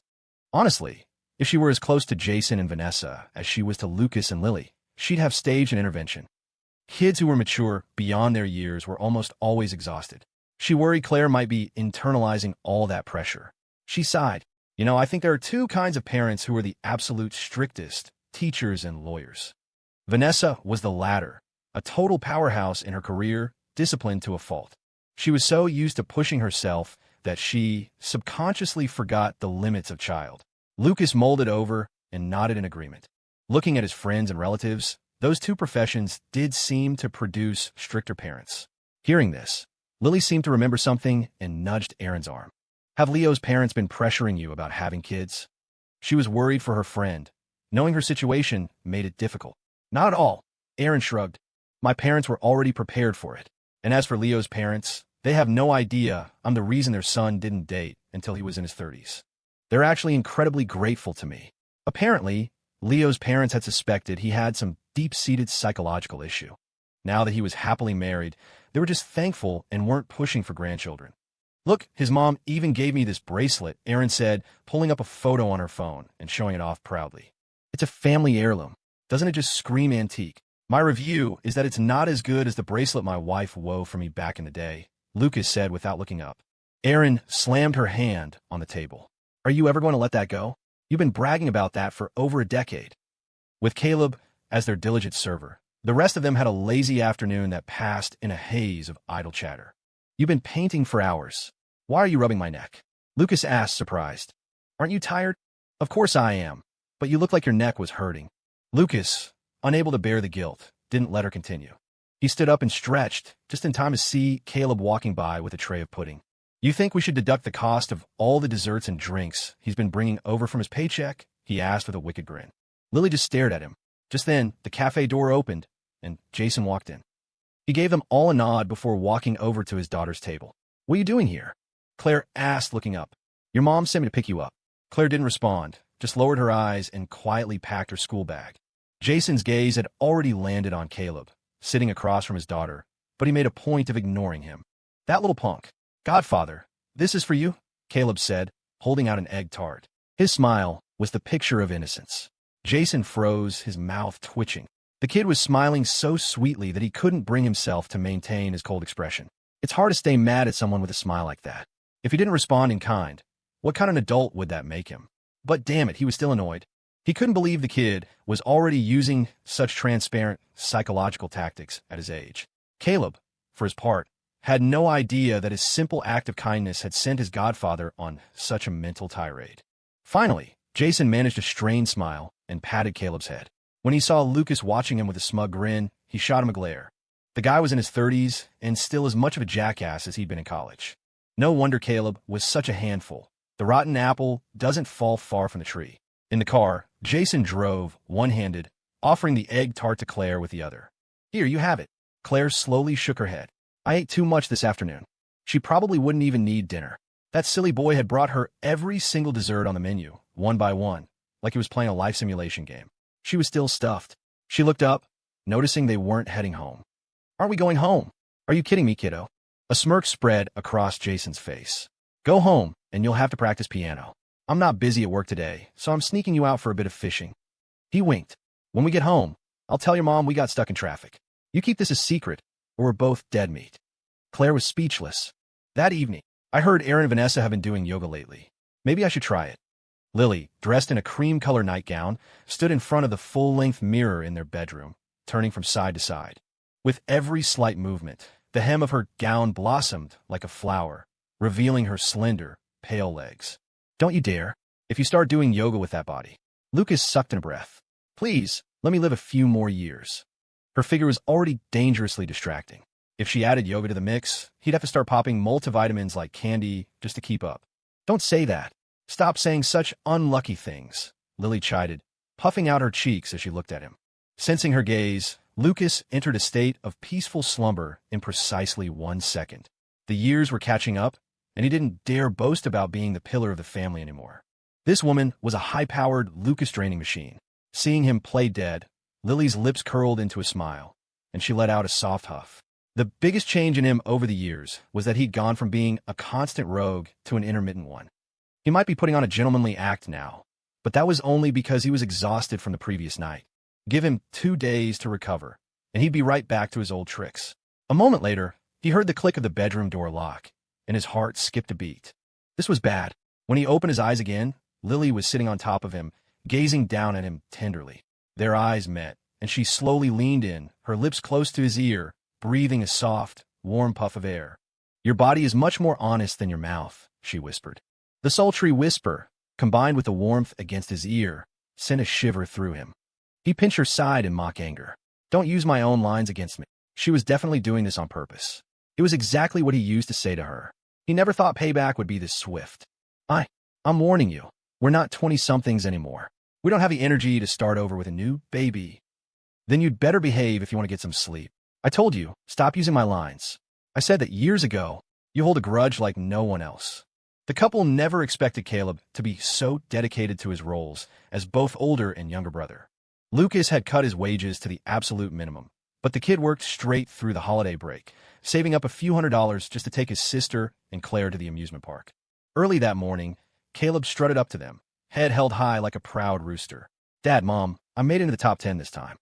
Honestly, if she were as close to Jason and Vanessa as she was to Lucas and Lily, she'd have staged an intervention. Kids who were mature beyond their years were almost always exhausted. She worried Claire might be internalizing all that pressure. She sighed. I think there are 2 kinds of parents who are the absolute strictest, teachers and lawyers. Vanessa was the latter, a total powerhouse in her career, disciplined to a fault. She was so used to pushing herself that she subconsciously forgot the limits of child. Lucas molded over and nodded in agreement. Looking at his friends and relatives, those 2 professions did seem to produce stricter parents. Hearing this, Lily seemed to remember something and nudged Aaron's arm. "Have Leo's parents been pressuring you about having kids?" She was worried for her friend. Knowing her situation made it difficult. "Not at all," Aaron shrugged. "My parents were already prepared for it. And as for Leo's parents, they have no idea I'm the reason their son didn't date until he was in his 30s. They're actually incredibly grateful to me." Apparently, Leo's parents had suspected he had some deep-seated psychological issue. Now that he was happily married, they were just thankful and weren't pushing for grandchildren. Look, his mom even gave me this bracelet, Erin said, pulling up a photo on her phone and showing it off proudly. It's a family heirloom. Doesn't it just scream antique? My review is that it's not as good as the bracelet my wife wove for me back in the day, Lucas said without looking up. Erin slammed her hand on the table. Are you ever going to let that go? You've been bragging about that for over a decade. With Caleb as their diligent server, the rest of them had a lazy afternoon that passed in a haze of idle chatter. You've been painting for hours. Why are you rubbing my neck? Lucas asked, surprised. Aren't you tired? Of course I am, but you look like your neck was hurting. Lucas, unable to bear the guilt, didn't let her continue. He stood up and stretched, just in time to see Caleb walking by with a tray of pudding. You think we should deduct the cost of all the desserts and drinks he's been bringing over from his paycheck? He asked with a wicked grin. Lily just stared at him. Just then, the cafe door opened, and Jason walked in. He gave them all a nod before walking over to his daughter's table. What are you doing here? Claire asked, looking up. Your mom sent me to pick you up. Claire didn't respond, just lowered her eyes and quietly packed her school bag. Jason's gaze had already landed on Caleb, sitting across from his daughter, but he made a point of ignoring him. That little punk. Godfather, this is for you, Caleb said, holding out an egg tart. His smile was the picture of innocence. Jason froze, his mouth twitching. The kid was smiling so sweetly that he couldn't bring himself to maintain his cold expression. It's hard to stay mad at someone with a smile like that. If he didn't respond in kind, what kind of an adult would that make him? But damn it, he was still annoyed. He couldn't believe the kid was already using such transparent psychological tactics at his age. Caleb, for his part, had no idea that his simple act of kindness had sent his godfather on such a mental tirade. Finally, Jason managed a strained smile and patted Caleb's head. When he saw Lucas watching him with a smug grin, he shot him a glare. The guy was in his 30s and still as much of a jackass as he'd been in college. No wonder Caleb was such a handful. The rotten apple doesn't fall far from the tree. In the car, Jason drove, one-handed, offering the egg tart to Claire with the other. Here, you have it. Claire slowly shook her head. I ate too much this afternoon. She probably wouldn't even need dinner. That silly boy had brought her every single dessert on the menu, one by one, like he was playing a life simulation game. She was still stuffed. She looked up, noticing they weren't heading home. Aren't we going home? Are you kidding me, kiddo? A smirk spread across Jason's face. Go home, and you'll have to practice piano. I'm not busy at work today, so I'm sneaking you out for a bit of fishing. He winked. When we get home, I'll tell your mom we got stuck in traffic. You keep this a secret, or we're both dead meat. Claire was speechless. That evening, I heard Erin and Vanessa have been doing yoga lately. Maybe I should try it. Lily, dressed in a cream-color nightgown, stood in front of the full-length mirror in their bedroom, turning from side to side. With every slight movement, the hem of her gown blossomed like a flower, revealing her slender, pale legs. Don't you dare. If you start doing yoga with that body. Lucas sucked in a breath. Please, let me live a few more years. Her figure was already dangerously distracting. If she added yoga to the mix, he'd have to start popping multivitamins like candy just to keep up. Don't say that. Stop saying such unlucky things, Lily chided, puffing out her cheeks as she looked at him. Sensing her gaze, Lucas entered a state of peaceful slumber in precisely 1 second. The years were catching up, and he didn't dare boast about being the pillar of the family anymore. This woman was a high-powered, Lucas-draining machine. Seeing him play dead, Lily's lips curled into a smile, and she let out a soft huff. The biggest change in him over the years was that he'd gone from being a constant rogue to an intermittent one. He might be putting on a gentlemanly act now, but that was only because he was exhausted from the previous night. Give him 2 days to recover, and he'd be right back to his old tricks. A moment later, he heard the click of the bedroom door lock, and his heart skipped a beat. This was bad. When he opened his eyes again, Lily was sitting on top of him, gazing down at him tenderly. Their eyes met, and she slowly leaned in, her lips close to his ear, breathing a soft, warm puff of air. Your body is much more honest than your mouth, she whispered. The sultry whisper, combined with the warmth against his ear, sent a shiver through him. He pinched her side in mock anger. Don't use my own lines against me. She was definitely doing this on purpose. It was exactly what he used to say to her. He never thought payback would be this swift. I'm warning you. We're not 20-somethings anymore. We don't have the energy to start over with a new baby. Then you'd better behave if you want to get some sleep. I told you, stop using my lines. I said that years ago. You hold a grudge like no one else. The couple never expected Caleb to be so dedicated to his roles as both older and younger brother. Lucas had cut his wages to the absolute minimum, But the kid worked straight through the holiday break, saving up a few $100s just to take his sister and Claire to the amusement park. Early that morning, Caleb strutted up to them, head held high like a proud rooster. "Dad, Mom, I made it into the top 10 this time."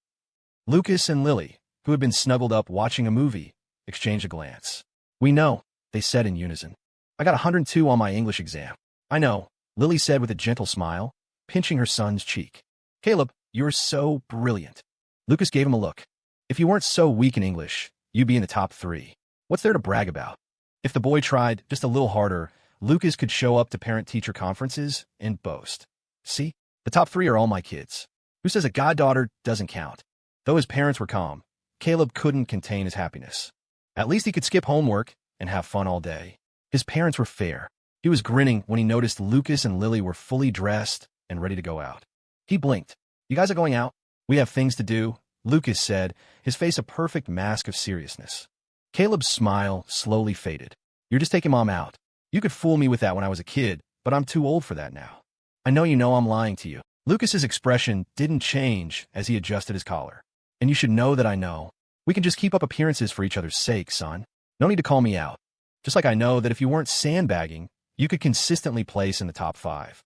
Lucas and Lily, who had been snuggled up watching a movie, exchanged a glance. "We know," they said in unison. "I got 102 on my English exam." "I know," Lily said with a gentle smile, pinching her son's cheek. "Caleb, you're so brilliant." Lucas gave him a look. "If you weren't so weak in English, you'd be in the top 3. What's there to brag about?" If the boy tried just a little harder, Lucas could show up to parent-teacher conferences and boast. "See, the top 3 are all my kids. Who says a goddaughter doesn't count?" Though his parents were calm, Caleb couldn't contain his happiness. At least he could skip homework and have fun all day. His parents were fair. He was grinning when he noticed Lucas and Lily were fully dressed and ready to go out. He blinked. "You guys are going out?" "We have things to do," Lucas said, his face a perfect mask of seriousness. Caleb's smile slowly faded. "You're just taking Mom out. You could fool me with that when I was a kid, but I'm too old for that now." "I know you know I'm lying to you." Lucas's expression didn't change as he adjusted his collar. "And you should know that I know. We can just keep up appearances for each other's sake, son. No need to call me out. Just like I know that if you weren't sandbagging, you could consistently place in the top 5.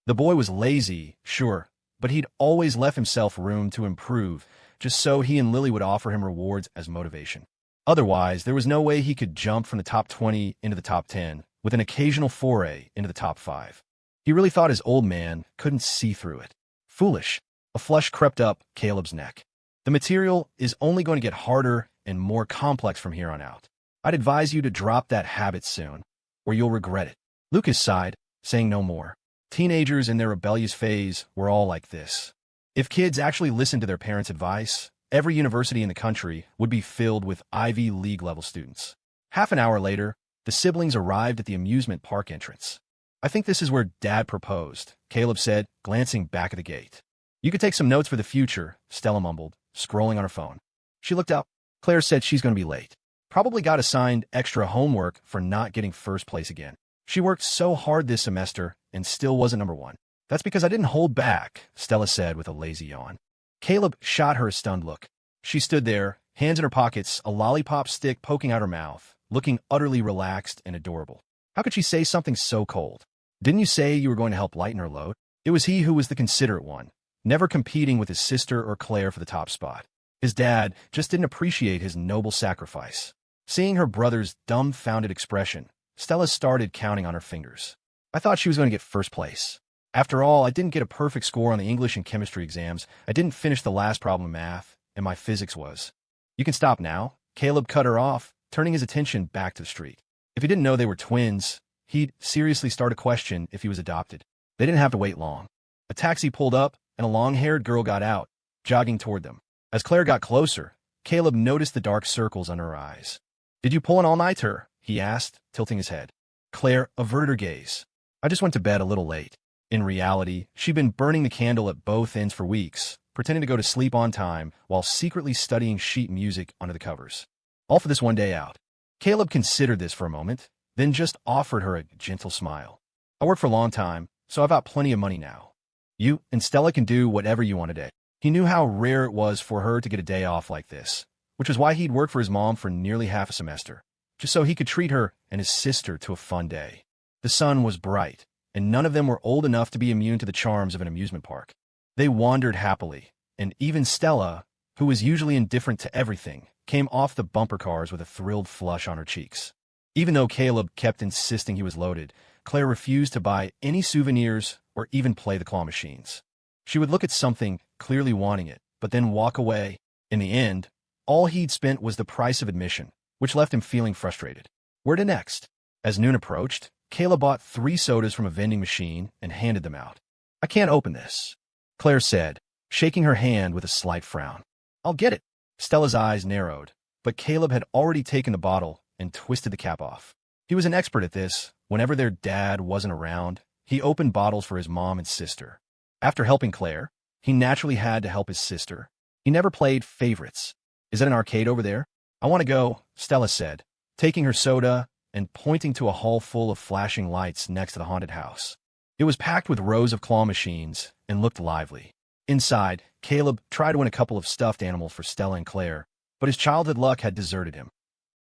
The boy was lazy, sure, but he'd always left himself room to improve, just so he and Lily would offer him rewards as motivation. Otherwise, there was no way he could jump from the top 20 into the top 10, with an occasional foray into the top 5. He really thought his old man couldn't see through it. Foolish. A flush crept up Caleb's neck. The material is only going to get harder and more complex from here on out. I'd advise you to drop that habit soon, or you'll regret it. Lucas sighed, saying no more. Teenagers in their rebellious phase were all like this. If kids actually listened to their parents' advice, every university in the country would be filled with Ivy League-level students. Half an hour later, the siblings arrived at the amusement park entrance. "I think this is where Dad proposed," Caleb said, glancing back at the gate. "You could take some notes for the future," Stella mumbled, scrolling on her phone. She looked up. Claire said she's going to be late. Probably got assigned extra homework for not getting first place again. She worked so hard this semester and still wasn't number 1. "That's because I didn't hold back," Stella said with a lazy yawn. Caleb shot her a stunned look. She stood there, hands in her pockets, a lollipop stick poking out her mouth, looking utterly relaxed and adorable. How could she say something so cold? "Didn't you say you were going to help lighten her load?" It was he who was the considerate one, never competing with his sister or Claire for the top spot. His dad just didn't appreciate his noble sacrifice. Seeing her brother's dumbfounded expression, Stella started counting on her fingers. "I thought she was going to get first place. After all, I didn't get a perfect score on the English and chemistry exams, I didn't finish the last problem in math, and my physics was." "You can stop now," Caleb cut her off, turning his attention back to the street. If he didn't know they were twins, he'd seriously start to question if he was adopted. They didn't have to wait long. A taxi pulled up, and a long-haired girl got out, jogging toward them. As Claire got closer, Caleb noticed the dark circles under her eyes. "Did you pull an all-nighter?" he asked, tilting his head. Claire averted her gaze. "I just went to bed a little late." In reality, she'd been burning the candle at both ends for weeks, pretending to go to sleep on time while secretly studying sheet music under the covers. All for this one day out. Caleb considered this for a moment, then just offered her a gentle smile. "I worked for a long time, so I've got plenty of money now. You and Stella can do whatever you want today." He knew how rare it was for her to get a day off like this, which is why he'd worked for his mom for nearly half a semester, just so he could treat her and his sister to a fun day. The sun was bright, and none of them were old enough to be immune to the charms of an amusement park. They wandered happily, and even Stella, who was usually indifferent to everything, came off the bumper cars with a thrilled flush on her cheeks. Even though Caleb kept insisting he was loaded, Claire refused to buy any souvenirs or even play the claw machines. She would look at something, clearly wanting it, but then walk away. In the end, all he'd spent was the price of admission, which left him feeling frustrated. Where to next? As noon approached, Caleb bought 3 sodas from a vending machine and handed them out. "I can't open this," Claire said, shaking her hand with a slight frown. "I'll get it." Stella's eyes narrowed, but Caleb had already taken the bottle and twisted the cap off. He was an expert at this. Whenever their dad wasn't around, he opened bottles for his mom and sister. After helping Claire, he naturally had to help his sister. He never played favorites. "Is that an arcade over there?" "I want to go," Stella said, taking her soda and pointing to a hall full of flashing lights next to the haunted house. It was packed with rows of claw machines and looked lively. Inside, Caleb tried to win a couple of stuffed animals for Stella and Claire, but his childhood luck had deserted him.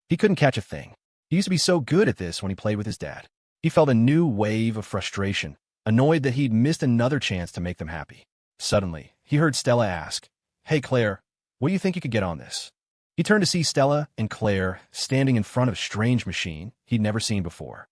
He couldn't catch a thing. He used to be so good at this when he played with his dad. He felt a new wave of frustration, annoyed that he'd missed another chance to make them happy. Suddenly, he heard Stella ask, "Hey, Claire, what do you think you could get on this?" He turned to see Stella and Claire standing in front of a strange machine he'd never seen before.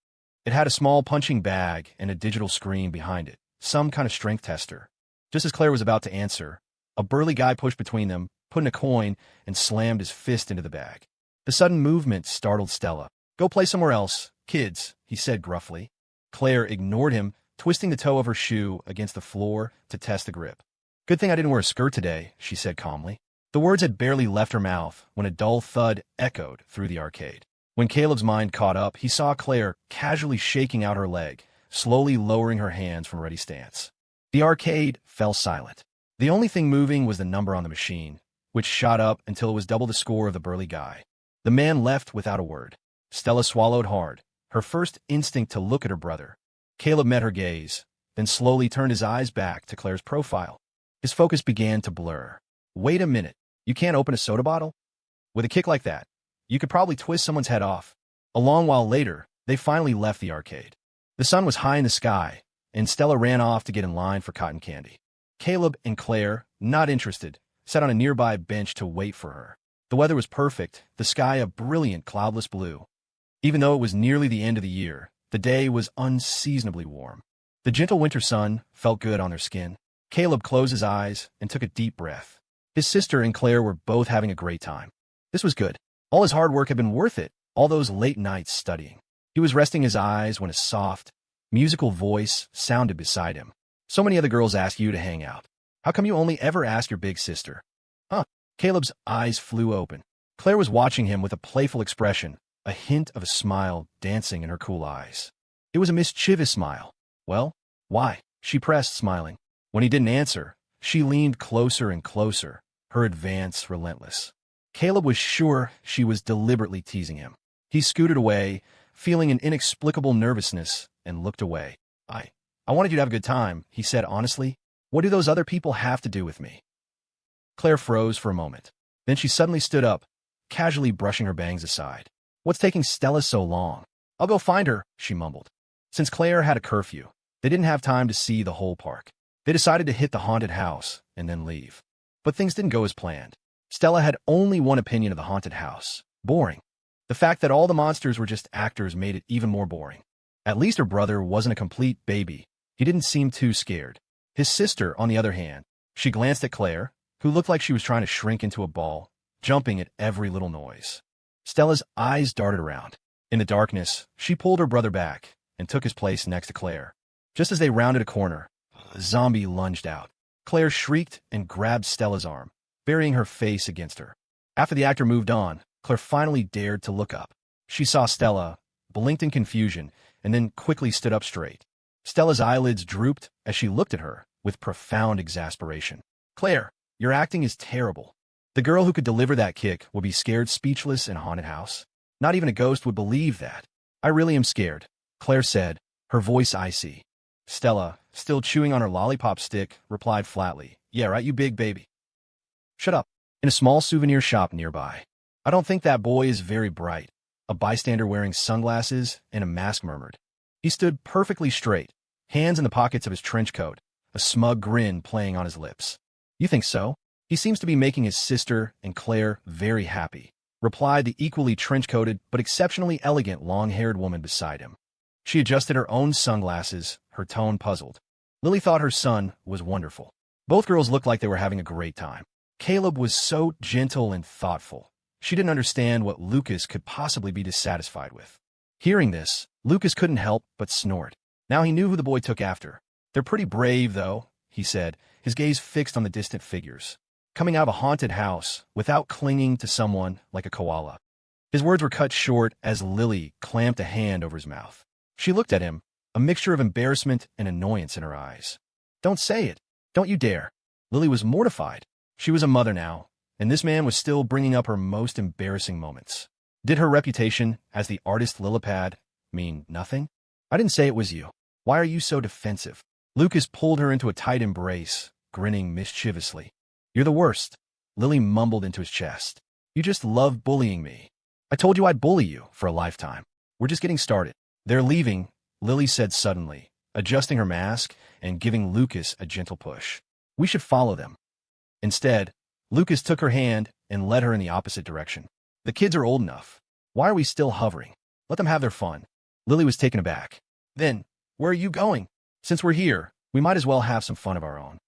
It had a small punching bag and a digital screen behind it, some kind of strength tester. Just as Claire was about to answer, a burly guy pushed between them, put in a coin, and slammed his fist into the bag. The sudden movement startled Stella. "Go play somewhere else, kids," he said gruffly. Claire ignored him, twisting the toe of her shoe against the floor to test the grip. "Good thing I didn't wear a skirt today," she said calmly. The words had barely left her mouth when a dull thud echoed through the arcade. When Caleb's mind caught up, he saw Claire casually shaking out her leg, slowly lowering her hands from ready stance. The arcade fell silent. The only thing moving was the number on the machine, which shot up until it was double the score of the burly guy. The man left without a word. Stella swallowed hard, her first instinct to look at her brother. Caleb met her gaze, then slowly turned his eyes back to Claire's profile. His focus began to blur. "Wait a minute. You can't open a soda bottle? With a kick like that, you could probably twist someone's head off." A long while later, they finally left the arcade. The sun was high in the sky, and Stella ran off to get in line for cotton candy. Caleb and Claire, not interested, sat on a nearby bench to wait for her. The weather was perfect, the sky a brilliant cloudless blue. Even though it was nearly the end of the year, the day was unseasonably warm. The gentle winter sun felt good on their skin. Caleb closed his eyes and took a deep breath. His sister and Claire were both having a great time. This was good. All his hard work had been worth it, all those late nights studying. He was resting his eyes when a soft, musical voice sounded beside him. "So many other girls ask you to hang out. How come you only ever ask your big sister?" "Huh?" Caleb's eyes flew open. Claire was watching him with a playful expression, a hint of a smile dancing in her cool eyes. It was a mischievous smile. "Well, why?" she pressed, smiling. When he didn't answer, she leaned closer and closer, her advance relentless. Caleb was sure she was deliberately teasing him. He scooted away, feeling an inexplicable nervousness, and looked away. I wanted you to have a good time," he said honestly. "What do those other people have to do with me?" Claire froze for a moment. Then she suddenly stood up, casually brushing her bangs aside. "What's taking Stella so long?" "I'll go find her," she mumbled. Since Claire had a curfew, they didn't have time to see the whole park. They decided to hit the haunted house and then leave. But things didn't go as planned. Stella had only one opinion of the haunted house: boring. The fact that all the monsters were just actors made it even more boring. At least her brother wasn't a complete baby. He didn't seem too scared. His sister, on the other hand, she glanced at Claire, who looked like she was trying to shrink into a ball, jumping at every little noise. Stella's eyes darted around. In the darkness, she pulled her brother back and took his place next to Claire. Just as they rounded a corner, a zombie lunged out. Claire shrieked and grabbed Stella's arm, burying her face against her. After the actor moved on, Claire finally dared to look up. She saw Stella, blinked in confusion, and then quickly stood up straight. Stella's eyelids drooped as she looked at her with profound exasperation. "Claire, your acting is terrible. The girl who could deliver that kick will be scared speechless in a haunted house. Not even a ghost would believe that." "I really am scared," Claire said, her voice icy. Stella, still chewing on her lollipop stick, replied flatly, "Yeah, right, you big baby." "Shut up." In a small souvenir shop nearby. "I don't think that boy is very bright," a bystander wearing sunglasses and a mask murmured. He stood perfectly straight, hands in the pockets of his trench coat, a smug grin playing on his lips. "You think so?" "He seems to be making his sister and Claire very happy," replied the equally trench-coated but exceptionally elegant long-haired woman beside him. She adjusted her own sunglasses, her tone puzzled. Lily thought her son was wonderful. Both girls looked like they were having a great time. Caleb was so gentle and thoughtful. She didn't understand what Lucas could possibly be dissatisfied with. Hearing this, Lucas couldn't help but snort. Now he knew who the boy took after. "They're pretty brave, though," he said, his gaze fixed on the distant figures. "Coming out of a haunted house without clinging to someone like a koala." His words were cut short as Lily clamped a hand over his mouth. She looked at him, a mixture of embarrassment and annoyance in her eyes. "Don't say it. Don't you dare." Lily was mortified. She was a mother now, and this man was still bringing up her most embarrassing moments. Did her reputation as the artist Lillipad mean nothing? "I didn't say it was you. Why are you so defensive?" Lucas pulled her into a tight embrace, grinning mischievously. "You're the worst," Lily mumbled into his chest. You just love bullying me. I told you I'd bully you for a lifetime. We're just getting started. They're leaving, Lily said suddenly, adjusting her mask and giving Lucas a gentle push. We should follow them. Instead, Lucas took her hand and led her in the opposite direction. The kids are old enough. Why are we still hovering? Let them have their fun. Lily was taken aback. Then, where are you going? Since we're here, we might as well have some fun of our own.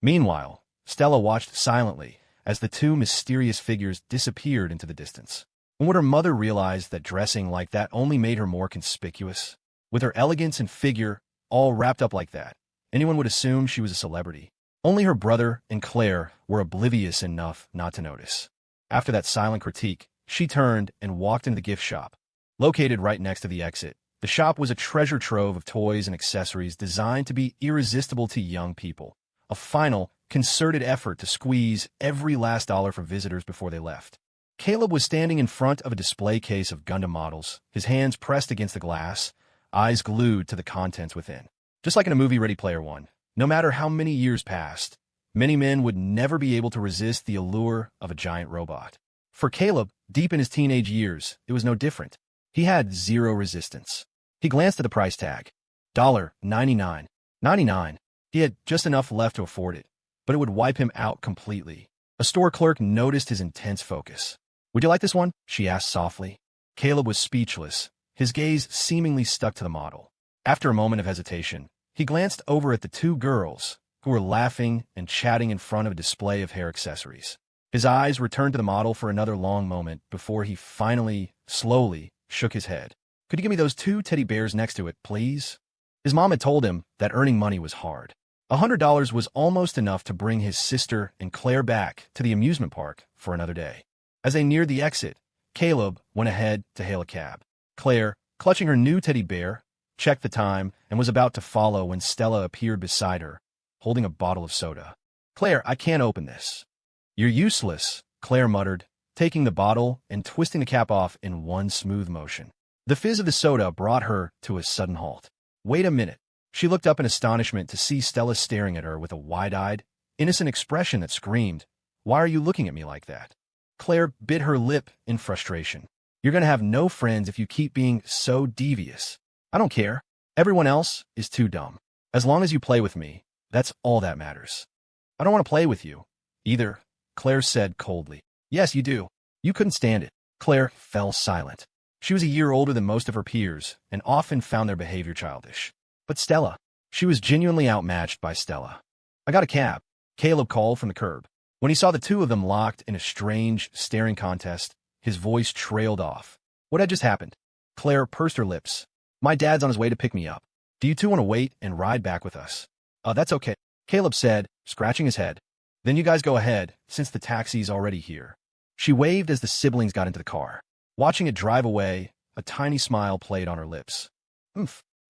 Meanwhile, Stella watched silently as the two mysterious figures disappeared into the distance. When would her mother realize that dressing like that only made her more conspicuous? With her elegance and figure all wrapped up like that, anyone would assume she was a celebrity. Only her brother and Claire were oblivious enough not to notice. After that silent critique, she turned and walked into the gift shop. Located right next to the exit, the shop was a treasure trove of toys and accessories designed to be irresistible to young people. A final, concerted effort to squeeze every last dollar for visitors before they left. Caleb was standing in front of a display case of Gundam models, his hands pressed against the glass, eyes glued to the contents within. Just like in a movie Ready Player One, no matter how many years passed, many men would never be able to resist the allure of a giant robot. For Caleb, deep in his teenage years, it was no different. He had zero resistance. He glanced at the price tag. $99.99. He had just enough left to afford it, but it would wipe him out completely. A store clerk noticed his intense focus. Would you like this one? She asked softly. Caleb was speechless, his gaze seemingly stuck to the model. After a moment of hesitation, he glanced over at the two girls, who were laughing and chatting in front of a display of hair accessories. His eyes returned to the model for another long moment before he finally, slowly, shook his head. Could you give me those two teddy bears next to it, please? His mom had told him that earning money was hard. $100 was almost enough to bring his sister and Claire back to the amusement park for another day. As they neared the exit, Caleb went ahead to hail a cab. Claire, clutching her new teddy bear, checked the time and was about to follow when Stella appeared beside her, holding a bottle of soda. Claire, I can't open this. You're useless, Claire muttered, taking the bottle and twisting the cap off in one smooth motion. The fizz of the soda brought her to a sudden halt. Wait a minute. She looked up in astonishment to see Stella staring at her with a wide-eyed, innocent expression that screamed, "Why are you looking at me like that?" Claire bit her lip in frustration. You're going to have no friends if you keep being so devious. I don't care. Everyone else is too dumb. As long as you play with me, that's all that matters. I don't want to play with you, either, Claire said coldly. Yes, you do. You couldn't stand it. Claire fell silent. She was a year older than most of her peers and often found their behavior childish. But Stella, she was genuinely outmatched by Stella. I got a cab, Caleb called from the curb. When he saw the two of them locked in a strange, staring contest, his voice trailed off. What had just happened? Claire pursed her lips. My dad's on his way to pick me up. Do you two want to wait and ride back with us? That's okay, Caleb said, scratching his head. Then you guys go ahead, since the taxi's already here. She waved as the siblings got into the car. Watching it drive away, a tiny smile played on her lips.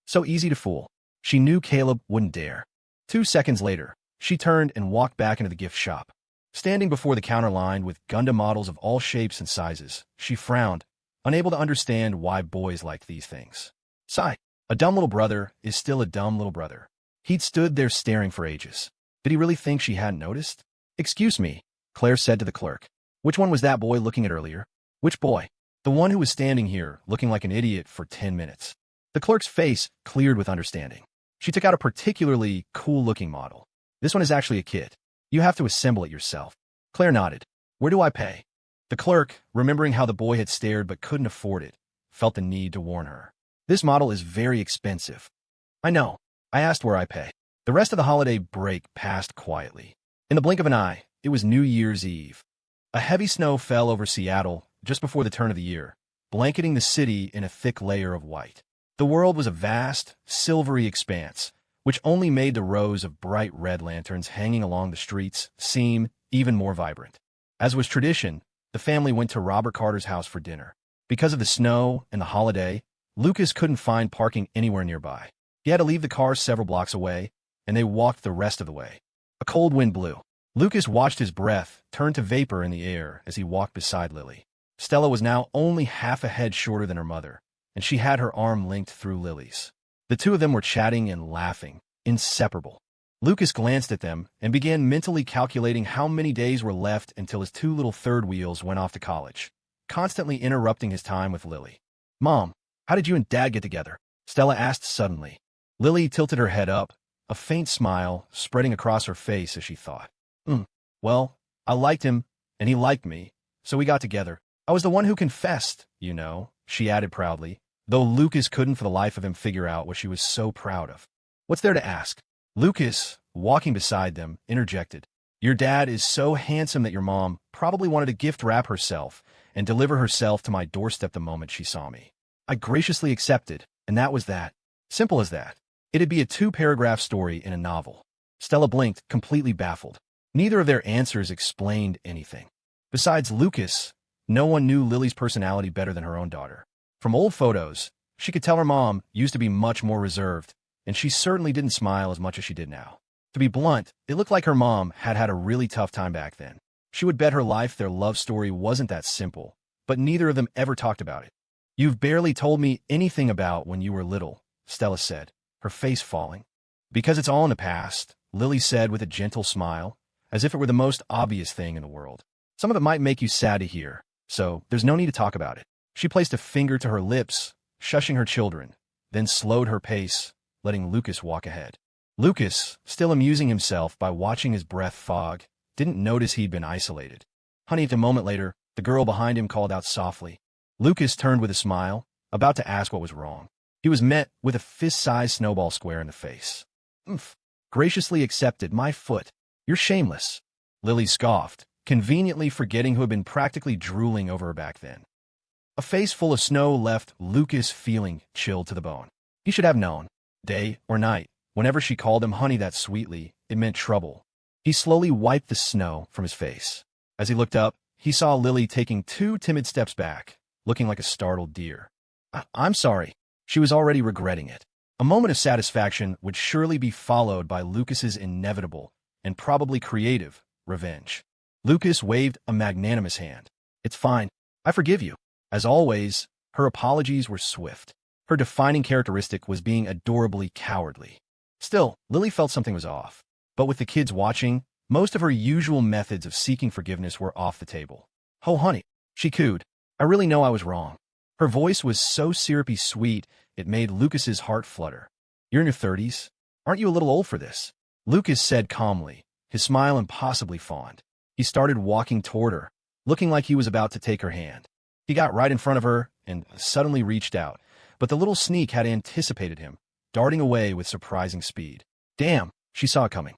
So easy to fool. She knew Caleb wouldn't dare. 2 seconds later, she turned and walked back into the gift shop. Standing before the counter lined with Gundam models of all shapes and sizes, she frowned, unable to understand why boys like these things. Sigh. A dumb little brother is still a dumb little brother. He'd stood there staring for ages. Did he really think she hadn't noticed? Excuse me, Claire said to the clerk. Which one was that boy looking at earlier? Which boy? The one who was standing here, looking like an idiot for 10 minutes. The clerk's face cleared with understanding. She took out a particularly cool-looking model. This one is actually a kit. You have to assemble it yourself. Claire nodded. Where do I pay? The clerk, remembering how the boy had stared but couldn't afford it, felt the need to warn her. This model is very expensive. I know. I asked where I pay. The rest of the holiday break passed quietly. In the blink of an eye, it was New Year's Eve. A heavy snow fell over Seattle just before the turn of the year, blanketing the city in a thick layer of white. The world was a vast, silvery expanse, which only made the rows of bright red lanterns hanging along the streets seem even more vibrant. As was tradition, the family went to Robert Carter's house for dinner. Because of the snow and the holiday, Lucas couldn't find parking anywhere nearby. He had to leave the car several blocks away, and they walked the rest of the way. A cold wind blew. Lucas watched his breath turn to vapor in the air as he walked beside Lily. Stella was now only half a head shorter than her mother, and she had her arm linked through Lily's. The two of them were chatting and laughing, inseparable. Lucas glanced at them and began mentally calculating how many days were left until his two little third wheels went off to college, constantly interrupting his time with Lily. "Mom, how did you and Dad get together?" Stella asked suddenly. Lily tilted her head up, a faint smile spreading across her face as she thought. Well, I liked him, and he liked me, so we got together. I was the one who confessed, you know," she added proudly, though Lucas couldn't for the life of him figure out what she was so proud of. "What's there to ask?" Lucas, walking beside them, interjected. "Your dad is so handsome that your mom probably wanted to gift wrap herself and deliver herself to my doorstep the moment she saw me. I graciously accepted, and that was that. Simple as that. It'd be a 2-paragraph story in a novel." Stella blinked, completely baffled. Neither of their answers explained anything. Besides Lucas, no one knew Lily's personality better than her own daughter. From old photos, she could tell her mom used to be much more reserved, and she certainly didn't smile as much as she did now. To be blunt, it looked like her mom had had a really tough time back then. She would bet her life their love story wasn't that simple, but neither of them ever talked about it. "You've barely told me anything about when you were little," Stella said, her face falling. "Because it's all in the past," Lily said with a gentle smile, as if it were the most obvious thing in the world. "Some of it might make you sad to hear, so there's no need to talk about it." She placed a finger to her lips, shushing her children, then slowed her pace, letting Lucas walk ahead. Lucas, still amusing himself by watching his breath fog, didn't notice he'd been isolated. "Honey," a moment later, the girl behind him called out softly. Lucas turned with a smile, about to ask what was wrong. He was met with a fist-sized snowball square in the face. "Oomph. Graciously accepted my foot. You're shameless." Lily scoffed, conveniently forgetting who had been practically drooling over her back then. A face full of snow left Lucas feeling chilled to the bone. He should have known. Day or night, whenever she called him honey that sweetly, it meant trouble. He slowly wiped the snow from his face. As he looked up, he saw Lily taking 2 timid steps back, looking like a startled deer. I'm sorry." She was already regretting it. A moment of satisfaction would surely be followed by Lucas's inevitable, and probably creative, revenge. Lucas waved a magnanimous hand. "It's fine. I forgive you." As always, her apologies were swift. Her defining characteristic was being adorably cowardly. Still, Lily felt something was off. But with the kids watching, most of her usual methods of seeking forgiveness were off the table. "Oh, honey," she cooed. "I really know I was wrong." Her voice was so syrupy sweet, it made Lucas's heart flutter. "You're in your 30s. Aren't you a little old for this?" Lucas said calmly, his smile impossibly fond. He started walking toward her, looking like he was about to take her hand. He got right in front of her and suddenly reached out, but the little sneak had anticipated him, darting away with surprising speed. "Damn," she saw it coming.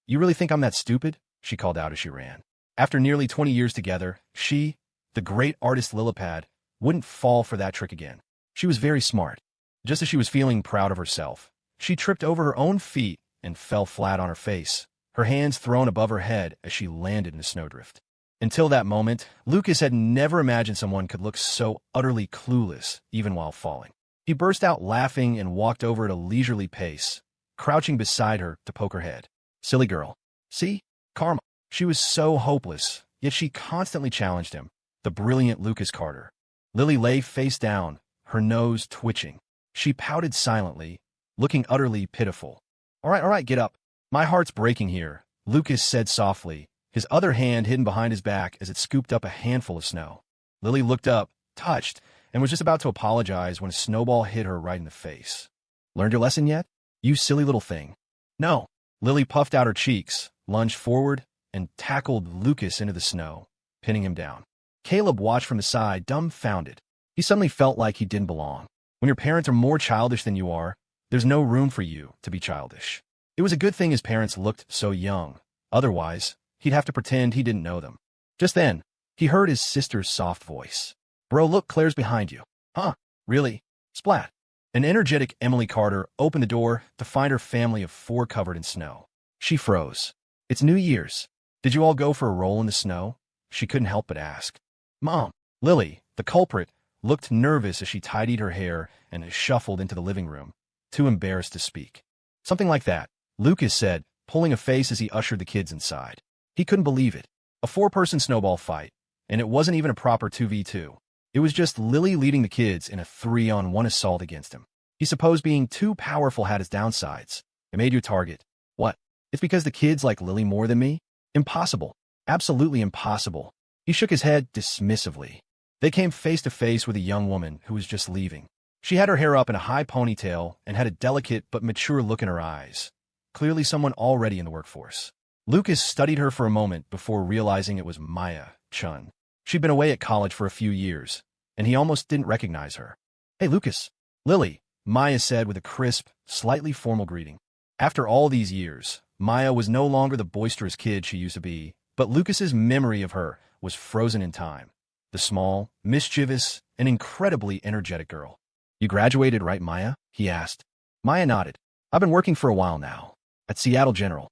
You really think I'm that stupid?" she called out as she ran. After nearly 20 years together, she, the great artist Lillipad, wouldn't fall for that trick again. She was very smart. Just as she was feeling proud of herself, she tripped over her own feet and fell flat on her face, her hands thrown above her head as she landed in a snowdrift. Until that moment, Lucas had never imagined someone could look so utterly clueless, even while falling. He burst out laughing and walked over at a leisurely pace, crouching beside her to poke her head. "Silly girl. See? Karma." She was so hopeless, yet she constantly challenged him, the brilliant Lucas Carter. Lily lay face down, her nose twitching. She pouted silently, looking utterly pitiful. All right, get up. My heart's breaking here," Lucas said softly, his other hand hidden behind his back as it scooped up a handful of snow. Lily looked up, touched, and was just about to apologize when a snowball hit her right in the face. "Learned your lesson yet? You silly little thing." "No." Lily puffed out her cheeks, lunged forward, and tackled Lucas into the snow, pinning him down. Caleb watched from the side, dumbfounded. He suddenly felt like he didn't belong. When your parents are more childish than you are, there's no room for you to be childish. It was a good thing his parents looked so young. Otherwise, he'd have to pretend he didn't know them. Just then, he heard his sister's soft voice. "Bro, look, Claire's behind you." "Huh? Really?" Splat. An energetic Emily Carter opened the door to find her family of 4 covered in snow. She froze. "It's New Year's. Did you all go for a roll in the snow?" She couldn't help but ask. "Mom." Lily, the culprit, looked nervous as she tidied her hair and shuffled into the living room, too embarrassed to speak. "Something like that," Lucas said, pulling a face as he ushered the kids inside. He couldn't believe it. A 4-person snowball fight, and it wasn't even a proper 2v2. It was just Lily leading the kids in a 3-on-1 assault against him. He supposed being too powerful had its downsides. It made you a target. What? It's because the kids like Lily more than me? Impossible. Absolutely impossible. He shook his head dismissively. They came face to face with a young woman who was just leaving. She had her hair up in a high ponytail and had a delicate but mature look in her eyes. Clearly someone already in the workforce. Lucas studied her for a moment before realizing it was Maya Chun. She'd been away at college for a few years, and he almost didn't recognize her. "Hey, Lucas." "Lily," Maya said with a crisp, slightly formal greeting. After all these years, Maya was no longer the boisterous kid she used to be, but Lucas's memory of her was frozen in time. The small, mischievous, and incredibly energetic girl. "You graduated, right, Maya?" he asked. Maya nodded. "I've been working for a while now, at Seattle General."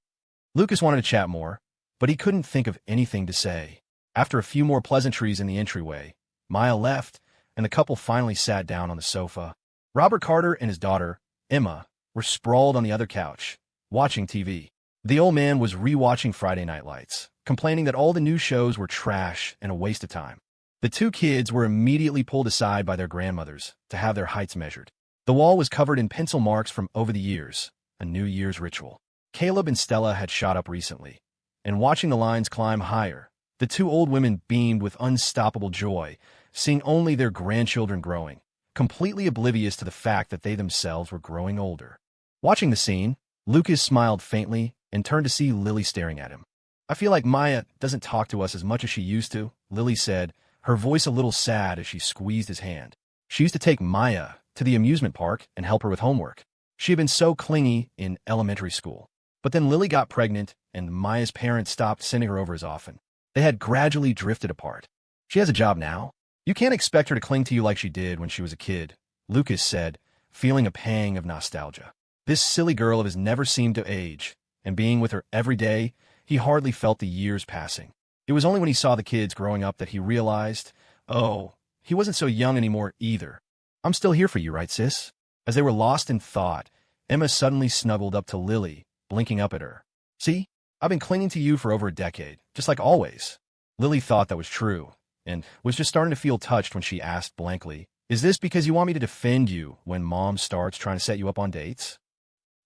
Lucas wanted to chat more, but he couldn't think of anything to say. After a few more pleasantries in the entryway, Maya left, and the couple finally sat down on the sofa. Robert Carter and his daughter, Emma, were sprawled on the other couch, watching TV. The old man was rewatching Friday Night Lights, complaining that all the new shows were trash and a waste of time. The two kids were immediately pulled aside by their grandmothers to have their heights measured. The wall was covered in pencil marks from over the years, a New Year's ritual. Caleb and Stella had shot up recently, and watching the lines climb higher, the two old women beamed with unstoppable joy, seeing only their grandchildren growing, completely oblivious to the fact that they themselves were growing older. Watching the scene, Lucas smiled faintly and turned to see Lily staring at him. "I feel like Maya doesn't talk to us as much as she used to," Lily said, her voice a little sad as she squeezed his hand. She used to take Maya to the amusement park and help her with homework. She had been so clingy in elementary school. But then Lily got pregnant, and Maya's parents stopped sending her over as often. They had gradually drifted apart. "She has a job now. You can't expect her to cling to you like she did when she was a kid," Lucas said, feeling a pang of nostalgia. This silly girl of his never seemed to age, and being with her every day, he hardly felt the years passing. It was only when he saw the kids growing up that he realized, oh, he wasn't so young anymore either. "I'm still here for you, right, sis?" As they were lost in thought, Emma suddenly snuggled up to Lily, blinking up at her. "See? I've been clinging to you for over a decade, just like always." Lily thought that was true, and was just starting to feel touched when she asked blankly, "Is this because you want me to defend you when Mom starts trying to set you up on dates?"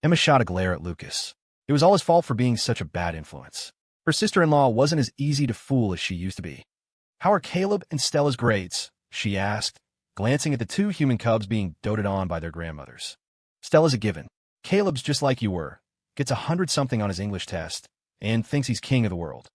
Emma shot a glare at Lucas. It was all his fault for being such a bad influence. Her sister-in-law wasn't as easy to fool as she used to be. "How are Caleb and Stella's grades?" she asked, glancing at the two human cubs being doted on by their grandmothers. "Stella's a given. Caleb's just like you were. Gets 100-something on his English test, and thinks he's king of the world."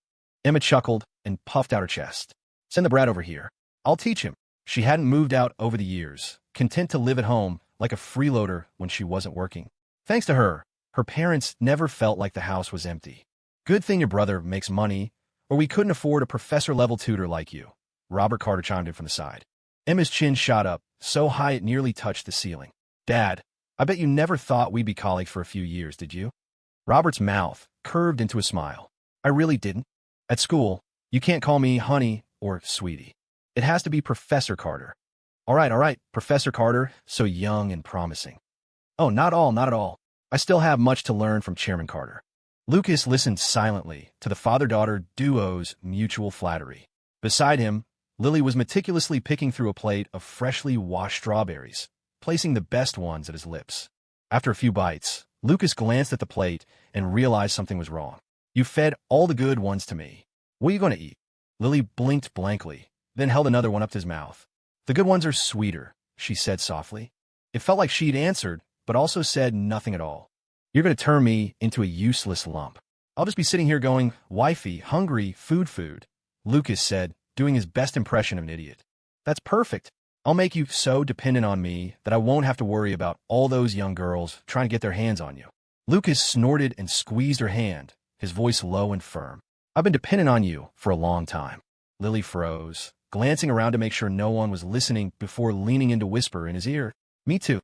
Emma chuckled and puffed out her chest. "Send the brat over here. I'll teach him." She hadn't moved out over the years, content to live at home like a freeloader when she wasn't working. Thanks to her, her parents never felt like the house was empty. "Good thing your brother makes money, or we couldn't afford a professor-level tutor like you," Robert Carter chimed in from the side. Emma's chin shot up, so high it nearly touched the ceiling. "Dad, I bet you never thought we'd be colleagues for a few years, did you?" Robert's mouth curved into a smile. "I really didn't. At school, you can't call me honey or sweetie. It has to be Professor Carter." All right, Professor Carter, so young and promising." "Oh, not at all. I still have much to learn from Chairman Carter." Lucas listened silently to the father-daughter duo's mutual flattery. Beside him, Lily was meticulously picking through a plate of freshly washed strawberries, placing the best ones at his lips. After a few bites, Lucas glanced at the plate and realized something was wrong. "You fed all the good ones to me. What are you going to eat?" Lily blinked blankly, then held another one up to his mouth. "The good ones are sweeter," she said softly. It felt like she'd answered, but also said nothing at all. "You're going to turn me into a useless lump. I'll just be sitting here going, wifey, hungry, food," Lucas said, doing his best impression of an idiot. "That's perfect. I'll make you so dependent on me that I won't have to worry about all those young girls trying to get their hands on you." Lucas snorted and squeezed her hand, his voice low and firm. "I've been dependent on you for a long time." Lily froze, glancing around to make sure no one was listening before leaning in to whisper in his ear, "Me too."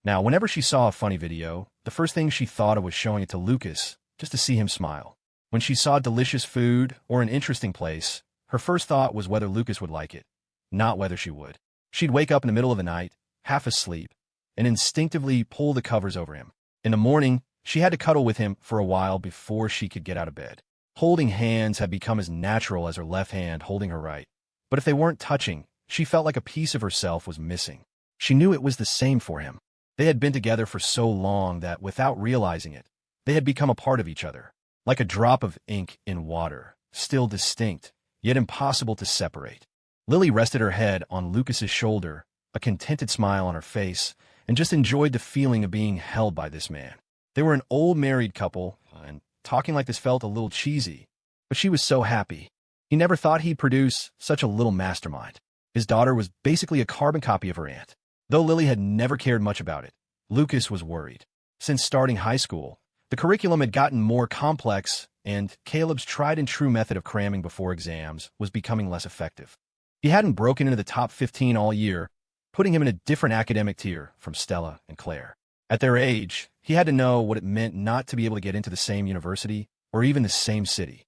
Now, whenever she saw a funny video, the first thing she thought of was showing it to Lucas, just to see him smile. When she saw delicious food or an interesting place, her first thought was whether Lucas would like it, not whether she would. She'd wake up in the middle of the night, half asleep, and instinctively pull the covers over him. In the morning, she had to cuddle with him for a while before she could get out of bed. Holding hands had become as natural as her left hand holding her right. But if they weren't touching, she felt like a piece of herself was missing. She knew it was the same for him. They had been together for so long that, without realizing it, they had become a part of each other. like a drop of ink in water, still distinct, yet impossible to separate. Lily rested her head on Lucas's shoulder, a contented smile on her face, and just enjoyed the feeling of being held by this man. They were an old married couple, and talking like this felt a little cheesy, but she was so happy. He never thought he'd produce such a little mastermind. His daughter was basically a carbon copy of her aunt. Though Lily had never cared much about it, Lucas was worried. Since starting high school, the curriculum had gotten more complex, and Caleb's tried-and-true method of cramming before exams was becoming less effective. He hadn't broken into the top 15 all year, putting him in a different academic tier from Stella and Claire. At their age, he had to know what it meant not to be able to get into the same university or even the same city.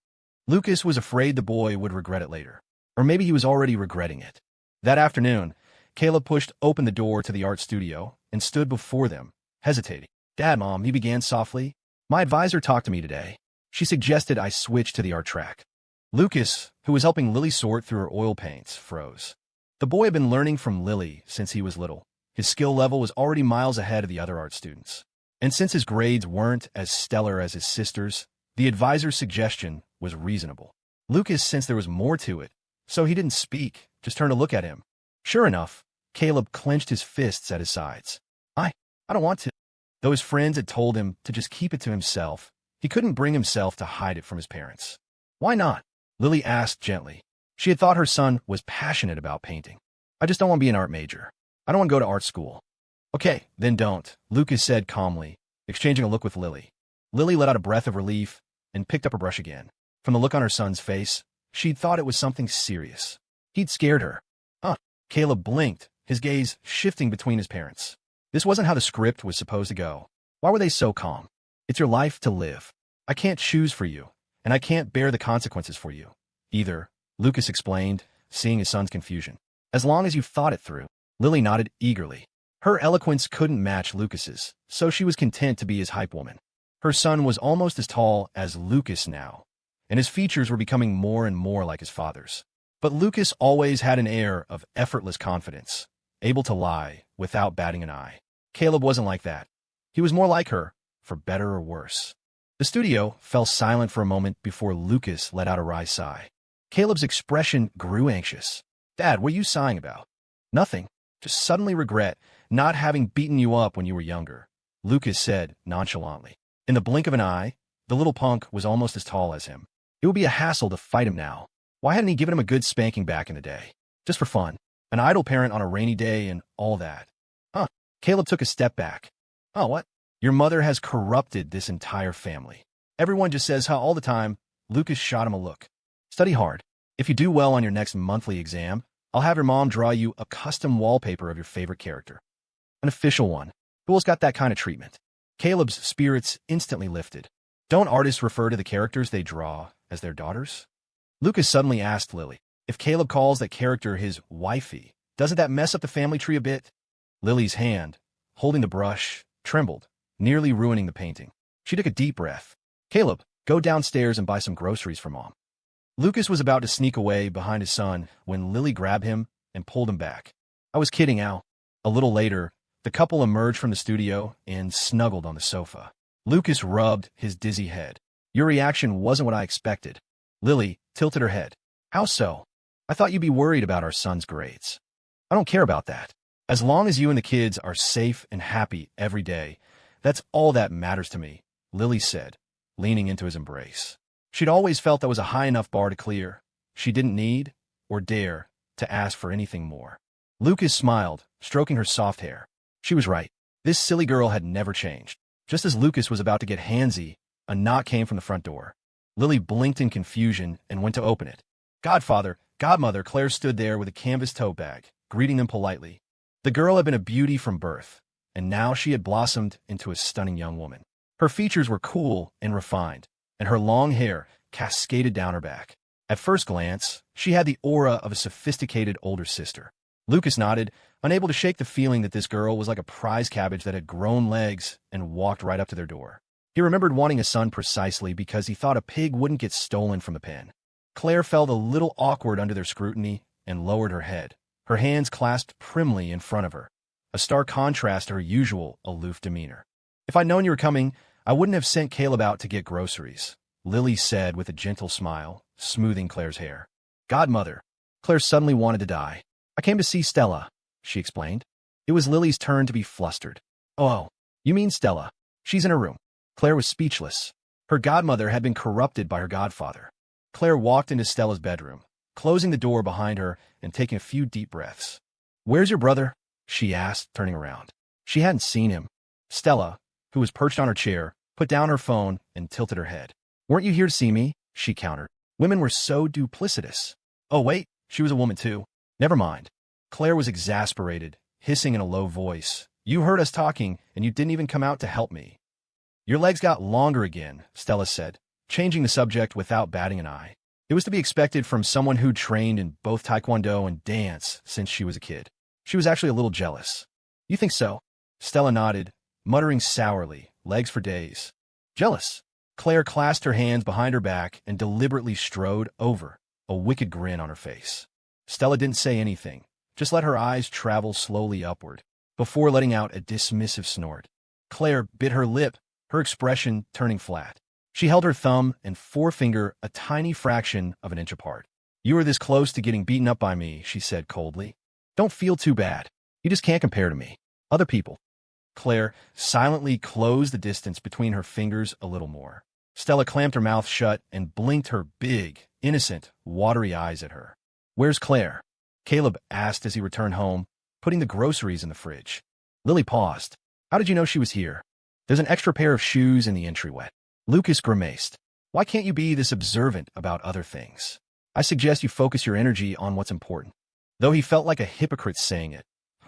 Lucas was afraid the boy would regret it later, or maybe he was already regretting it. That afternoon, Caleb pushed open the door to the art studio and stood before them, hesitating. "Dad, Mom," he began softly, "my advisor talked to me today. She suggested I switch to the art track." Lucas, who was helping Lily sort through her oil paints, froze. The boy had been learning from Lily since he was little. His skill level was already miles ahead of the other art students. And since his grades weren't as stellar as his sister's, the advisor's suggestion was reasonable. Lucas sensed there was more to it, so he didn't speak, just turned to look at him. Sure enough, Caleb clenched his fists at his sides. I don't want to." Though his friends had told him to just keep it to himself, he couldn't bring himself to hide it from his parents. "Why not?" Lily asked gently. She had thought her son was passionate about painting. "I just don't want to be an art major. I don't want to go to art school." "Okay, then don't," Lucas said calmly, exchanging a look with Lily. Lily let out a breath of relief and picked up her brush again. From the look on her son's face, she'd thought it was something serious. He'd scared her. Caleb blinked, his gaze shifting between his parents. This wasn't how the script was supposed to go. Why were they so calm? "It's your life to live. I can't choose for you, and I can't bear the consequences for you either," Lucas explained, seeing his son's confusion. "As long as you've thought it through." Lily nodded eagerly. Her eloquence couldn't match Lucas's, so she was content to be his hype woman. Her son was almost as tall as Lucas now, and his features were becoming more and more like his father's. But Lucas always had an air of effortless confidence, able to lie without batting an eye. Caleb wasn't like that. He was more like her, for better or worse. The studio fell silent for a moment before Lucas let out a wry sigh. Caleb's expression grew anxious. "Dad, what are you sighing about?" "Nothing. Just suddenly regret not having beaten you up when you were younger," Lucas said nonchalantly. In the blink of an eye, the little punk was almost as tall as him. It would be a hassle to fight him now. Why hadn't he given him a good spanking back in the day? Just for fun. An idle parent on a rainy day and all that. Caleb took a step back. "Oh, what? Your mother has corrupted this entire family. Everyone just says how all the time." Lucas shot him a look. "Study hard. If you do well on your next monthly exam, I'll have your mom draw you a custom wallpaper of your favorite character. An official one. Who else got that kind of treatment?" Caleb's spirits instantly lifted. "Don't artists refer to the characters they draw as their daughters?" Lucas suddenly asked Lily. If Caleb calls that character his wifey, doesn't that mess up the family tree a bit? Lily's hand, holding the brush, trembled, nearly ruining the painting. She took a deep breath. "Caleb, go downstairs and buy some groceries for Mom." Lucas was about to sneak away behind his son when Lily grabbed him and pulled him back. "I was kidding, Al." A little later, the couple emerged from the studio and snuggled on the sofa. Lucas rubbed his dizzy head. "Your reaction wasn't what I expected." Lily tilted her head. "How so?" "I thought you'd be worried about our son's grades." "I don't care about that. As long as you and the kids are safe and happy every day, that's all that matters to me," Lily said, leaning into his embrace. She'd always felt that was a high enough bar to clear. She didn't need, or dare, to ask for anything more. Lucas smiled, stroking her soft hair. She was right. This silly girl had never changed. Just as Lucas was about to get handsy, a knock came from the front door. Lily blinked in confusion and went to open it. Godmother Claire stood there with a canvas tote bag, greeting them politely. The girl had been a beauty from birth, and now she had blossomed into a stunning young woman. Her features were cool and refined, and her long hair cascaded down her back. At first glance, she had the aura of a sophisticated older sister. Lucas nodded, unable to shake the feeling that this girl was like a prize cabbage that had grown legs and walked right up to their door. He remembered wanting a son precisely because he thought a pig wouldn't get stolen from the pen. Claire felt a little awkward under their scrutiny and lowered her head, her hands clasped primly in front of her, a stark contrast to her usual aloof demeanor. "If I'd known you were coming, I wouldn't have sent Caleb out to get groceries," Lily said with a gentle smile, smoothing Claire's hair. Godmother. Claire suddenly wanted to die. I came to see Stella, she explained. It was Lily's turn to be flustered. Oh, you mean Stella? She's in her room. Claire was speechless. Her godmother had been corrupted by her godfather. Claire walked into Stella's bedroom, closing the door behind her and taking a few deep breaths. Where's your brother? She asked, turning around. She hadn't seen him. Stella, who was perched on her chair, put down her phone and tilted her head. Weren't you here to see me? She countered. Women were so duplicitous. Oh, wait, she was a woman too. Never mind. Claire was exasperated, hissing in a low voice. You heard us talking, and you didn't even come out to help me. Your legs got longer again, Stella said, changing the subject without batting an eye. It was to be expected from someone who'd trained in both taekwondo and dance since she was a kid. She was actually a little jealous. You think so? Stella nodded, muttering sourly, legs for days. Jealous? Claire clasped her hands behind her back and deliberately strode over, a wicked grin on her face. Stella didn't say anything, just let her eyes travel slowly upward, before letting out a dismissive snort. Claire bit her lip, her expression turning flat. She held her thumb and forefinger a tiny fraction of an inch apart. You were this close to getting beaten up by me, she said coldly. Don't feel too bad. You just can't compare to me. Other people. Claire silently closed the distance between her fingers a little more. Stella clamped her mouth shut and blinked her big, innocent, watery eyes at her. Where's Claire? Caleb asked as he returned home, putting the groceries in the fridge. Lily paused. How did you know she was here? There's an extra pair of shoes in the entryway. Lucas grimaced. Why can't you be this observant about other things? I suggest you focus your energy on what's important. Though he felt like a hypocrite saying it,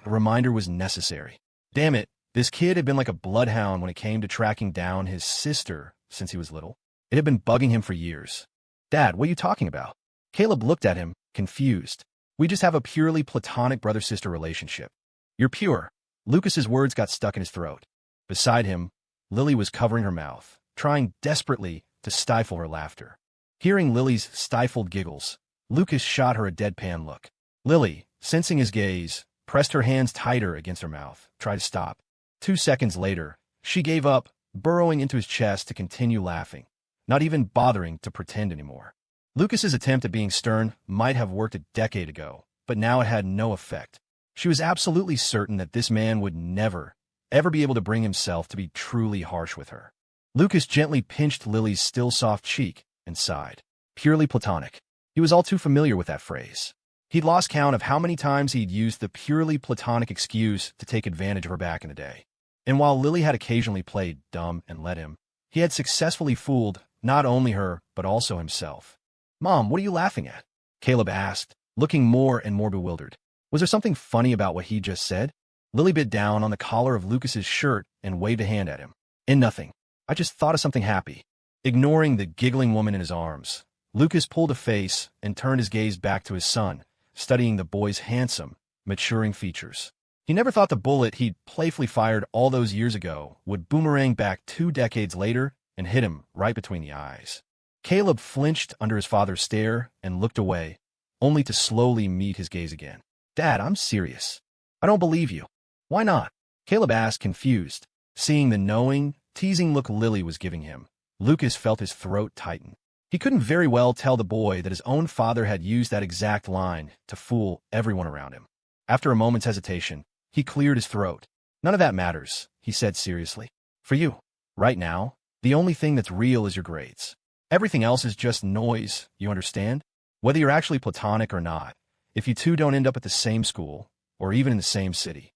a reminder was necessary. Damn it, this kid had been like a bloodhound when it came to tracking down his sister since he was little. It had been bugging him for years. Dad, what are you talking about? Caleb looked at him, confused. We just have a purely platonic brother-sister relationship. You're pure. Lucas's words got stuck in his throat. Beside him, Lily was covering her mouth, trying desperately to stifle her laughter. Hearing Lily's stifled giggles, Lucas shot her a deadpan look. Lily, sensing his gaze, pressed her hands tighter against her mouth, tried to stop. 2 seconds later, she gave up, burrowing into his chest to continue laughing, not even bothering to pretend anymore. Lucas's attempt at being stern might have worked a decade ago, but now it had no effect. She was absolutely certain that this man would never, ever be able to bring himself to be truly harsh with her. Lucas gently pinched Lily's still soft cheek and sighed. Purely platonic. He was all too familiar with that phrase. He'd lost count of how many times he'd used the purely platonic excuse to take advantage of her back in the day. And while Lily had occasionally played dumb and let him, he had successfully fooled not only her, but also himself. Mom, what are you laughing at? Caleb asked, looking more and more bewildered. Was there something funny about what he just said? Lily bit down on the collar of Lucas's shirt and waved a hand at him. In nothing. I just thought of something happy. Ignoring the giggling woman in his arms, Lucas pulled a face and turned his gaze back to his son, studying the boy's handsome, maturing features. He never thought the bullet he'd playfully fired all those years ago would boomerang back 2 decades later and hit him right between the eyes. Caleb flinched under his father's stare and looked away, only to slowly meet his gaze again. Dad, I'm serious. I don't believe you. Why not? Caleb asked, confused, seeing the knowing, teasing look Lily was giving him. Lucas felt his throat tighten. He couldn't very well tell the boy that his own father had used that exact line to fool everyone around him. After a moment's hesitation, he cleared his throat. None of that matters, he said seriously. For you, right now, the only thing that's real is your grades. Everything else is just noise, you understand? Whether you're actually platonic or not, if you two don't end up at the same school, or even in the same city.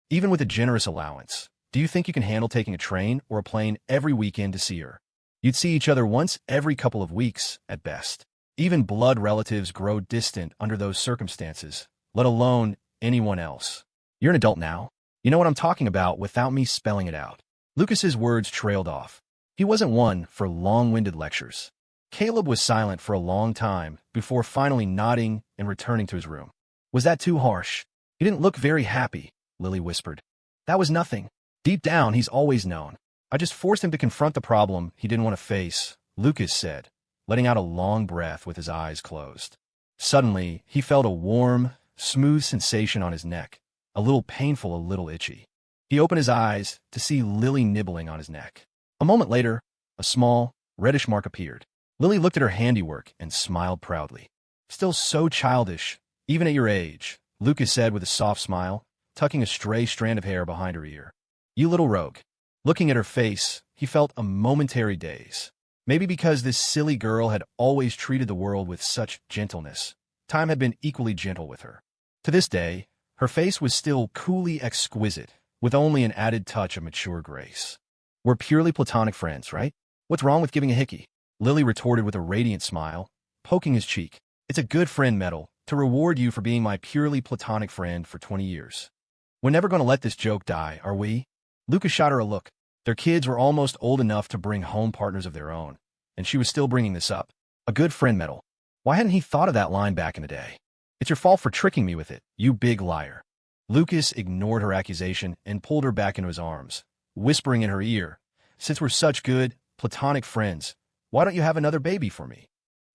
Even with a generous allowance, do you think you can handle taking a train or a plane every weekend to see her? You'd see each other once every couple of weeks, at best. Even blood relatives grow distant under those circumstances, let alone anyone else. You're an adult now. You know what I'm talking about without me spelling it out. Lucas's words trailed off. He wasn't one for long-winded lectures. Caleb was silent for a long time before finally nodding and returning to his room. Was that too harsh? He didn't look very happy, Lily whispered. That was nothing. Deep down, he's always known. I just forced him to confront the problem he didn't want to face, Lucas said, letting out a long breath with his eyes closed. Suddenly, he felt a warm, smooth sensation on his neck, a little painful, a little itchy. He opened his eyes to see Lily nibbling on his neck. A moment later, a small, reddish mark appeared. Lily looked at her handiwork and smiled proudly. Still so childish, even at your age, Lucas said with a soft smile, tucking a stray strand of hair behind her ear. You little rogue. Looking at her face, he felt a momentary daze. Maybe because this silly girl had always treated the world with such gentleness, time had been equally gentle with her. To this day, her face was still coolly exquisite, with only an added touch of mature grace. We're purely platonic friends, right? What's wrong with giving a hickey? Lily retorted with a radiant smile, poking his cheek. It's a good friend medal to reward you for being my purely platonic friend for 20 years. We're never going to let this joke die, are we? Lucas shot her a look. Their kids were almost old enough to bring home partners of their own, and she was still bringing this up. A good friend medal. Why hadn't he thought of that line back in the day? It's your fault for tricking me with it, you big liar. Lucas ignored her accusation and pulled her back into his arms, whispering in her ear, Since we're such good, platonic friends, why don't you have another baby for me?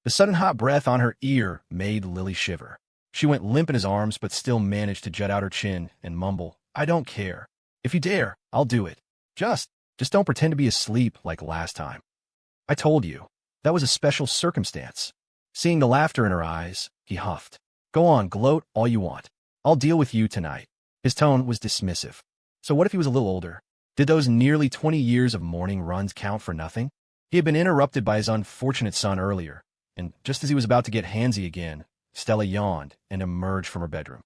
The sudden hot breath on her ear made Lily shiver. She went limp in his arms but still managed to jut out her chin and mumble, I don't care. If you dare, I'll do it. Just don't pretend to be asleep like last time. I told you, that was a special circumstance. Seeing the laughter in her eyes, he huffed. Go on, gloat all you want. I'll deal with you tonight. His tone was dismissive. So what if he was a little older? Did those nearly 20 years of morning runs count for nothing? He had been interrupted by his unfortunate son earlier, and just as he was about to get handsy again, Stella yawned and emerged from her bedroom.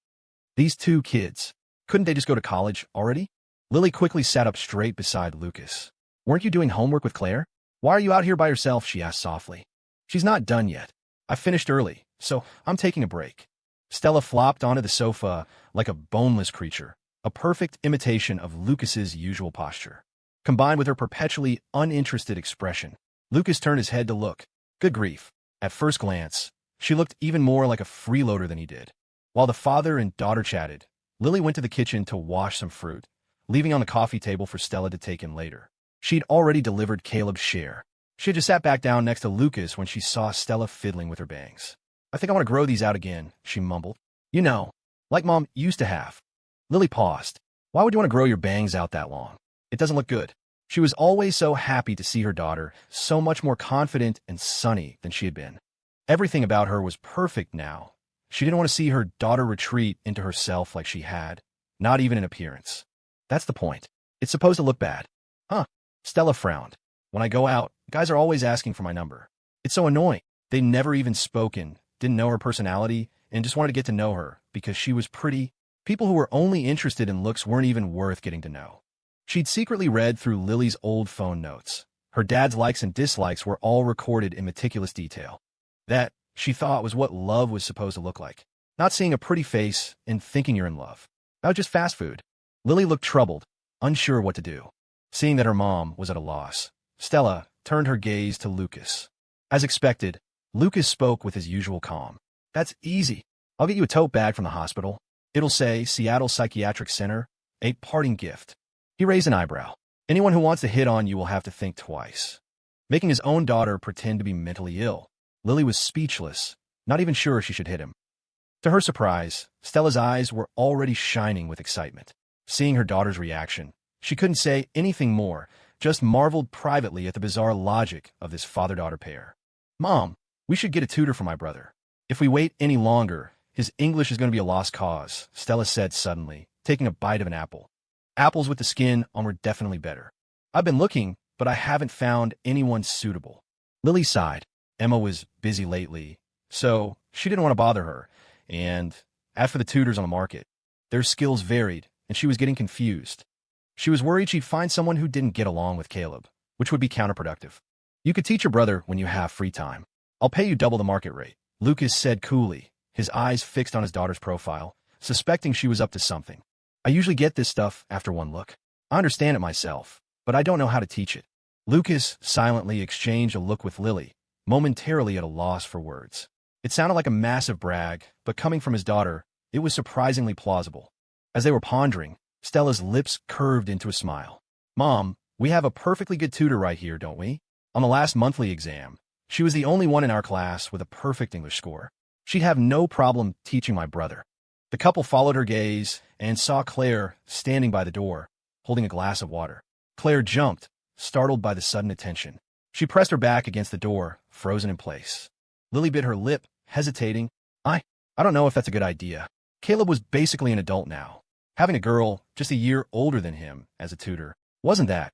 These two kids, couldn't they just go to college already? Lily quickly sat up straight beside Lucas. Weren't you doing homework with Claire? Why are you out here by yourself? She asked softly. She's not done yet. I finished early, so I'm taking a break. Stella flopped onto the sofa like a boneless creature, a perfect imitation of Lucas's usual posture. Combined with her perpetually uninterested expression, Lucas turned his head to look. Good grief. At first glance, she looked even more like a freeloader than he did. While the father and daughter chatted, Lily went to the kitchen to wash some fruit, leaving on the coffee table for Stella to take in later. She'd already delivered Caleb's share. She had just sat back down next to Lucas when she saw Stella fiddling with her bangs. I think I want to grow these out again, she mumbled. You know, like Mom used to have. Lily paused. Why would you want to grow your bangs out that long? It doesn't look good. She was always so happy to see her daughter, so much more confident and sunny than she had been. Everything about her was perfect now. She didn't want to see her daughter retreat into herself like she had, not even in appearance. That's the point. It's supposed to look bad. Huh. Stella frowned. When I go out, guys are always asking for my number. It's so annoying. They'd never even spoken, didn't know her personality, and just wanted to get to know her because she was pretty. People who were only interested in looks weren't even worth getting to know. She'd secretly read through Lily's old phone notes. Her dad's likes and dislikes were all recorded in meticulous detail. That, she thought, was what love was supposed to look like. Not seeing a pretty face and thinking you're in love. About just fast food. Lily looked troubled, unsure what to do. Seeing that her mom was at a loss, Stella turned her gaze to Lucas. As expected, Lucas spoke with his usual calm. That's easy. I'll get you a tote bag from the hospital. It'll say Seattle Psychiatric Center, a parting gift. He raised an eyebrow. Anyone who wants to hit on you will have to think twice. Making his own daughter pretend to be mentally ill, Lily was speechless, not even sure she should hit him. To her surprise, Stella's eyes were already shining with excitement. Seeing her daughter's reaction, she couldn't say anything more, just marveled privately at the bizarre logic of this father-daughter pair. Mom, we should get a tutor for my brother. If we wait any longer, his English is going to be a lost cause, Stella said suddenly, taking a bite of an apple. Apples with the skin on were definitely better. I've been looking, but I haven't found anyone suitable. Lily sighed. Emma was busy lately, so she didn't want to bother her, and as for the tutors on the market, their skills varied, and she was getting confused. She was worried she'd find someone who didn't get along with Caleb, which would be counterproductive. You could teach your brother when you have free time. I'll pay you double the market rate, Lucas said coolly, his eyes fixed on his daughter's profile, suspecting she was up to something. I usually get this stuff after one look. I understand it myself, but I don't know how to teach it. Lucas silently exchanged a look with Lily, momentarily at a loss for words. It sounded like a massive brag, but coming from his daughter, it was surprisingly plausible. As they were pondering, Stella's lips curved into a smile. Mom, we have a perfectly good tutor right here, don't we? On the last monthly exam, she was the only one in our class with a perfect English score. She'd have no problem teaching my brother. The couple followed her gaze and saw Claire standing by the door, holding a glass of water. Claire jumped, startled by the sudden attention. She pressed her back against the door, frozen in place. Lily bit her lip, hesitating. I don't know if that's a good idea. Caleb was basically an adult now. Having a girl just a year older than him as a tutor, wasn't that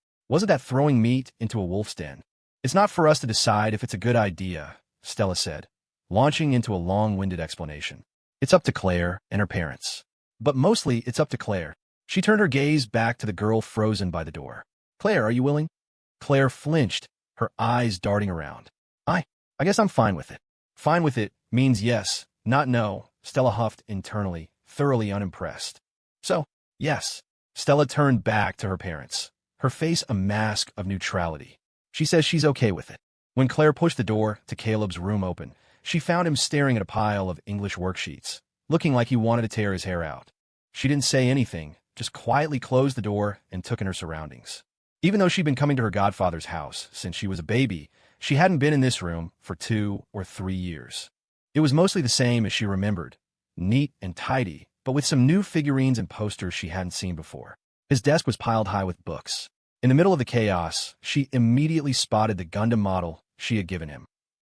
throwing meat into a wolf's den? It's not for us to decide if it's a good idea, Stella said, launching into a long-winded explanation. It's up to Claire and her parents. But mostly, it's up to Claire. She turned her gaze back to the girl frozen by the door. Claire, are you willing? Claire flinched, her eyes darting around. I guess I'm fine with it. Fine with it means yes, not no, Stella huffed internally, thoroughly unimpressed. So, yes. Stella turned back to her parents, her face a mask of neutrality. She says she's okay with it. When Claire pushed the door to Caleb's room open, she found him staring at a pile of English worksheets, looking like he wanted to tear his hair out. She didn't say anything, just quietly closed the door and took in her surroundings. Even though she'd been coming to her godfather's house since she was a baby, she hadn't been in this room for 2 or 3 years. It was mostly the same as she remembered, neat and tidy, but with some new figurines and posters she hadn't seen before. His desk was piled high with books. In the middle of the chaos, she immediately spotted the Gundam model she had given him.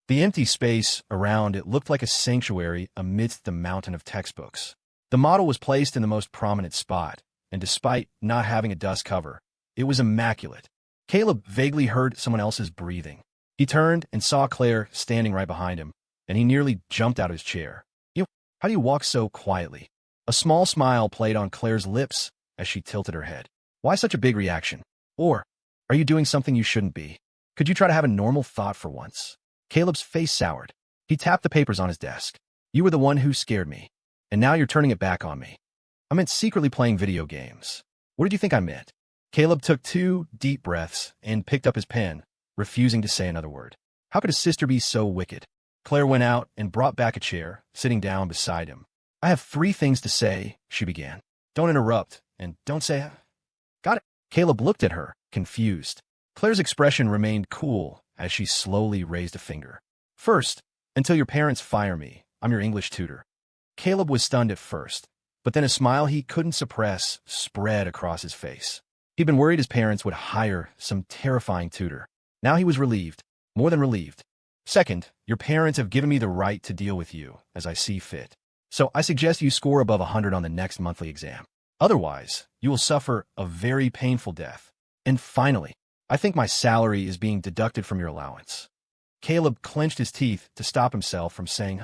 The empty space around it looked like a sanctuary amidst the mountain of textbooks. The model was placed in the most prominent spot, and despite not having a dust cover, it was immaculate. Caleb vaguely heard someone else's breathing. He turned and saw Claire standing right behind him, and he nearly jumped out of his chair. How do you walk so quietly? A small smile played on Claire's lips as she tilted her head. Why such a big reaction? Or, are you doing something you shouldn't be? Could you try to have a normal thought for once? Caleb's face soured. He tapped the papers on his desk. You were the one who scared me, and now you're turning it back on me. I meant secretly playing video games. What did you think I meant? Caleb took 2 deep breaths and picked up his pen, refusing to say another word. How could his sister be so wicked? Claire went out and brought back a chair, sitting down beside him. I have 3 things to say, she began. Don't interrupt, and don't say... Got it. Caleb looked at her, confused. Claire's expression remained cool as she slowly raised a finger. First, until your parents fire me, I'm your English tutor. Caleb was stunned at first, but then a smile he couldn't suppress spread across his face. He'd been worried his parents would hire some terrifying tutor. Now he was relieved, more than relieved. Second, your parents have given me the right to deal with you as I see fit. So I suggest you score above 100 on the next monthly exam. Otherwise, you will suffer a very painful death. And finally, I think my salary is being deducted from your allowance. Caleb clenched his teeth to stop himself from saying,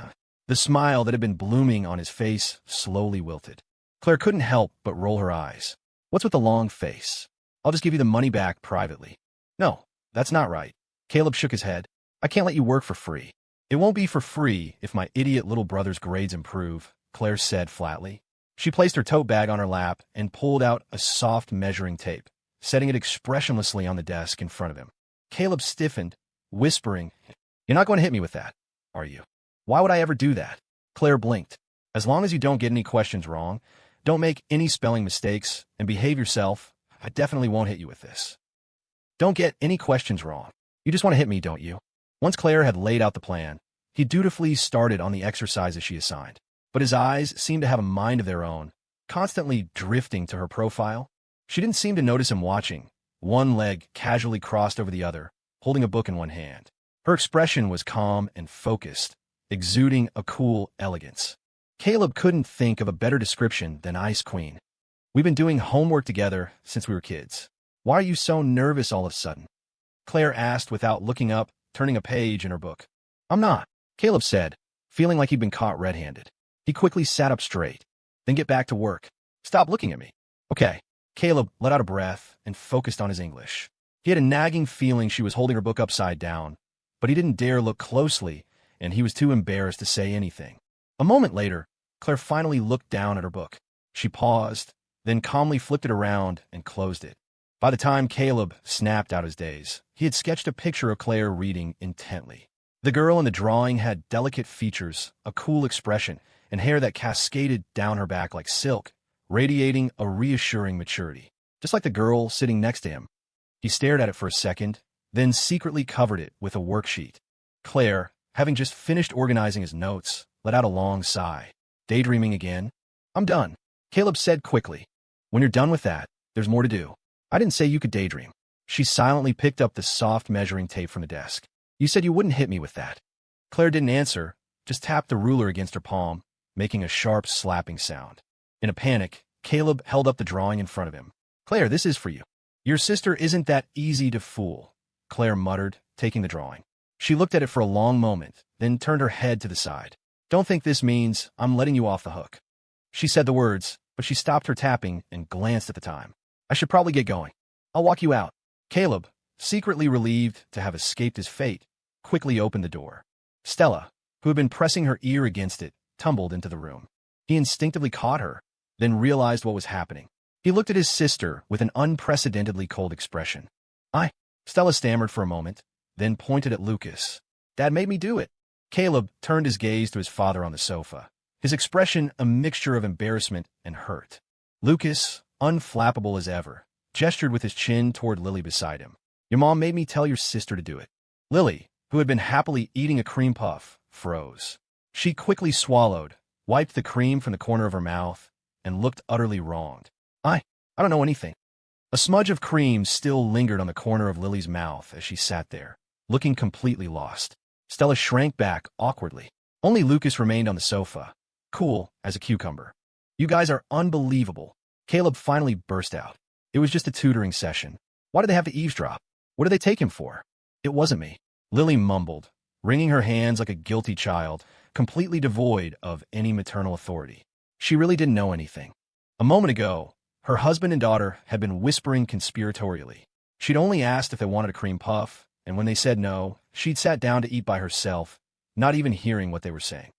The smile that had been blooming on his face slowly wilted. Claire couldn't help but roll her eyes. What's with the long face? I'll just give you the money back privately. No, that's not right. Caleb shook his head. I can't let you work for free. It won't be for free if my idiot little brother's grades improve, Claire said flatly. She placed her tote bag on her lap and pulled out a soft measuring tape, setting it expressionlessly on the desk in front of him. Caleb stiffened, whispering, You're not going to hit me with that, are you? Why would I ever do that? Claire blinked. As long as you don't get any questions wrong, don't make any spelling mistakes, and behave yourself, I definitely won't hit you with this. Don't get any questions wrong. You just want to hit me, don't you? Once Claire had laid out the plan, he dutifully started on the exercises she assigned. But his eyes seemed to have a mind of their own, constantly drifting to her profile. She didn't seem to notice him watching, one leg casually crossed over the other, holding a book in one hand. Her expression was calm and focused, exuding a cool elegance. Caleb couldn't think of a better description than Ice Queen. We've been doing homework together since we were kids. Why are you so nervous all of a sudden? Claire asked without looking up, turning a page in her book. I'm not, Caleb said, feeling like he'd been caught red-handed. He quickly sat up straight. Then get back to work. Stop looking at me. Okay. Caleb let out a breath and focused on his English. He had a nagging feeling she was holding her book upside down, but he didn't dare look closely, and he was too embarrassed to say anything. A moment later, Claire finally looked down at her book. She paused, then calmly flipped it around and closed it. By the time Caleb snapped out his days, he had sketched a picture of Claire reading intently. The girl in the drawing had delicate features, a cool expression, and hair that cascaded down her back like silk, radiating a reassuring maturity. Just like the girl sitting next to him. He stared at it for a second, then secretly covered it with a worksheet. Claire, having just finished organizing his notes, let out a long sigh. Daydreaming again? I'm done, Caleb said quickly. When you're done with that, there's more to do. I didn't say you could daydream. She silently picked up the soft measuring tape from the desk. You said you wouldn't hit me with that. Claire didn't answer, just tapped the ruler against her palm, making a sharp slapping sound. In a panic, Caleb held up the drawing in front of him. Claire, this is for you. Your sister isn't that easy to fool, Claire muttered, taking the drawing. She looked at it for a long moment, then turned her head to the side. Don't think this means I'm letting you off the hook. She said the words, but she stopped her tapping and glanced at the time. I should probably get going. I'll walk you out. Caleb, secretly relieved to have escaped his fate, quickly opened the door. Stella, who had been pressing her ear against it, tumbled into the room. He instinctively caught her, then realized what was happening. He looked at his sister with an unprecedentedly cold expression. Stella stammered for a moment, then pointed at Lucas. Dad made me do it. Caleb turned his gaze to his father on the sofa, his expression a mixture of embarrassment and hurt. Lucas, unflappable as ever, gestured with his chin toward Lily beside him. Your mom made me tell your sister to do it. Lily, who had been happily eating a cream puff, froze. She quickly swallowed, wiped the cream from the corner of her mouth, and looked utterly wronged. I don't know anything. A smudge of cream still lingered on the corner of Lily's mouth as she sat there, looking completely lost. Stella shrank back awkwardly. Only Lucas remained on the sofa, cool as a cucumber. You guys are unbelievable. Caleb finally burst out. It was just a tutoring session. Why did they have to eavesdrop? What did they take him for? It wasn't me. Lily mumbled, wringing her hands like a guilty child, completely devoid of any maternal authority. She really didn't know anything. A moment ago, her husband and daughter had been whispering conspiratorially. She'd only asked if they wanted a cream puff, and when they said no, she'd sat down to eat by herself, not even hearing what they were saying.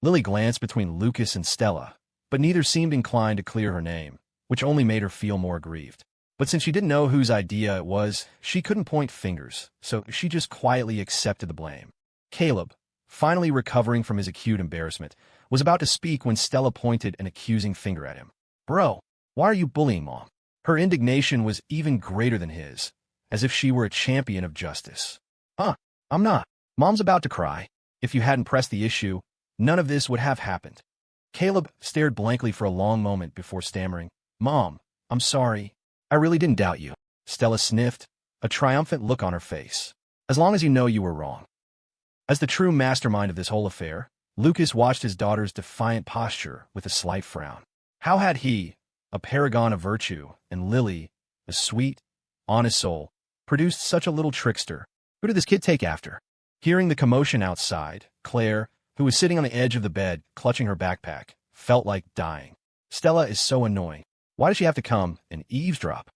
Lily glanced between Lucas and Stella, but neither seemed inclined to clear her name, which only made her feel more aggrieved. But since she didn't know whose idea it was, she couldn't point fingers, so she just quietly accepted the blame. Caleb, finally recovering from his acute embarrassment, was about to speak when Stella pointed an accusing finger at him. Bro, why are you bullying Mom? Her indignation was even greater than his, as if she were a champion of justice. I'm not. Mom's about to cry. If you hadn't pressed the issue, none of this would have happened. Caleb stared blankly for a long moment before stammering, Mom, I'm sorry. I really didn't doubt you. Stella sniffed, a triumphant look on her face. As long as you know you were wrong. As the true mastermind of this whole affair, Lucas watched his daughter's defiant posture with a slight frown. How had he, a paragon of virtue, and Lily, a sweet, honest soul, produced such a little trickster? Who did this kid take after? Hearing the commotion outside, Claire, who was sitting on the edge of the bed, clutching her backpack, felt like dying. Stella is so annoying. Why does she have to come and eavesdrop?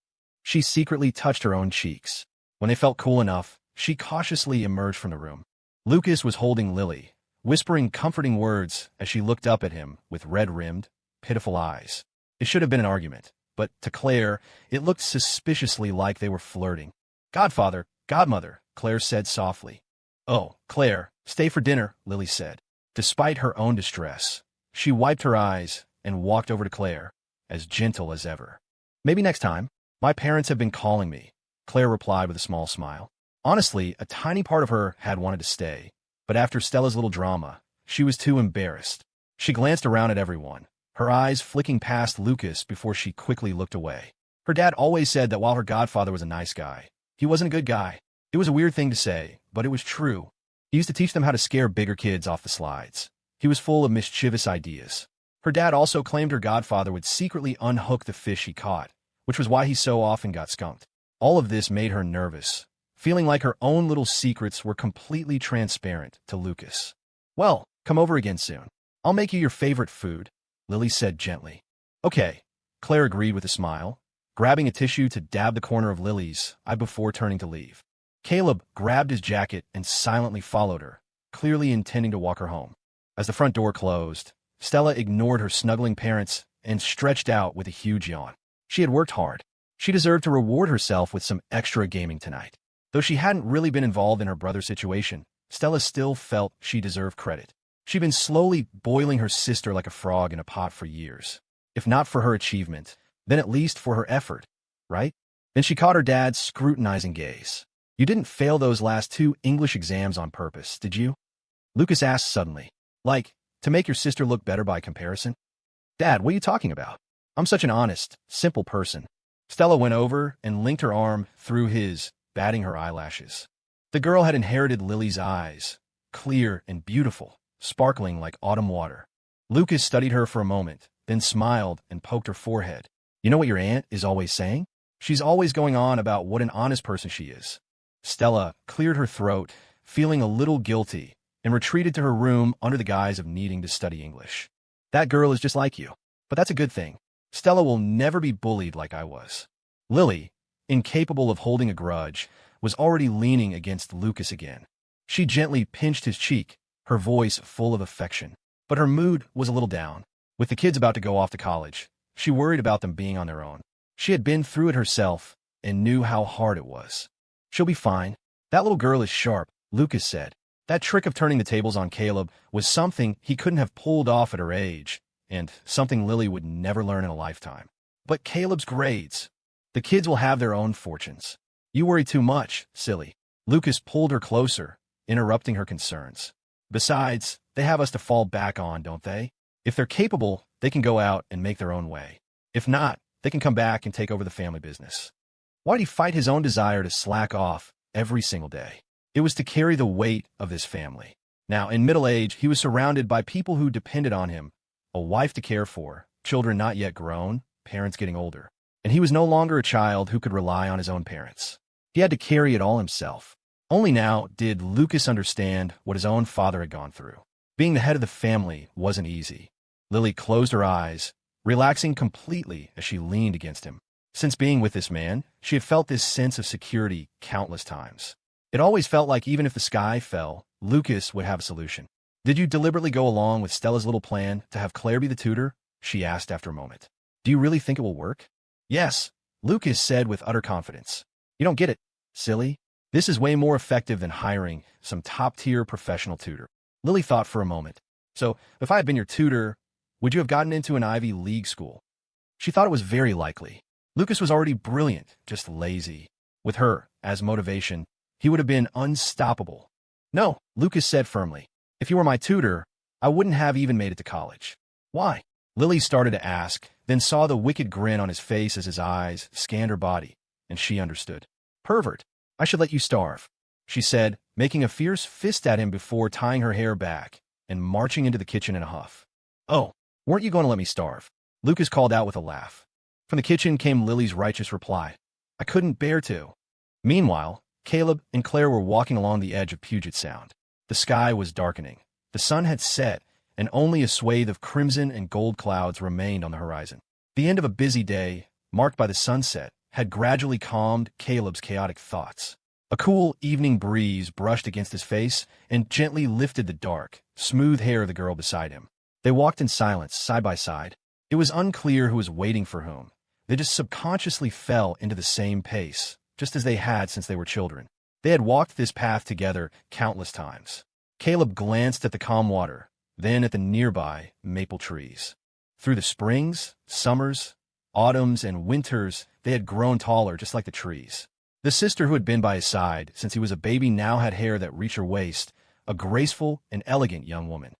She secretly touched her own cheeks. When they felt cool enough, she cautiously emerged from the room. Lucas was holding Lily, whispering comforting words as she looked up at him with red-rimmed, pitiful eyes. It should have been an argument, but to Claire, it looked suspiciously like they were flirting. Godfather, godmother, Claire said softly. Oh, Claire, stay for dinner, Lily said. Despite her own distress, she wiped her eyes and walked over to Claire, as gentle as ever. Maybe next time. My parents have been calling me, Claire replied with a small smile. Honestly, a tiny part of her had wanted to stay, but after Stella's little drama, she was too embarrassed. She glanced around at everyone, her eyes flicking past Lucas before she quickly looked away. Her dad always said that while her godfather was a nice guy, he wasn't a good guy. It was a weird thing to say, but it was true. He used to teach them how to scare bigger kids off the slides. He was full of mischievous ideas. Her dad also claimed her godfather would secretly unhook the fish he caught, which was why he so often got skunked. All of this made her nervous, feeling like her own little secrets were completely transparent to Lucas. Well, come over again soon. I'll make you your favorite food, Lily said gently. Okay, Claire agreed with a smile, grabbing a tissue to dab the corner of Lily's eye before turning to leave. Caleb grabbed his jacket and silently followed her, clearly intending to walk her home. As the front door closed, Stella ignored her snuggling parents and stretched out with a huge yawn. She had worked hard. She deserved to reward herself with some extra gaming tonight. Though she hadn't really been involved in her brother's situation, Stella still felt she deserved credit. She'd been slowly boiling her sister like a frog in a pot for years. If not for her achievement, then at least for her effort, right? Then she caught her dad's scrutinizing gaze. You didn't fail those last 2 English exams on purpose, did you? Lucas asked suddenly. Like, to make your sister look better by comparison? Dad, what are you talking about? I'm such an honest, simple person. Stella went over and linked her arm through his, batting her eyelashes. The girl had inherited Lily's eyes, clear and beautiful, sparkling like autumn water. Lucas studied her for a moment, then smiled and poked her forehead. You know what your aunt is always saying? She's always going on about what an honest person she is. Stella cleared her throat, feeling a little guilty, and retreated to her room under the guise of needing to study English. That girl is just like you. But that's a good thing. Stella will never be bullied like I was. Lily, incapable of holding a grudge, was already leaning against Lucas again. She gently pinched his cheek, her voice full of affection. But her mood was a little down. With the kids about to go off to college, she worried about them being on their own. She had been through it herself and knew how hard it was. She'll be fine. That little girl is sharp, Lucas said. That trick of turning the tables on Caleb was something he couldn't have pulled off at her age, and something Lily would never learn in a lifetime. But Caleb's grades. The kids will have their own fortunes. You worry too much, silly. Lucas pulled her closer, interrupting her concerns. Besides, they have us to fall back on, don't they? If they're capable, they can go out and make their own way. If not, they can come back and take over the family business. Why'd he fight his own desire to slack off every single day? It was to carry the weight of his family. Now, in middle age, he was surrounded by people who depended on him, a wife to care for, children not yet grown, parents getting older. And he was no longer a child who could rely on his own parents. He had to carry it all himself. Only now did Lucas understand what his own father had gone through. Being the head of the family wasn't easy. Lily closed her eyes, relaxing completely as she leaned against him. Since being with this man, she had felt this sense of security countless times. It always felt like even if the sky fell, Lucas would have a solution. Did you deliberately go along with Stella's little plan to have Claire be the tutor? She asked after a moment. Do you really think it will work? Yes, Lucas said with utter confidence. You don't get it, silly. This is way more effective than hiring some top-tier professional tutor. Lily thought for a moment. So, if I had been your tutor, would you have gotten into an Ivy League school? She thought it was very likely. Lucas was already brilliant, just lazy. With her, as motivation, he would have been unstoppable. No, Lucas said firmly. If you were my tutor, I wouldn't have even made it to college. Why? Lily started to ask, then saw the wicked grin on his face as his eyes scanned her body, and she understood. Pervert, I should let you starve, she said, making a fierce fist at him before tying her hair back and marching into the kitchen in a huff. Oh, weren't you going to let me starve? Lucas called out with a laugh. From the kitchen came Lily's righteous reply. I couldn't bear to. Meanwhile, Caleb and Claire were walking along the edge of Puget Sound. The sky was darkening. The sun had set, and only a swathe of crimson and gold clouds remained on the horizon. The end of a busy day, marked by the sunset, had gradually calmed Caleb's chaotic thoughts. A cool evening breeze brushed against his face and gently lifted the dark, smooth hair of the girl beside him. They walked in silence, side by side. It was unclear who was waiting for whom. They just subconsciously fell into the same pace, just as they had since they were children. They had walked this path together countless times. Caleb glanced at the calm water, then at the nearby maple trees. Through the springs, summers, autumns, and winters, they had grown taller just like the trees. The sister who had been by his side since he was a baby now had hair that reached her waist, a graceful and elegant young woman.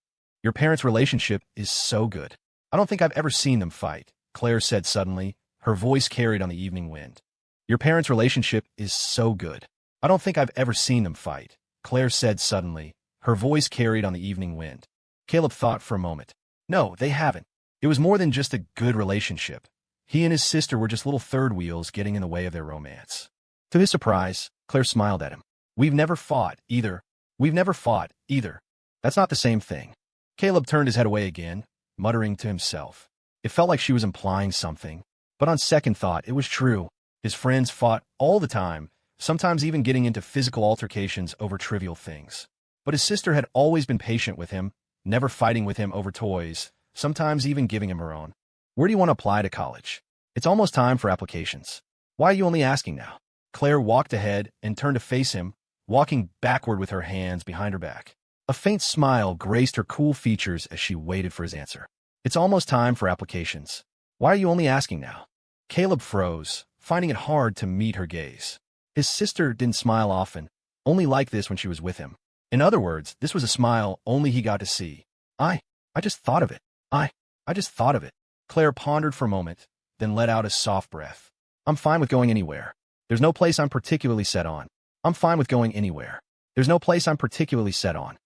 Your parents' relationship is so good. I don't think I've ever seen them fight, Claire said suddenly, her voice carried on the evening wind. Your parents' relationship is so good. I don't think I've ever seen them fight, Claire said suddenly, her voice carried on the evening wind. Caleb thought for a moment. No, they haven't. It was more than just a good relationship. He and his sister were just little third wheels getting in the way of their romance. To his surprise, Claire smiled at him. We've never fought, either. We've never fought, either. That's not the same thing. Caleb turned his head away again, muttering to himself. It felt like she was implying something, but on second thought, it was true. His friends fought all the time, sometimes even getting into physical altercations over trivial things. But his sister had always been patient with him, never fighting with him over toys, sometimes even giving him her own. Where do you want to apply to college? It's almost time for applications. Why are you only asking now? Claire walked ahead and turned to face him, walking backward with her hands behind her back. A faint smile graced her cool features as she waited for his answer. It's almost time for applications. Why are you only asking now? Caleb froze, finding it hard to meet her gaze. His sister didn't smile often, only like this when she was with him. In other words, this was a smile only he got to see. I just thought of it. I just thought of it. Claire pondered for a moment, then let out a soft breath. I'm fine with going anywhere. There's no place I'm particularly set on. I'm fine with going anywhere. There's no place I'm particularly set on.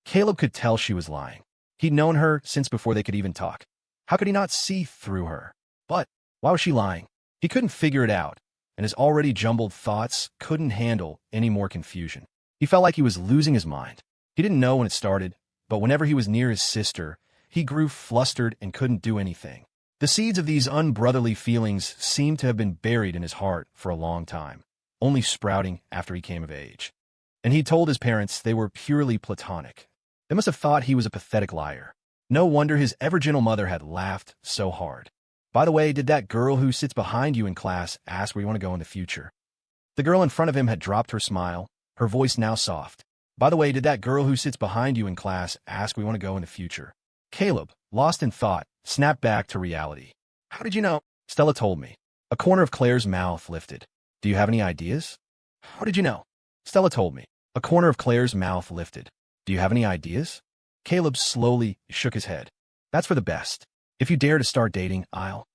Caleb could tell she was lying. He'd known her since before they could even talk. How could he not see through her? But why was she lying? He couldn't figure it out, and his already jumbled thoughts couldn't handle any more confusion. He felt like he was losing his mind. He didn't know when it started, but whenever he was near his sister, he grew flustered and couldn't do anything. The seeds of these unbrotherly feelings seemed to have been buried in his heart for a long time, only sprouting after he came of age. And he told his parents they were purely platonic. They must have thought he was a pathetic liar. No wonder his ever-gentle mother had laughed so hard. By the way, did that girl who sits behind you in class ask where you want to go in the future? The girl in front of him had dropped her smile, her voice now soft. By the way, did that girl who sits behind you in class ask where you want to go in the future? Caleb, lost in thought, snapped back to reality. How did you know? Stella told me. A corner of Claire's mouth lifted. Do you have any ideas? How did you know? Stella told me. A corner of Claire's mouth lifted. Do you have any ideas? Caleb slowly shook his head. That's for the best. If you dare to start dating, I'll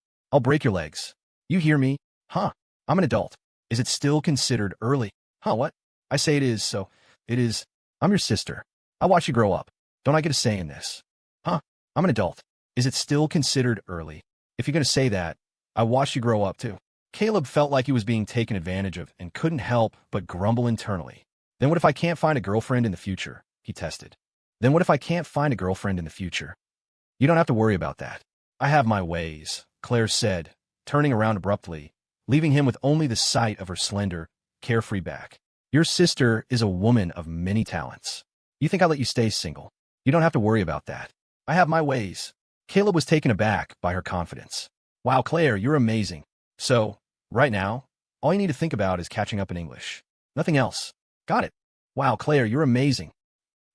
break your legs. You hear me? Huh? I'm an adult. Is it still considered early? Huh, what? I say it is, so it is. I'm your sister. I watch you grow up. Don't I get a say in this? Huh? I'm an adult. Is it still considered early? If you're going to say that, I watched you grow up too. Caleb felt like he was being taken advantage of and couldn't help but grumble internally. Then what if I can't find a girlfriend in the future? He tested. Then what if I can't find a girlfriend in the future? You don't have to worry about that. I have my ways, Claire said, turning around abruptly, leaving him with only the sight of her slender, carefree back. Your sister is a woman of many talents. You think I'll let you stay single? You don't have to worry about that. I have my ways. Caleb was taken aback by her confidence. Wow, Claire, you're amazing. So, right now, all you need to think about is catching up in English. Nothing else. Got it. Wow, Claire, you're amazing.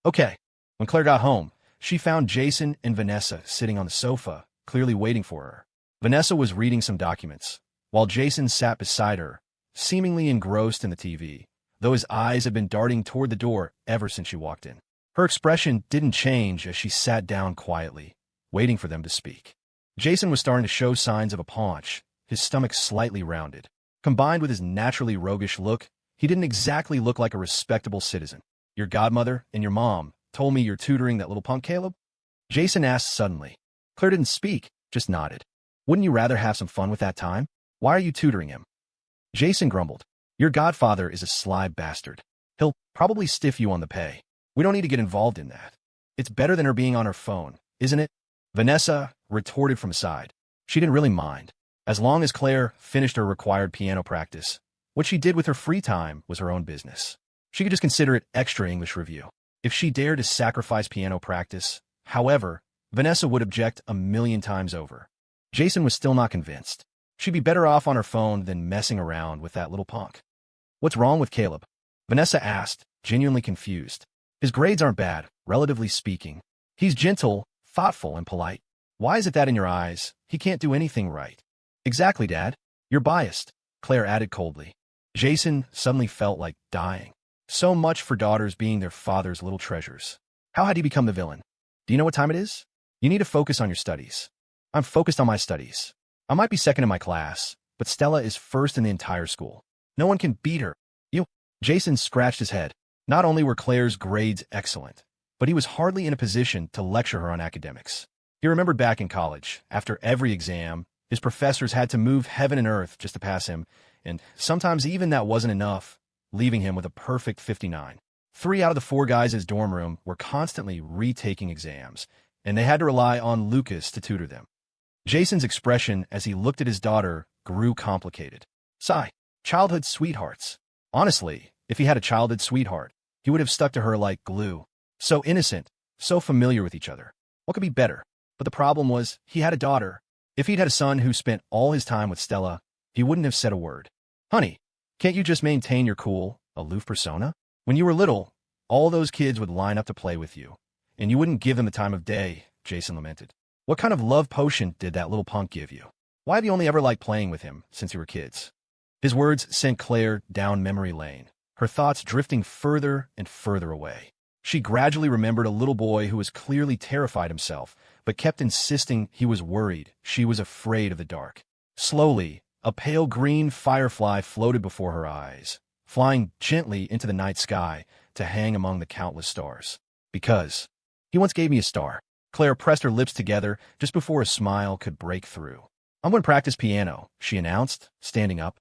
Okay. When Claire got home, she found Jason and Vanessa sitting on the sofa, clearly waiting for her. Vanessa was reading some documents, while Jason sat beside her, seemingly engrossed in the TV, though his eyes had been darting toward the door ever since she walked in. Her expression didn't change as she sat down quietly, waiting for them to speak. Jason was starting to show signs of a paunch, his stomach slightly rounded. Combined with his naturally roguish look, he didn't exactly look like a respectable citizen. Your godmother and your mom told me you're tutoring that little punk, Caleb? Jason asked suddenly. Claire didn't speak, just nodded. Wouldn't you rather have some fun with that time? Why are you tutoring him? Jason grumbled. Your godfather is a sly bastard. He'll probably stiff you on the pay. We don't need to get involved in that. It's better than her being on her phone, isn't it? Vanessa retorted from aside. She didn't really mind. As long as Claire finished her required piano practice, what she did with her free time was her own business. She could just consider it extra English review. If she dared to sacrifice piano practice, however, Vanessa would object 1,000,000 times over. Jason was still not convinced. She'd be better off on her phone than messing around with that little punk. What's wrong with Caleb? Vanessa asked, genuinely confused. His grades aren't bad, relatively speaking. He's gentle, thoughtful, and polite. Why is it that in your eyes, he can't do anything right? Exactly, Dad. You're biased, Claire added coldly. Jason suddenly felt like dying. So much for daughters being their father's little treasures. How had he become the villain? Do you know what time it is? You need to focus on your studies. I'm focused on my studies. I might be second in my class, but Stella is first in the entire school. No one can beat her. You. Jason scratched his head. Not only were Claire's grades excellent, but he was hardly in a position to lecture her on academics. He remembered back in college, after every exam, his professors had to move heaven and earth just to pass him, and sometimes even that wasn't enough, leaving him with a perfect 59. 3 out of the 4 guys in his dorm room were constantly retaking exams, and they had to rely on Lucas to tutor them. Jason's expression as he looked at his daughter grew complicated. Sigh. Childhood sweethearts. Honestly, if he had a childhood sweetheart, he would have stuck to her like glue. So innocent, so familiar with each other. What could be better? But the problem was, he had a daughter. If he'd had a son who spent all his time with Stella, he wouldn't have said a word. Honey, can't you just maintain your cool, aloof persona? When you were little, all those kids would line up to play with you, and you wouldn't give them the time of day, Jason lamented. What kind of love potion did that little punk give you? Why have you only ever liked playing with him since you were kids? His words sent Claire down memory lane, her thoughts drifting further and further away. She gradually remembered a little boy who was clearly terrified himself, but kept insisting he was worried, she was afraid of the dark. Slowly, A pale green firefly floated before her eyes, flying gently into the night sky to hang among the countless stars. Because he once gave me a star. Claire pressed her lips together just before a smile could break through. I'm going to practice piano, she announced, standing up.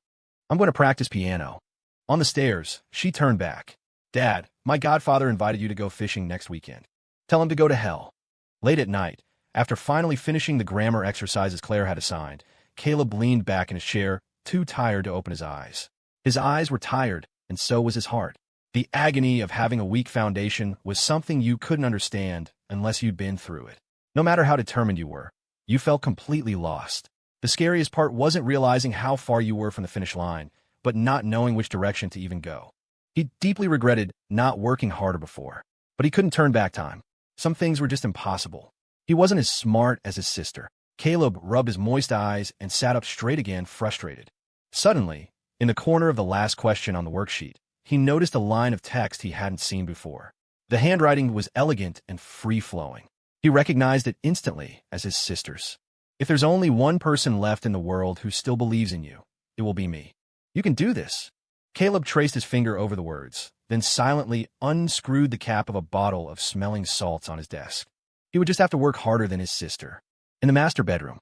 I'm going to practice piano. On the stairs, she turned back. Dad, my godfather invited you to go fishing next weekend. Tell him to go to hell. Late at night, after finally finishing the grammar exercises Claire had assigned, Caleb leaned back in his chair, too tired to open his eyes. His eyes were tired, and so was his heart. The agony of having a weak foundation was something you couldn't understand unless you'd been through it. No matter how determined you were, you felt completely lost. The scariest part wasn't realizing how far you were from the finish line, but not knowing which direction to even go. He deeply regretted not working harder before, but he couldn't turn back time. Some things were just impossible. He wasn't as smart as his sister. Caleb rubbed his moist eyes and sat up straight again, frustrated. Suddenly, in the corner of the last question on the worksheet, he noticed a line of text he hadn't seen before. The handwriting was elegant and free-flowing. He recognized it instantly as his sister's. If there's only one person left in the world who still believes in you, it will be me. You can do this. Caleb traced his finger over the words, then silently unscrewed the cap of a bottle of smelling salts on his desk. He would just have to work harder than his sister. In the master bedroom,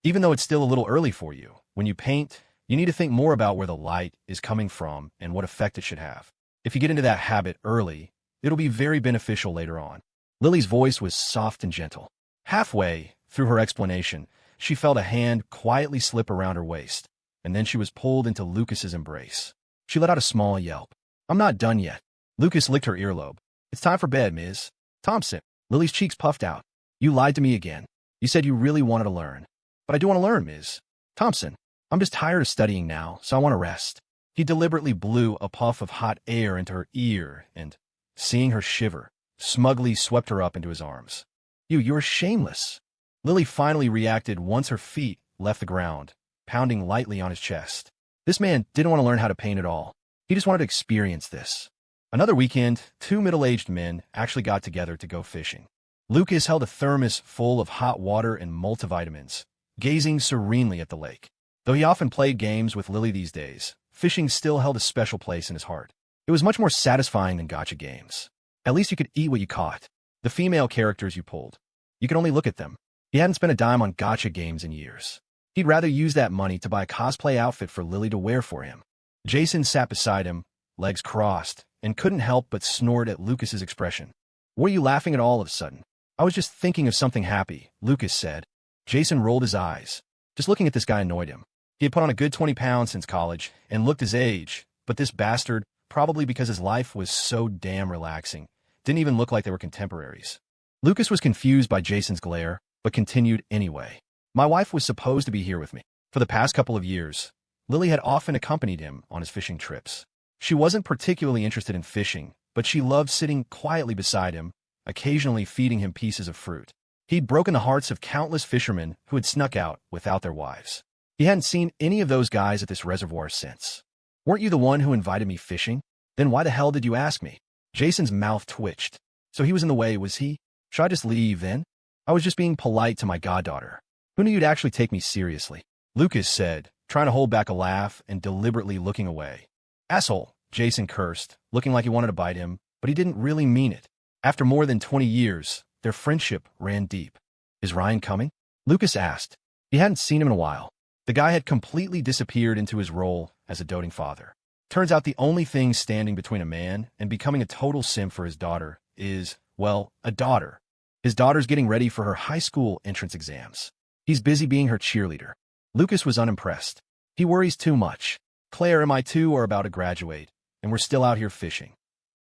even though it's still a little early for you, when you paint, you need to think more about where the light is coming from and what effect it should have. If you get into that habit early, it'll be very beneficial later on. Lily's voice was soft and gentle. Halfway through her explanation, she felt a hand quietly slip around her waist, and then she was pulled into Lucas's embrace. She let out a small yelp. I'm not done yet. Lucas licked her earlobe. It's time for bed, Ms. Thompson. Lily's cheeks puffed out. You lied to me again. You said you really wanted to learn. But I do want to learn, Ms. Thompson. I'm just tired of studying now, so I want to rest. He deliberately blew a puff of hot air into her ear and, seeing her shiver, smugly swept her up into his arms. You're shameless. Lily finally reacted once her feet left the ground, pounding lightly on his chest. This man didn't want to learn how to paint at all. He just wanted to experience this. Another weekend, two middle-aged men actually got together to go fishing. Lucas held a thermos full of hot water and multivitamins, gazing serenely at the lake. Though he often played games with Lily these days, fishing still held a special place in his heart. It was much more satisfying than gotcha games. At least you could eat what you caught. The female characters you pulled, you could only look at them. He hadn't spent a dime on gotcha games in years. He'd rather use that money to buy a cosplay outfit for Lily to wear for him. Jason sat beside him, legs crossed, and couldn't help but snort at Lucas's expression. What are you laughing at all of a sudden? I was just thinking of something happy, Lucas said. Jason rolled his eyes. Just looking at this guy annoyed him. He had put on a good 20 pounds since college and looked his age, but this bastard, probably because his life was so damn relaxing, didn't even look like they were contemporaries. Lucas was confused by Jason's glare, but continued anyway. My wife was supposed to be here with me. For the past couple of years, Lily had often accompanied him on his fishing trips. She wasn't particularly interested in fishing, but she loved sitting quietly beside him, occasionally feeding him pieces of fruit. He'd broken the hearts of countless fishermen who had snuck out without their wives. He hadn't seen any of those guys at this reservoir since. Weren't you the one who invited me fishing? Then why the hell did you ask me? Jason's mouth twitched. So he was in the way, was he? Should I just leave then? I was just being polite to my goddaughter. Who knew you'd actually take me seriously? Lucas said, trying to hold back a laugh and deliberately looking away. Asshole, Jason cursed, looking like he wanted to bite him, but he didn't really mean it. After more than 20 years, their friendship ran deep. Is Ryan coming? Lucas asked. He hadn't seen him in a while. The guy had completely disappeared into his role as a doting father. Turns out the only thing standing between a man and becoming a total simp for his daughter is, well, a daughter. His daughter's getting ready for her high school entrance exams. He's busy being her cheerleader. Lucas was unimpressed. He worries too much. Claire and I too are about to graduate, and we're still out here fishing.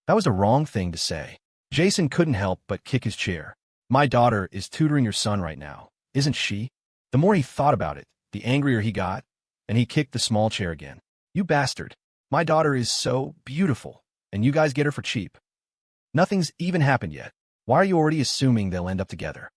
That was the wrong thing to say. Jason couldn't help but kick his chair. My daughter is tutoring your son right now, isn't she? The more he thought about it, the angrier he got, and he kicked the small chair again. You bastard. My daughter is so beautiful, and you guys get her for cheap. Nothing's even happened yet. Why are you already assuming they'll end up together?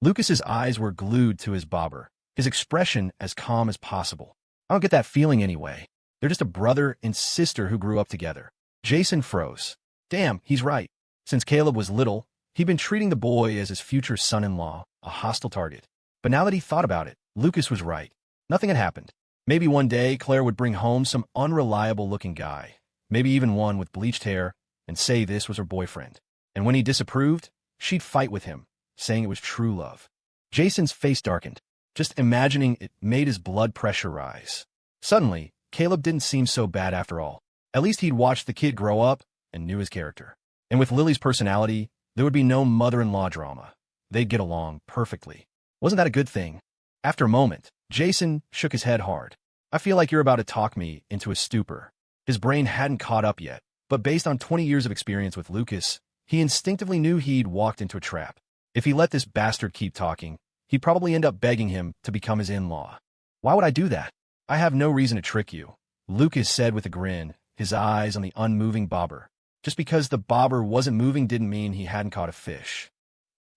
Lucas's eyes were glued to his bobber, his expression as calm as possible. I don't get that feeling anyway. They're just a brother and sister who grew up together. Jason froze. Damn, he's right. Since Caleb was little, he'd been treating the boy as his future son-in-law, a hostile target. But now that he thought about it, Lucas was right. Nothing had happened. Maybe one day Claire would bring home some unreliable-looking guy, maybe even one with bleached hair, and say this was her boyfriend. And when he disapproved, she'd fight with him, saying it was true love. Jason's face darkened. Just imagining it made his blood pressure rise. Suddenly, Caleb didn't seem so bad after all. At least he'd watched the kid grow up and knew his character. And with Lily's personality, there would be no mother-in-law drama. They'd get along perfectly. Wasn't that a good thing? After a moment, Jason shook his head hard. I feel like you're about to talk me into a stupor. His brain hadn't caught up yet, but based on 20 years of experience with Lucas, he instinctively knew he'd walked into a trap. If he let this bastard keep talking, he'd probably end up begging him to become his in-law. Why would I do that? I have no reason to trick you, Lucas said with a grin, his eyes on the unmoving bobber. Just because the bobber wasn't moving didn't mean he hadn't caught a fish.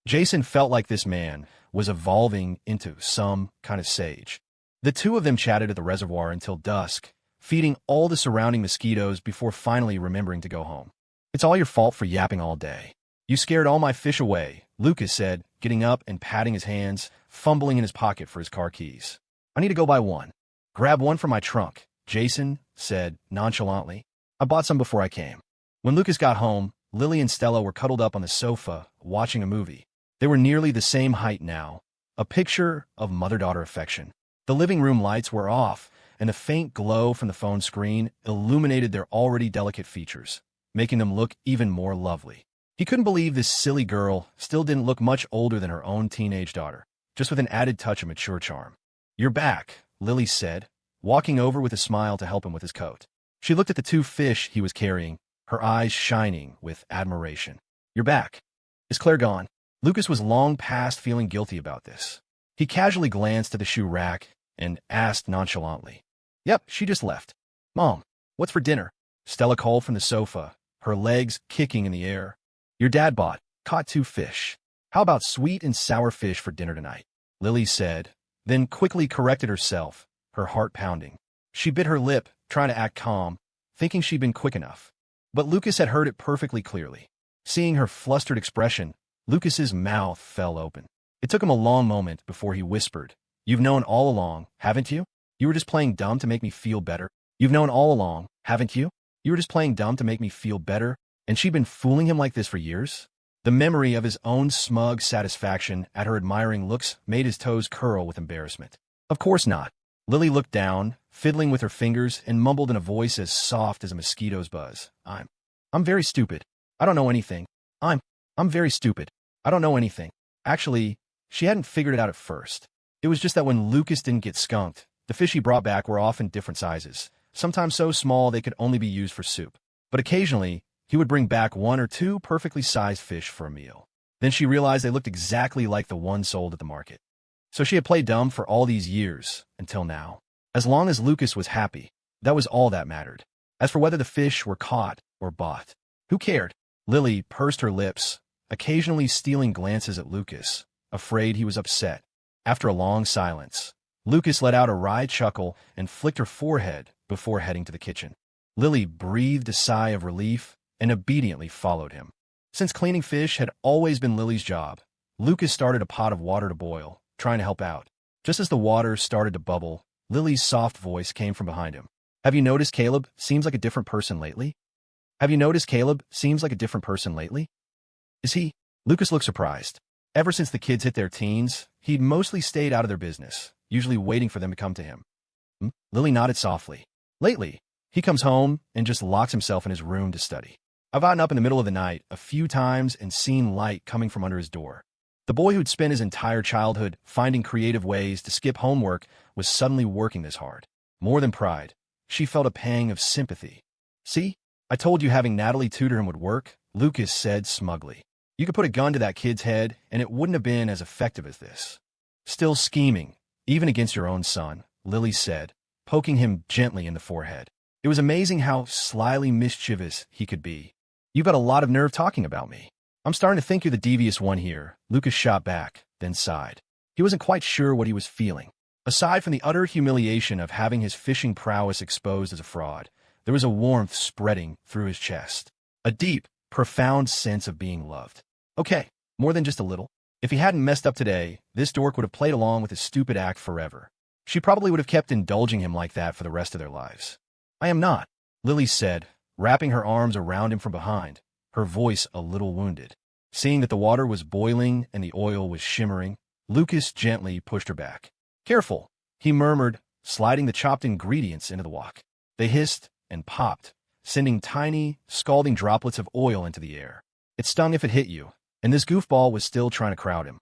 Jason felt like this man was evolving into some kind of sage. The two of them chatted at the reservoir until dusk, feeding all the surrounding mosquitoes before finally remembering to go home. It's all your fault for yapping all day. You scared all my fish away, Lucas said, getting up and patting his hands, fumbling in his pocket for his car keys. I need to go buy one. Grab one from my trunk, Jason said nonchalantly. I bought some before I came. When Lucas got home, Lily and Stella were cuddled up on the sofa, watching a movie. They were nearly the same height now, a picture of mother-daughter affection. The living room lights were off, and a faint glow from the phone screen illuminated their already delicate features, making them look even more lovely. He couldn't believe this silly girl still didn't look much older than her own teenage daughter, just with an added touch of mature charm. You're back, Lily said, walking over with a smile to help him with his coat. She looked at the two fish he was carrying, her eyes shining with admiration. You're back. Is Claire gone? Lucas was long past feeling guilty about this. He casually glanced at the shoe rack and asked nonchalantly. Yep, she just left. Mom, what's for dinner? Stella called from the sofa, her legs kicking in the air. Your dad caught 2 fish. How about sweet and sour fish for dinner tonight? Lily said, then quickly corrected herself, her heart pounding. She bit her lip, trying to act calm, thinking she'd been quick enough. But Lucas had heard it perfectly clearly. Seeing her flustered expression, Lucas's mouth fell open. It took him a long moment before he whispered, You've known all along, haven't you? You were just playing dumb to make me feel better. You've known all along, haven't you? You were just playing dumb to make me feel better, and she'd been fooling him like this for years? The memory of his own smug satisfaction at her admiring looks made his toes curl with embarrassment. Of course not. Lily looked down, fiddling with her fingers, and mumbled in a voice as soft as a mosquito's buzz. I'm very stupid. I don't know anything. I'm very stupid. I don't know anything. Actually, she hadn't figured it out at first. It was just that when Lucas didn't get skunked, the fish he brought back were often different sizes, sometimes so small they could only be used for soup. But occasionally, he would bring back 1 or 2 perfectly sized fish for a meal. Then she realized they looked exactly like the one sold at the market. So she had played dumb for all these years, until now. As long as Lucas was happy, that was all that mattered. As for whether the fish were caught or bought, who cared? Lily pursed her lips, occasionally stealing glances at Lucas, afraid he was upset. After a long silence, Lucas let out a wry chuckle and flicked her forehead before heading to the kitchen. Lily breathed a sigh of relief and obediently followed him. Since cleaning fish had always been Lily's job, Lucas started a pot of water to boil, trying to help out. Just as the water started to bubble, Lily's soft voice came from behind him. Have you noticed Caleb seems like a different person lately? Have you noticed Caleb seems like a different person lately? Is he? Lucas looked surprised. Ever since the kids hit their teens, he'd mostly stayed out of their business, usually waiting for them to come to him. Lily nodded softly. Lately, he comes home and just locks himself in his room to study. I've gotten up in the middle of the night a few times and seen light coming from under his door. The boy who'd spent his entire childhood finding creative ways to skip homework was suddenly working this hard. More than pride, she felt a pang of sympathy. See? I told you having Natalie tutor him would work, Lucas said smugly. You could put a gun to that kid's head, and it wouldn't have been as effective as this. Still scheming, even against your own son, Lily said, poking him gently in the forehead. It was amazing how slyly mischievous he could be. You've got a lot of nerve talking about me. I'm starting to think you're the devious one here, Lucas shot back, then sighed. He wasn't quite sure what he was feeling. Aside from the utter humiliation of having his fishing prowess exposed as a fraud, there was a warmth spreading through his chest. A deep, profound sense of being loved. Okay, more than just a little. If he hadn't messed up today, this dork would have played along with his stupid act forever. She probably would have kept indulging him like that for the rest of their lives. I am not, Lily said, wrapping her arms around him from behind, her voice a little wounded. Seeing that the water was boiling and the oil was shimmering, Lucas gently pushed her back. Careful, he murmured, sliding the chopped ingredients into the wok. They hissed and popped, sending tiny, scalding droplets of oil into the air. It stung if it hit you, and this goofball was still trying to crowd him.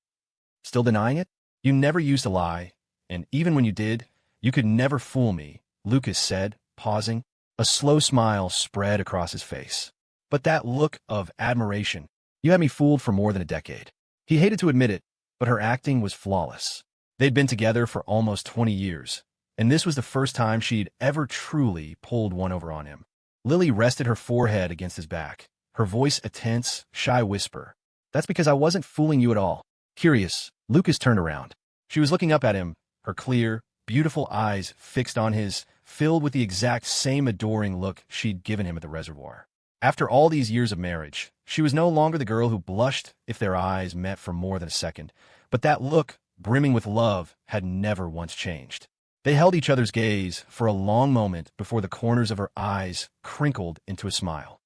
Still denying it? You never used to lie, and even when you did, you could never fool me, Lucas said, pausing. A slow smile spread across his face. But that look of admiration, you had me fooled for more than a decade. He hated to admit it, but her acting was flawless. They'd been together for almost 20 years, and this was the first time she'd ever truly pulled one over on him. Lily rested her forehead against his back, her voice a tense, shy whisper. That's because I wasn't fooling you at all. Curious, Lucas turned around. She was looking up at him, her clear, beautiful eyes fixed on his, filled with the exact same adoring look she'd given him at the reservoir. After all these years of marriage, she was no longer the girl who blushed if their eyes met for more than a second, but that look, brimming with love, had never once changed. They held each other's gaze for a long moment before the corners of her eyes crinkled into a smile.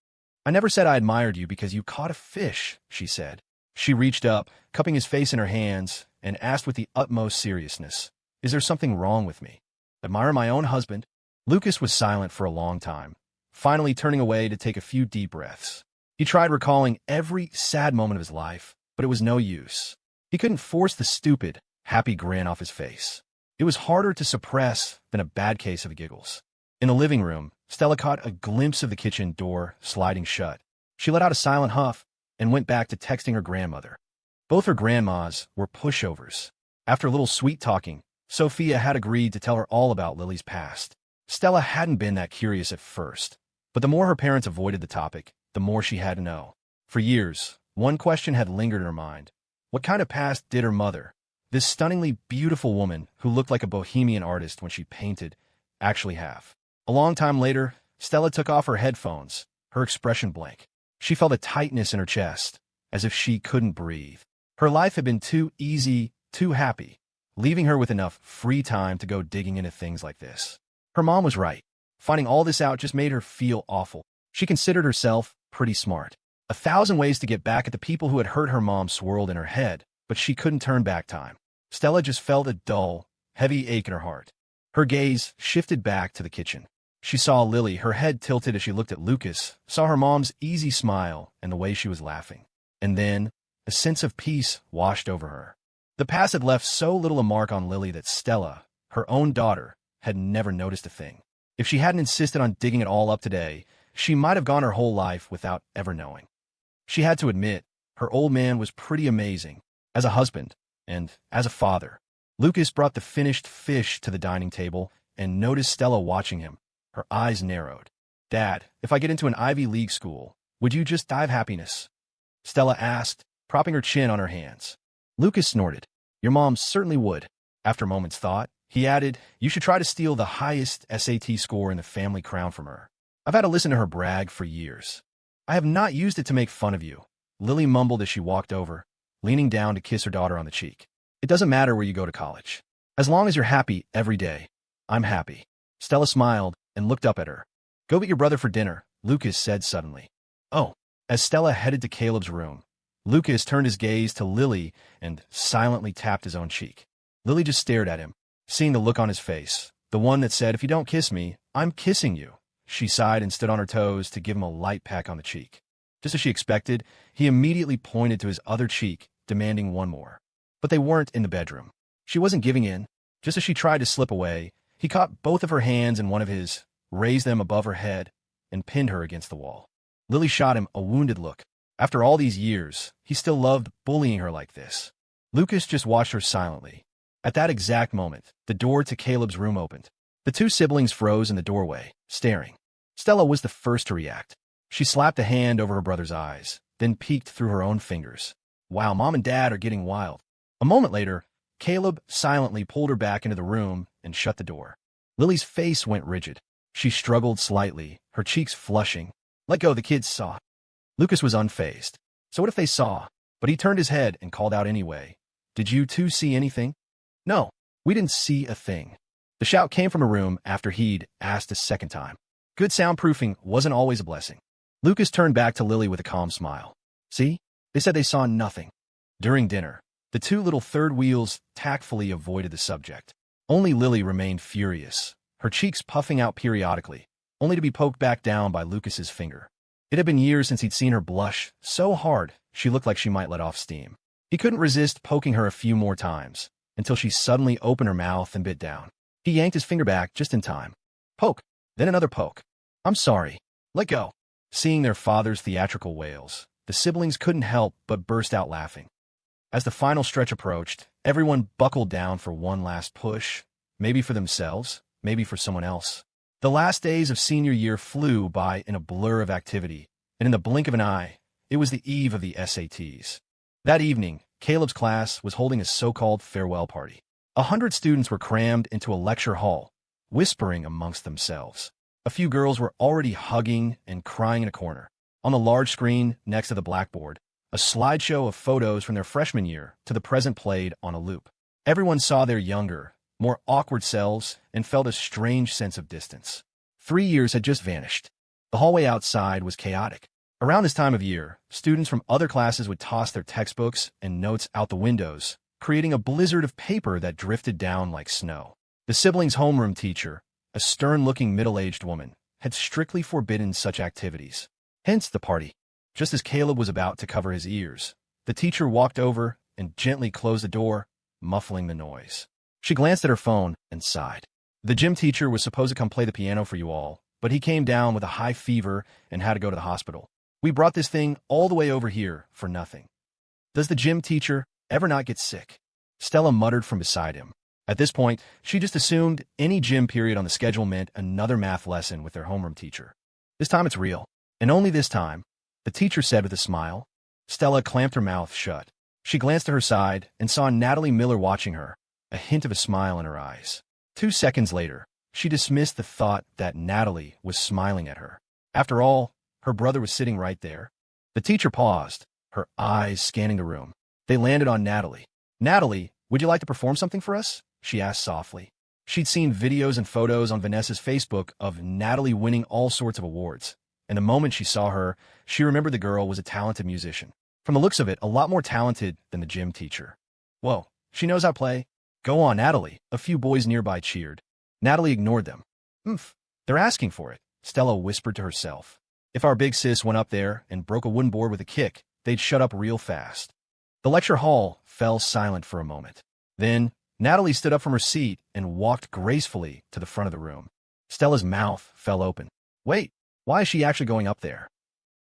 I never said I admired you because you caught a fish, she said. She reached up, cupping his face in her hands, and asked with the utmost seriousness, Is there something wrong with me? Admire my own husband? Lucas was silent for a long time, finally turning away to take a few deep breaths. He tried recalling every sad moment of his life, but it was no use. He couldn't force the stupid, happy grin off his face. It was harder to suppress than a bad case of the giggles. In the living room, Stella caught a glimpse of the kitchen door sliding shut. She let out a silent huff and went back to texting her grandmother. Both her grandmas were pushovers. After a little sweet-talking, Sophia had agreed to tell her all about Lily's past. Stella hadn't been that curious at first, but the more her parents avoided the topic, the more she had to know. For years, one question had lingered in her mind. What kind of past did her mother, this stunningly beautiful woman who looked like a bohemian artist when she painted, actually have? A long time later, Stella took off her headphones, her expression blank. She felt a tightness in her chest, as if she couldn't breathe. Her life had been too easy, too happy, leaving her with enough free time to go digging into things like this. Her mom was right. Finding all this out just made her feel awful. She considered herself pretty smart. 1,000 ways to get back at the people who had hurt her mom swirled in her head, but she couldn't turn back time. Stella just felt a dull, heavy ache in her heart. Her gaze shifted back to the kitchen. She saw Lily, her head tilted as she looked at Lucas, saw her mom's easy smile and the way she was laughing. And then, a sense of peace washed over her. The past had left so little a mark on Lily that Stella, her own daughter, had never noticed a thing. If she hadn't insisted on digging it all up today, she might have gone her whole life without ever knowing. She had to admit, her old man was pretty amazing, as a husband, and as a father. Lucas brought the finished fish to the dining table and noticed Stella watching him. Her eyes narrowed. Dad, if I get into an Ivy League school, would you just die of happiness? Stella asked, propping her chin on her hands. Lucas snorted. Your mom certainly would. After a moment's thought, he added, you should try to steal the highest SAT score in the family crown from her. I've had to listen to her brag for years. I have not used it to make fun of you, Lily mumbled as she walked over, leaning down to kiss her daughter on the cheek. It doesn't matter where you go to college. As long as you're happy every day, I'm happy. Stella smiled and looked up at her. Go get your brother for dinner, Lucas said suddenly. Oh. As Stella headed to Caleb's room, Lucas turned his gaze to Lily and silently tapped his own cheek. Lily just stared at him, seeing the look on his face, the one that said, if you don't kiss me, I'm kissing you. She sighed and stood on her toes to give him a light peck on the cheek. Just as she expected, he immediately pointed to his other cheek, demanding one more. But they weren't in the bedroom. She wasn't giving in. Just as she tried to slip away, he caught both of her hands in one of his, raised them above her head, and pinned her against the wall. Lily shot him a wounded look. After all these years, he still loved bullying her like this. Lucas just watched her silently. At that exact moment, the door to Caleb's room opened. The two siblings froze in the doorway, staring. Stella was the first to react. She slapped a hand over her brother's eyes, then peeked through her own fingers. Wow, Mom and Dad are getting wild. A moment later, Caleb silently pulled her back into the room and shut the door. Lily's face went rigid. She struggled slightly, her cheeks flushing. Let go, the kids saw. Lucas was unfazed. So what if they saw? But he turned his head and called out anyway. Did you two see anything? No, we didn't see a thing. The shout came from a room after he'd asked a second time. Good soundproofing wasn't always a blessing. Lucas turned back to Lily with a calm smile. See? They said they saw nothing. During dinner, the two little third wheels tactfully avoided the subject. Only Lily remained furious, her cheeks puffing out periodically, only to be poked back down by Lucas's finger. It had been years since he'd seen her blush so hard she looked like she might let off steam. He couldn't resist poking her a few more times, until she suddenly opened her mouth and bit down. He yanked his finger back just in time. Poke, then another poke. I'm sorry. Let go. Seeing their father's theatrical wails, the siblings couldn't help but burst out laughing. As the final stretch approached, everyone buckled down for one last push, maybe for themselves, maybe for someone else. The last days of senior year flew by in a blur of activity, and in the blink of an eye, it was the eve of the SATs. That evening, Caleb's class was holding a so-called farewell party. 100 students were crammed into a lecture hall, whispering amongst themselves. A few girls were already hugging and crying in a corner. On the large screen next to the blackboard, a slideshow of photos from their freshman year to the present played on a loop. Everyone saw their younger, more awkward selves and felt a strange sense of distance. 3 years had just vanished. The hallway outside was chaotic. Around this time of year, students from other classes would toss their textbooks and notes out the windows, creating a blizzard of paper that drifted down like snow. The siblings' homeroom teacher, a stern-looking middle-aged woman, had strictly forbidden such activities. Hence the party. Just as Caleb was about to cover his ears, the teacher walked over and gently closed the door, muffling the noise. She glanced at her phone and sighed. The gym teacher was supposed to come play the piano for you all, but he came down with a high fever and had to go to the hospital. We brought this thing all the way over here for nothing. Does the gym teacher ever not get sick? Stella muttered from beside him. At this point, she just assumed any gym period on the schedule meant another math lesson with their homeroom teacher. This time it's real. And only this time, the teacher said with a smile. Stella clamped her mouth shut. She glanced to her side and saw Natalie Miller watching her, a hint of a smile in her eyes. 2 seconds later, she dismissed the thought that Natalie was smiling at her. After all, her brother was sitting right there. The teacher paused, her eyes scanning the room. They landed on Natalie. Natalie, would you like to perform something for us? She asked softly. She'd seen videos and photos on Vanessa's Facebook of Natalie winning all sorts of awards. And the moment she saw her, she remembered the girl was a talented musician. From the looks of it, a lot more talented than the gym teacher. Whoa, she knows how to play. Go on, Natalie, a few boys nearby cheered. Natalie ignored them. They're asking for it, Stella whispered to herself. If our big sis went up there and broke a wooden board with a kick, they'd shut up real fast. The lecture hall fell silent for a moment. Then, Natalie stood up from her seat and walked gracefully to the front of the room. Stella's mouth fell open. Wait, why is she actually going up there?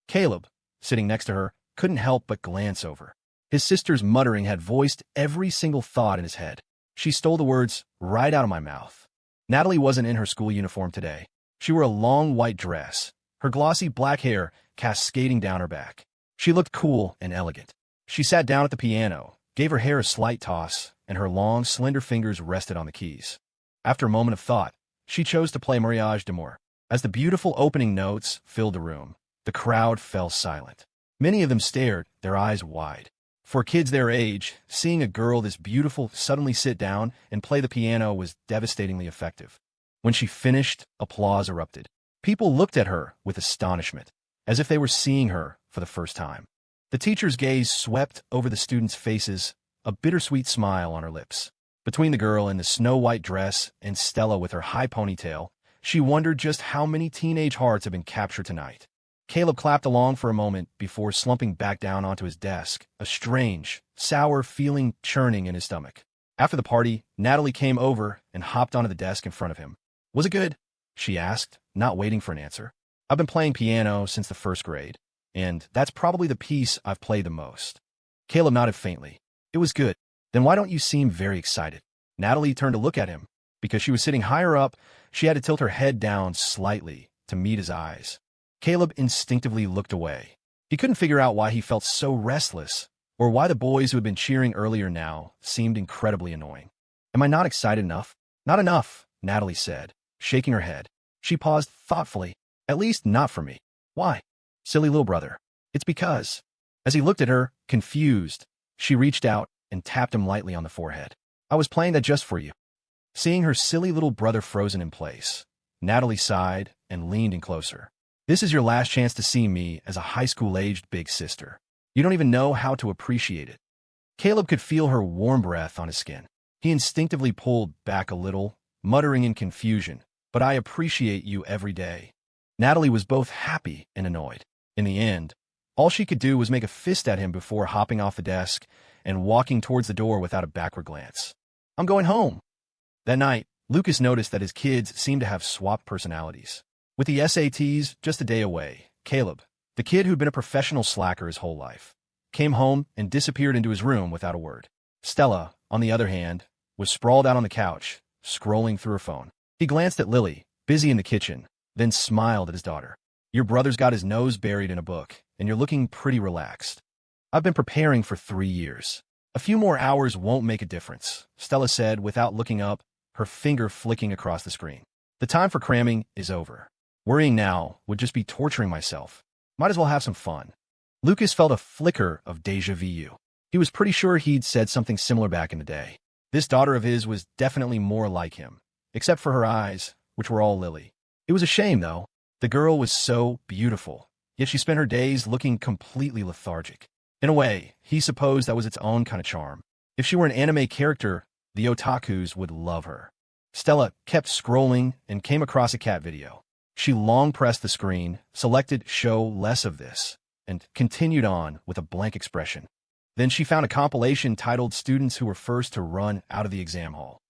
Caleb, sitting next to her, couldn't help but glance over. His sister's muttering had voiced every single thought in his head. She stole the words right out of my mouth. Natalie wasn't in her school uniform today. She wore a long white dress, her glossy black hair cascading down her back. She looked cool and elegant. She sat down at the piano, gave her hair a slight toss, and her long, slender fingers rested on the keys. After a moment of thought, she chose to play Mariage d'Amour. As the beautiful opening notes filled the room, the crowd fell silent. Many of them stared, their eyes wide. For kids their age, seeing a girl this beautiful suddenly sit down and play the piano was devastatingly effective. When she finished, applause erupted. People looked at her with astonishment, as if they were seeing her for the first time. The teacher's gaze swept over the students' faces, a bittersweet smile on her lips. Between the girl in the snow-white dress and Stella with her high ponytail, she wondered just how many teenage hearts had been captured tonight. Caleb clapped along for a moment before slumping back down onto his desk, a strange, sour feeling churning in his stomach. After the party, Natalie came over and hopped onto the desk in front of him. Was it good? She asked, not waiting for an answer. I've been playing piano since the first grade, and that's probably the piece I've played the most. Caleb nodded faintly. It was good. Then why don't you seem very excited? Natalie turned to look at him. Because she was sitting higher up, she had to tilt her head down slightly to meet his eyes. Caleb instinctively looked away. He couldn't figure out why he felt so restless, or why the boys who had been cheering earlier now seemed incredibly annoying. Am I not excited enough? Not enough, Natalie said, shaking her head. She paused thoughtfully. At least not for me. Why? Silly little brother. It's because. As he looked at her, confused, she reached out and tapped him lightly on the forehead. I was playing that just for you. Seeing her silly little brother frozen in place, Natalie sighed and leaned in closer. This is your last chance to see me as a high school-aged big sister. You don't even know how to appreciate it. Caleb could feel her warm breath on his skin. He instinctively pulled back a little, muttering in confusion, "But I appreciate you every day." Natalie was both happy and annoyed. In the end, all she could do was make a fist at him before hopping off the desk and walking towards the door without a backward glance. "I'm going home." That night, Lucas noticed that his kids seemed to have swapped personalities. With the SATs just a day away, Caleb, the kid who'd been a professional slacker his whole life, came home and disappeared into his room without a word. Stella, on the other hand, was sprawled out on the couch, scrolling through her phone. He glanced at Lily, busy in the kitchen, then smiled at his daughter. "Your brother's got his nose buried in a book, and you're looking pretty relaxed." "I've been preparing for 3 years. A few more hours won't make a difference," Stella said without looking up, her finger flicking across the screen. "The time for cramming is over. Worrying now would just be torturing myself. Might as well have some fun." Lucas felt a flicker of déjà vu. He was pretty sure he'd said something similar back in the day. This daughter of his was definitely more like him, except for her eyes, which were all Lily. It was a shame, though. The girl was so beautiful, yet she spent her days looking completely lethargic. In a way, he supposed that was its own kind of charm. If she were an anime character, the otakus would love her. Stella kept scrolling and came across a cat video. She long pressed the screen, selected Show Less of This, and continued on with a blank expression. Then she found a compilation titled Students Who Were First to Run Out of the Exam Hall.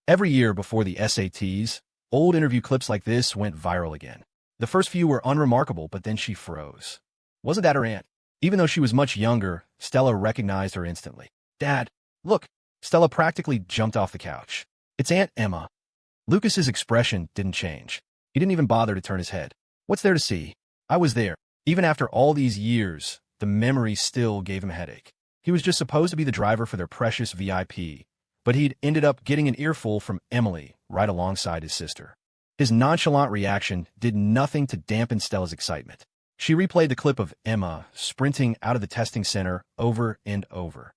Every year before the SATs, old interview clips like this went viral again. The first few were unremarkable, but then she froze. Wasn't that her aunt? Even though she was much younger, Stella recognized her instantly. "Dad, look!" Stella practically jumped off the couch. "It's Aunt Emma." Lucas's expression didn't change. He didn't even bother to turn his head. "What's there to see? I was there." Even after all these years, the memory still gave him a headache. He was just supposed to be the driver for their precious VIP, but he'd ended up getting an earful from Emily right alongside his sister. His nonchalant reaction did nothing to dampen Stella's excitement. She replayed the clip of Emma sprinting out of the testing center over and over.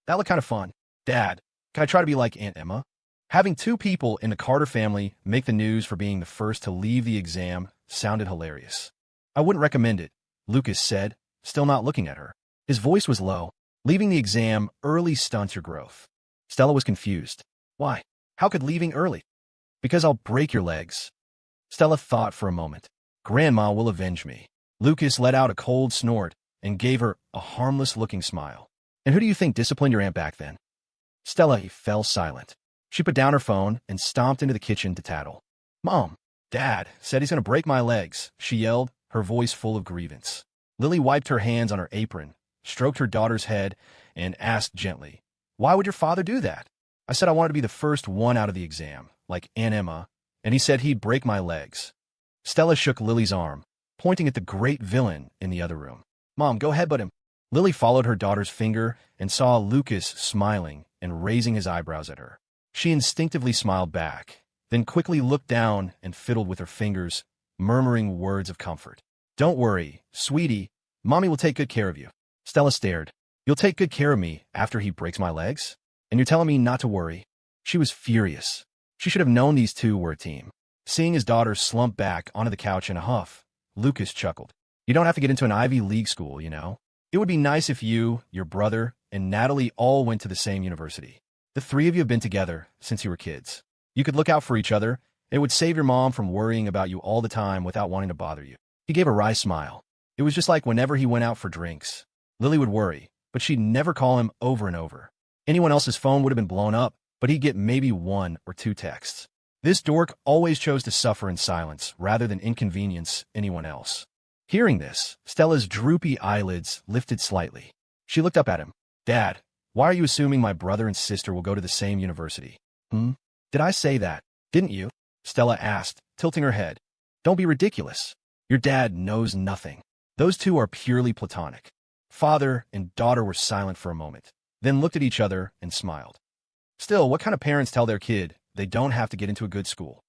"That looked kind of fun. Dad, can I try to be like Aunt Emma?" Having 2 people in the Carter family make the news for being the first to leave the exam sounded hilarious. "I wouldn't recommend it," Lucas said, still not looking at her. His voice was low. "Leaving the exam early stunts your growth." Stella was confused. "Why? How could leaving early?" "Because I'll break your legs." Stella thought for a moment. "Grandma will avenge me." Lucas let out a cold snort and gave her a harmless-looking smile. "And who do you think disciplined your aunt back then?" Stella fell silent. She put down her phone and stomped into the kitchen to tattle. "Mom, Dad said he's going to break my legs," she yelled, her voice full of grievance. Lily wiped her hands on her apron, stroked her daughter's head, and asked gently, "Why would your father do that?" "I said I wanted to be the first one out of the exam, like Aunt Emma, and he said he'd break my legs." Stella shook Lily's arm, pointing at the great villain in the other room. "Mom, go headbutt him." Lily followed her daughter's finger and saw Lucas smiling and raising his eyebrows at her. She instinctively smiled back, then quickly looked down and fiddled with her fingers, murmuring words of comfort. "Don't worry, sweetie. Mommy will take good care of you." Stella stared. "You'll take good care of me after he breaks my legs? And you're telling me not to worry?" She was furious. She should have known these two were a team. Seeing his daughter slump back onto the couch in a huff, Lucas chuckled. "You don't have to get into an Ivy League school, you know. It would be nice if you, your brother, and Natalie all went to the same university. The 3 of you have been together since you were kids. You could look out for each other, and it would save your mom from worrying about you all the time without wanting to bother you." He gave a wry smile. It was just like whenever he went out for drinks. Lily would worry, but she'd never call him over and over. Anyone else's phone would have been blown up, but he'd get maybe 1 or 2 texts. This dork always chose to suffer in silence rather than inconvenience anyone else. Hearing this, Stella's droopy eyelids lifted slightly. She looked up at him. "Dad, why are you assuming my brother and sister will go to the same university?" "Did I say that? Didn't you?" Stella asked, tilting her head. "Don't be ridiculous. Your dad knows nothing. Those 2 are purely platonic." Father and daughter were silent for a moment, then looked at each other and smiled. Still, what kind of parents tell their kid they don't have to get into a good school?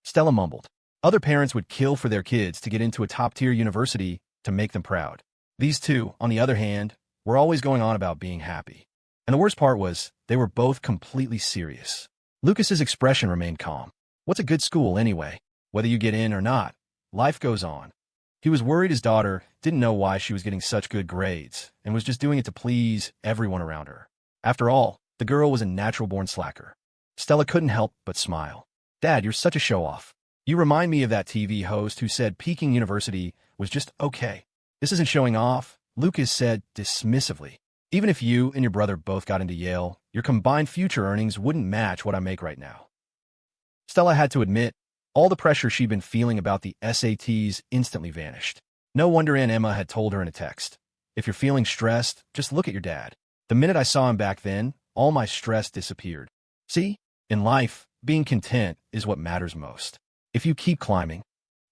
Stella mumbled. Other parents would kill for their kids to get into a top-tier university to make them proud. These 2, on the other hand, were always going on about being happy. And the worst part was, they were both completely serious. Lucas's expression remained calm. What's a good school anyway? Whether you get in or not, life goes on. He was worried his daughter didn't know why she was getting such good grades and was just doing it to please everyone around her. After all, the girl was a natural-born slacker. Stella couldn't help but smile. Dad, you're such a show-off. You remind me of that TV host who said Peking University was just okay. This isn't showing off, Lucas said dismissively. Even if you and your brother both got into Yale, your combined future earnings wouldn't match what I make right now. Stella had to admit, all the pressure she'd been feeling about the SATs instantly vanished. No wonder Aunt Emma had told her in a text, if you're feeling stressed, just look at your dad. The minute I saw him back then, all my stress disappeared. See? In life, being content is what matters most. If you keep climbing,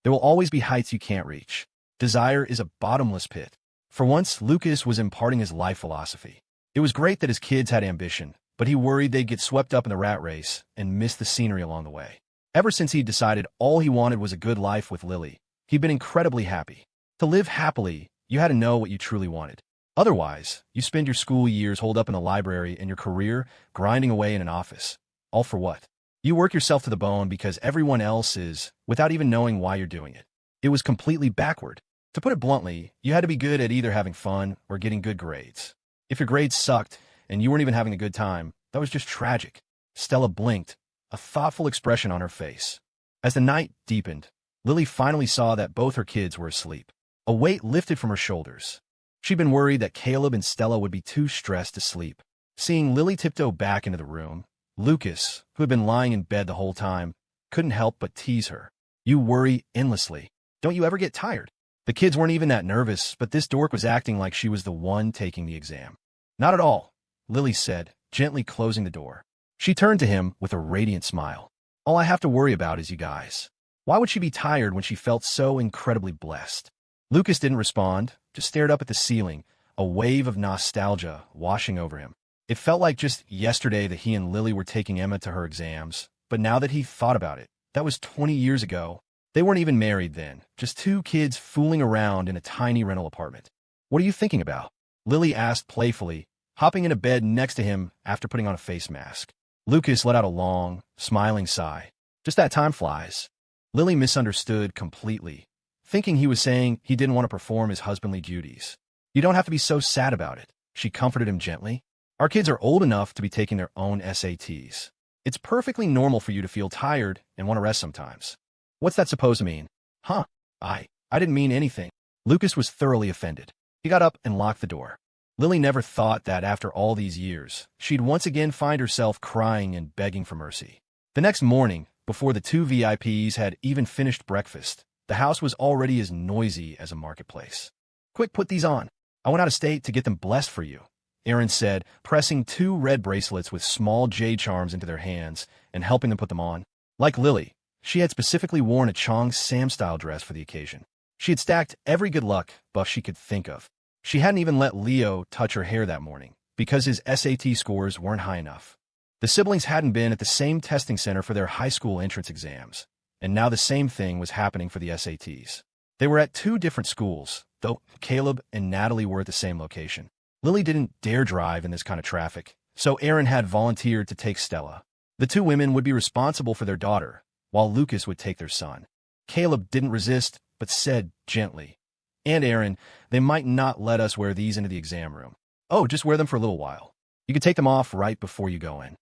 there will always be heights you can't reach. Desire is a bottomless pit. For once, Lucas was imparting his life philosophy. It was great that his kids had ambition, but he worried they'd get swept up in the rat race and miss the scenery along the way. Ever since he'd decided all he wanted was a good life with Lily, he'd been incredibly happy. To live happily, you had to know what you truly wanted. Otherwise, you spend your school years holed up in a library and your career grinding away in an office. All for what? You work yourself to the bone because everyone else is, without even knowing why you're doing it. It was completely backward. To put it bluntly, you had to be good at either having fun or getting good grades. If your grades sucked and you weren't even having a good time, that was just tragic. Stella blinked, a thoughtful expression on her face. As the night deepened, Lily finally saw that both her kids were asleep. A weight lifted from her shoulders. She'd been worried that Caleb and Stella would be too stressed to sleep. Seeing Lily tiptoe back into the room, Lucas, who had been lying in bed the whole time, couldn't help but tease her. You worry endlessly. Don't you ever get tired? The kids weren't even that nervous, but this dork was acting like she was the one taking the exam. Not at all, Lily said, gently closing the door. She turned to him with a radiant smile. All I have to worry about is you guys. Why would she be tired when she felt so incredibly blessed? Lucas didn't respond, just stared up at the ceiling, a wave of nostalgia washing over him. It felt like just yesterday that he and Lily were taking Emma to her exams, but now that he thought about it, that was 20 years ago. They weren't even married then, just two kids fooling around in a tiny rental apartment. What are you thinking about? Lily asked playfully, hopping into bed next to him after putting on a face mask. Lucas let out a long, smiling sigh. Just that time flies. Lily misunderstood completely, thinking he was saying he didn't want to perform his husbandly duties. You don't have to be so sad about it, she comforted him gently. Our kids are old enough to be taking their own SATs. It's perfectly normal for you to feel tired and want to rest sometimes. What's that supposed to mean? Huh? I didn't mean anything. Lucas was thoroughly offended. He got up and locked the door. Lily never thought that after all these years, she'd once again find herself crying and begging for mercy. The next morning, before the two VIPs had even finished breakfast, the house was already as noisy as a marketplace. Quick, put these on. I went out of state to get them blessed for you, Aaron said, pressing two red bracelets with small jade charms into their hands and helping them put them on. Like Lily, she had specifically worn a Chong Sam-style dress for the occasion. She had stacked every good luck buff she could think of. She hadn't even let Leo touch her hair that morning, because his SAT scores weren't high enough. The siblings hadn't been at the same testing center for their high school entrance exams, and now the same thing was happening for the SATs. They were at two different schools, though Caleb and Natalie were at the same location. Lily didn't dare drive in this kind of traffic, so Aaron had volunteered to take Stella. The two women would be responsible for their daughter, while Lucas would take their son. Caleb didn't resist, but said gently, "And Aaron, they might not let us wear these into the exam room. Oh, just wear them for a little while. You could take them off right before you go in."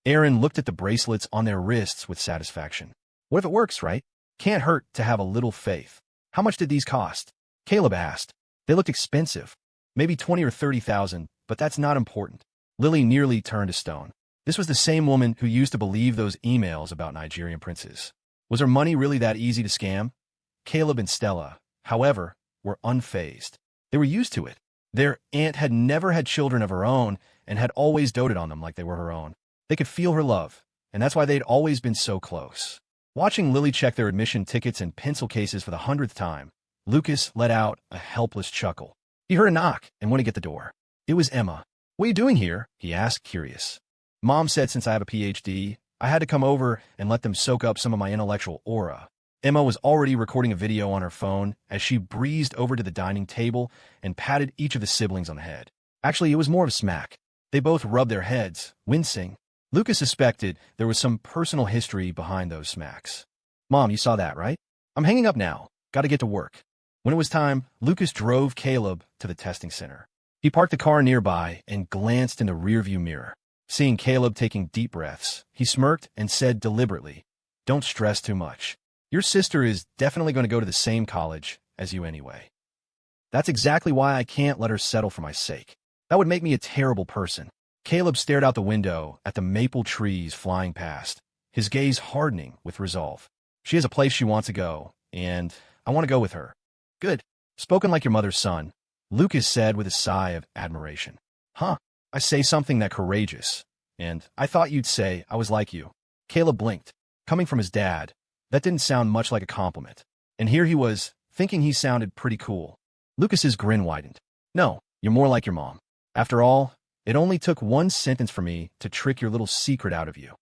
Aaron looked at the bracelets on their wrists with satisfaction. What if it works, right? Can't hurt to have a little faith. How much did these cost? Caleb asked. They looked expensive. Maybe 20 or 30,000, but that's not important. Lily nearly turned to stone. This was the same woman who used to believe those emails about Nigerian princes. Was her money really that easy to scam? Caleb and Stella, however, were unfazed. They were used to it. Their aunt had never had children of her own and had always doted on them like they were her own. They could feel her love, and that's why they'd always been so close. Watching Lily check their admission tickets and pencil cases for the 100th time, Lucas let out a helpless chuckle. He heard a knock and went to get the door. It was Emma. What are you doing here? He asked, curious. Mom said since I have a PhD, I had to come over and let them soak up some of my intellectual aura. Emma was already recording a video on her phone as she breezed over to the dining table and patted each of the siblings on the head. Actually, it was more of a smack. They both rubbed their heads, wincing. Lucas suspected there was some personal history behind those smacks. "Mom, you saw that, right? I'm hanging up now. Gotta get to work." When it was time, Lucas drove Caleb to the testing center. He parked the car nearby and glanced in the rearview mirror. Seeing Caleb taking deep breaths, he smirked and said deliberately, "Don't stress too much. Your sister is definitely going to go to the same college as you anyway. That's exactly why I can't let her settle for my sake. That would make me a terrible person." Caleb stared out the window at the maple trees flying past, his gaze hardening with resolve. "She has a place she wants to go, and I want to go with her." "Good. Spoken like your mother's son," Lucas said with a sigh of admiration. "Huh, I say something that courageous, and I thought you'd say I was like you." Caleb blinked. Coming from his dad, that didn't sound much like a compliment. And here he was, thinking he sounded pretty cool. Lucas's grin widened. "No, you're more like your mom. After all, it only took one sentence for me to trick your little secret out of you."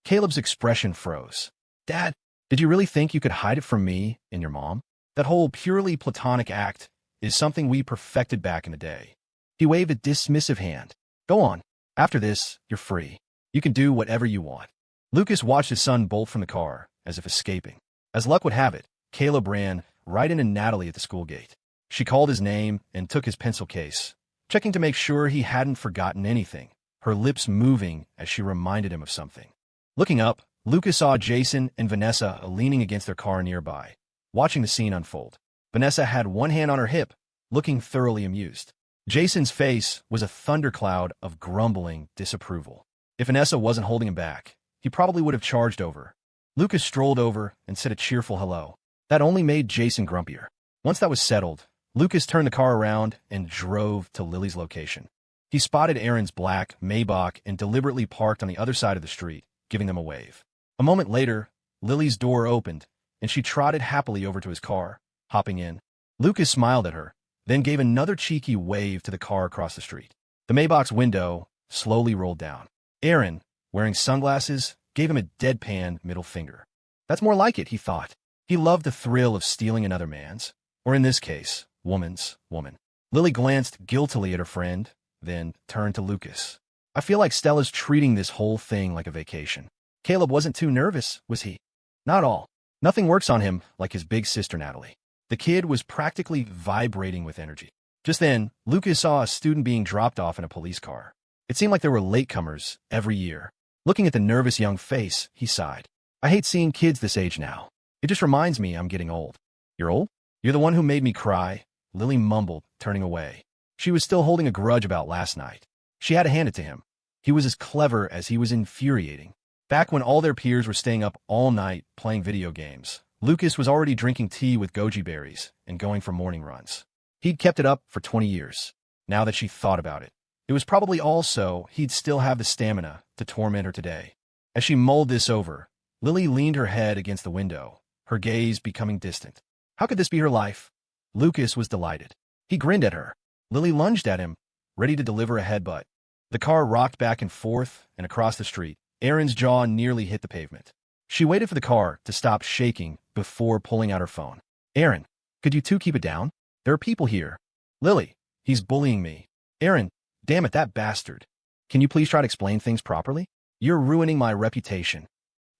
Caleb's expression froze. "Dad, did you really think you could hide it from me and your mom? That whole purely platonic act is something we perfected back in the day." He waved a dismissive hand. "Go on. After this, you're free. You can do whatever you want." Lucas watched his son bolt from the car, as if escaping. As luck would have it, Caleb ran right into Natalie at the school gate. She called his name and took his pencil case, checking to make sure he hadn't forgotten anything, her lips moving as she reminded him of something. Looking up, Lucas saw Jason and Vanessa leaning against their car nearby, watching the scene unfold. Vanessa had one hand on her hip, looking thoroughly amused. Jason's face was a thundercloud of grumbling disapproval. If Vanessa wasn't holding him back, he probably would have charged over. Lucas strolled over and said a cheerful hello. That only made Jason grumpier. Once that was settled, Lucas turned the car around and drove to Lily's location. He spotted Aaron's black Maybach and deliberately parked on the other side of the street, giving them a wave. A moment later, Lily's door opened, and she trotted happily over to his car, hopping in. Lucas smiled at her, then gave another cheeky wave to the car across the street. The Maybach's window slowly rolled down. Aaron, wearing sunglasses, gave him a deadpan middle finger. That's more like it, he thought. He loved the thrill of stealing another man's, or in this case, woman's woman. Lily glanced guiltily at her friend, then turned to Lucas. "I feel like Stella's treating this whole thing like a vacation." Caleb wasn't too nervous, was he? Not all. Nothing works on him like his big sister Natalie. The kid was practically vibrating with energy. Just then, Lucas saw a student being dropped off in a police car. It seemed like there were latecomers every year. Looking at the nervous young face, he sighed. "I hate seeing kids this age now. It just reminds me I'm getting old." "You're old? You're the one who made me cry," Lily mumbled, turning away. She was still holding a grudge about last night. She had to hand it to him. He was as clever as he was infuriating. Back when all their peers were staying up all night playing video games, Lucas was already drinking tea with goji berries and going for morning runs. He'd kept it up for 20 years. Now that she thought about it, it was probably also he'd still have the stamina to torment her today. As she mulled this over, Lily leaned her head against the window, her gaze becoming distant. How could this be her life? Lucas was delighted. He grinned at her. Lily lunged at him, ready to deliver a headbutt. The car rocked back and forth and across the street. Aaron's jaw nearly hit the pavement. She waited for the car to stop shaking before pulling out her phone. "Aaron, could you two keep it down? There are people here." "Lily, he's bullying me." "Aaron, damn it, that bastard. Can you please try to explain things properly? You're ruining my reputation."